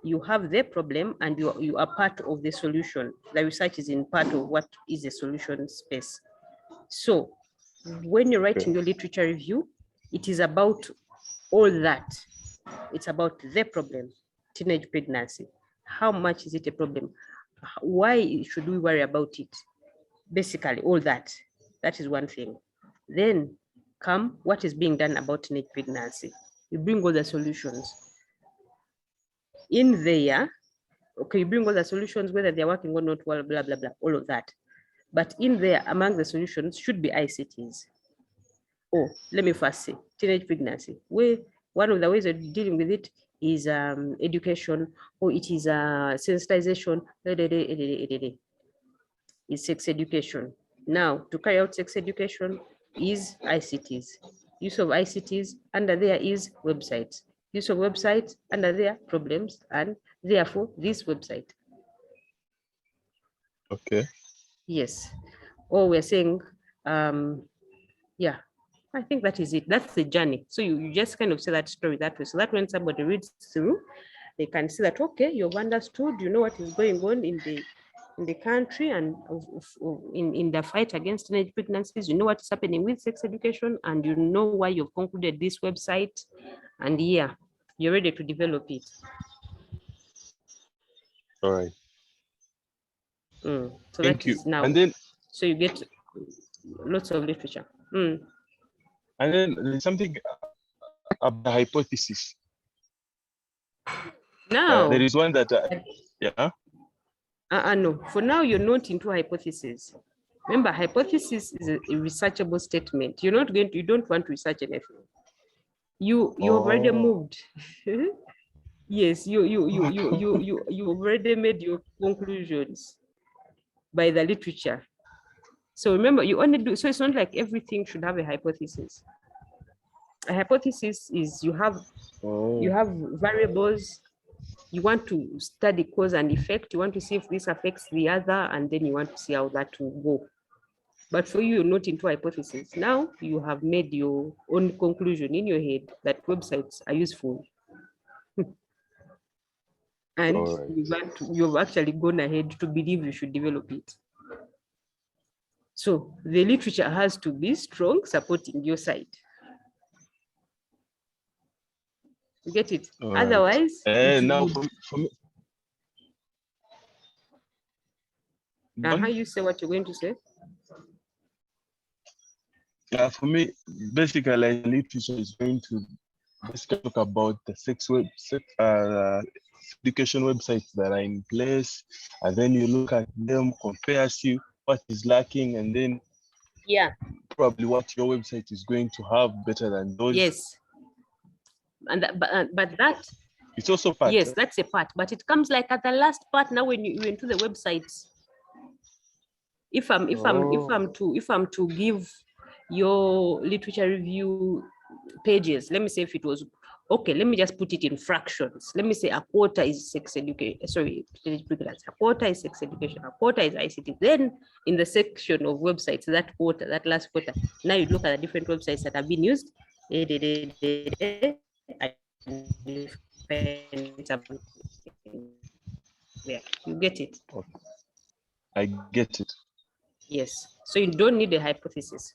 you have the problem and you are part of the solution. The research is in part of what is the solution space. So when you're writing your literature review, it is about all that. It's about the problem, teenage pregnancy. How much is it a problem? Why should we worry about it? Basically, all that. That is one thing. Then come what is being done about teenage pregnancy. You bring all the solutions. In there, okay, you bring all the solutions, whether they're working or not, well, blah, blah, blah, all of that. But in there, among the solutions should be ICTs. Oh, let me first say, teenage pregnancy. One of the ways of dealing with it is education, or it is sensitization, is sex education. Now, to carry out sex education is ICTs. Use of ICTs under there is websites. Use of websites under there problems, and therefore this website. Okay. Yes. Or we're saying, yeah, I think that is it. That's the journey. So you just kind of say that story that way, so that when somebody reads through, they can see that, okay, you've understood, you know what is going on in the country and in the fight against teenage pregnancies, you know what is happening with sex education, and you know why you've concluded this website, and yeah, you're ready to develop it. All right. So Thank that you. is now. And then, so you get lots of literature. And then there's something about the hypothesis. Now, there is one that, yeah. No, for now, you're not into hypothesis. Remember, hypothesis is a researchable statement. You're not going to, you don't want to research anything. You've already moved. Yes, you already made your conclusions by the literature. So remember, you only do, so it's not like everything should have a hypothesis. A hypothesis is you have variables. You want to study cause and effect. You want to see if this affects the other, and then you want to see how that will go. But for you, you're not into hypothesis. Now you have made your own conclusion in your head that websites are useful. And you've actually gone ahead to believe you should develop it. So the literature has to be strong, supporting your side. You get it? Otherwise, now for me, how you say what you're going to say? Yeah, for me, basically, literature is going to basically talk about the sex education websites that are in place, and then you look at them, compare, see what is lacking, and then probably what your website is going to have better than those. Yes. And but that it's also part. Yes, that's a part, but it comes like at the last part. Now, when you into the websites, if I'm to give your literature review pages, let me say if it was okay, let me just put it in fractions. Let me say a quarter is sex education. Sorry, a quarter is sex education. A quarter is ICT. Then in the section of websites, that quarter, that last quarter, now you look at the different websites that have been used. Yeah, you get it. I get it. Yes. So you don't need a hypothesis.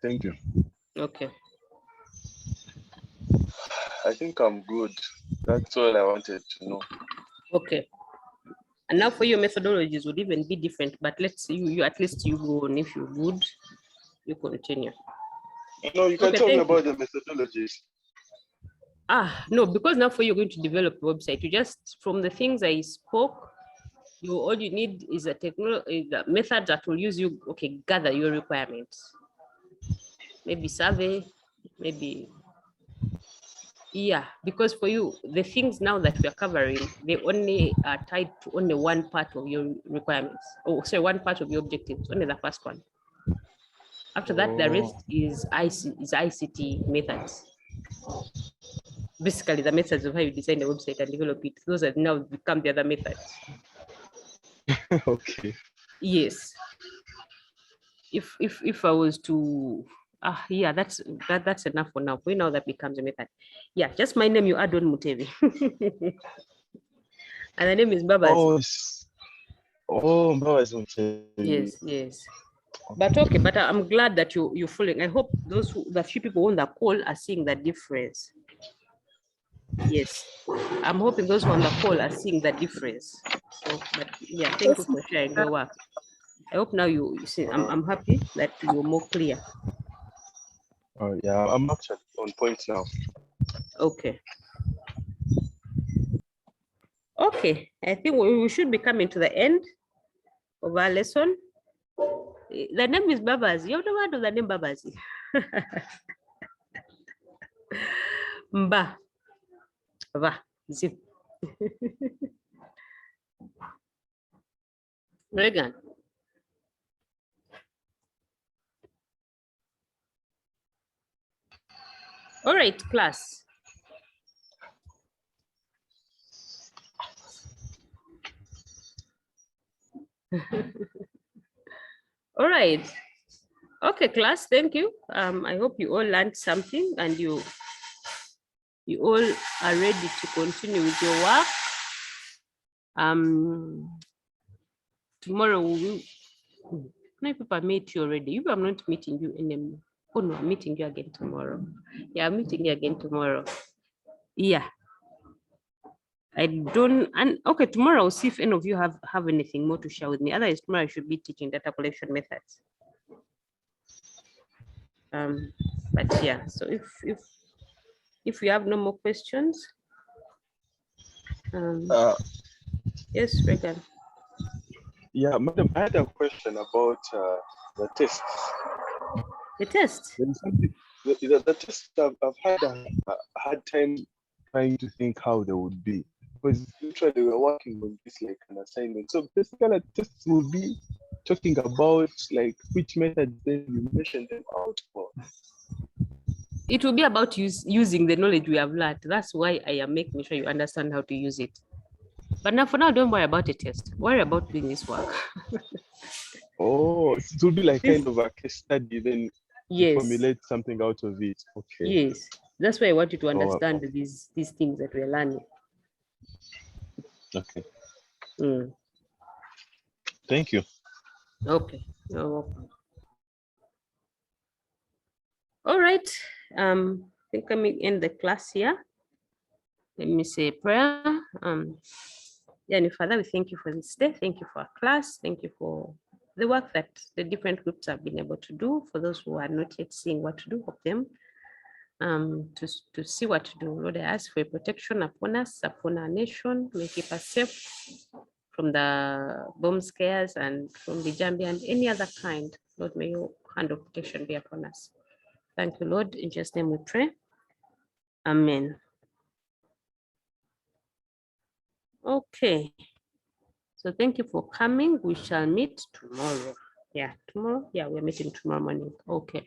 Thank you. Okay. I think I'm good. That's all I wanted to know. Okay. And now for your methodologies would even be different, but let's see, you at least you go on. If you're good, you continue. No, you can tell me about the methodologies. No, because now for you're going to develop a website, you just, from the things I spoke, all you need is a technology, the method that will use you, okay, gather your requirements. Maybe survey, maybe, yeah, because for you, the things now that we are covering, they only are tied to only one part of your requirements. Oh, sorry, one part of your objectives, only the first one. After that, the rest is ICT methods. basically the methods of how you design the website and develop it. Those have now become the other methods. Okay. Yes. If I was to yeah, that's enough for now. We know that becomes a method. Yeah, just my name you add on Mutevi. And the name is Babas. Oh, Babas Mutevi. Yes, yes. But okay, but I'm glad that you're following. I hope the few people on the call are seeing the difference. Yes, I'm hoping those who are on the call are seeing the difference. So, but yeah, thank you for sharing your work. I hope now you see. I'm happy that you're more clear. Yeah, I'm actually on point now. Okay. Okay, I think we should be coming to the end of our lesson. The name is Babas. You know what is the name Babas? Mba. Va. Zip. Regan. All right, class. All right. Okay, class, thank you. I hope you all learned something and you all are ready to continue with your work. Tomorrow we will, many people meet you already. You, I'm not meeting you anymore. Oh no, I'm meeting you again tomorrow. Yeah, I'm meeting you again tomorrow. Yeah. I don't, and okay, tomorrow I'll see if any of you have anything more to share with me. Otherwise, tomorrow I should be teaching data collection methods. But yeah, so if you have no more questions, yes, Regan. Yeah, madam, I had a question about the tests. The test? The test, I've had a hard time trying to think how they would be, because literally we're working on this like an assignment. So basically, tests will be talking about like which methods then you mention them out for. It will be about using the knowledge we have learned. That's why I am making sure you understand how to use it. But now, for now, don't worry about the test. Worry about doing this work. Oh, it will be like kind of a case study, then yes, formulate something out of it. Okay. Yes, that's why I want you to understand these things that we're learning. Okay. Thank you. Okay, you're welcome. All right, I think let me end the class here. Let me say a prayer. Yeah, Father, we thank you for this day. Thank you for our class. Thank you for the work that the different groups have been able to do. For those who are not yet seeing what to do, help them to see what to do. Lord, I ask for a protection upon us, upon our nation. May keep us safe from the bomb scares and from the Jambi and any other kind. Lord, may your hand of protection be upon us. Thank you, Lord. In Jesus' name we pray. Amen. Okay. So thank you for coming. We shall meet tomorrow. Yeah, tomorrow. Yeah, we're meeting tomorrow morning. Okay.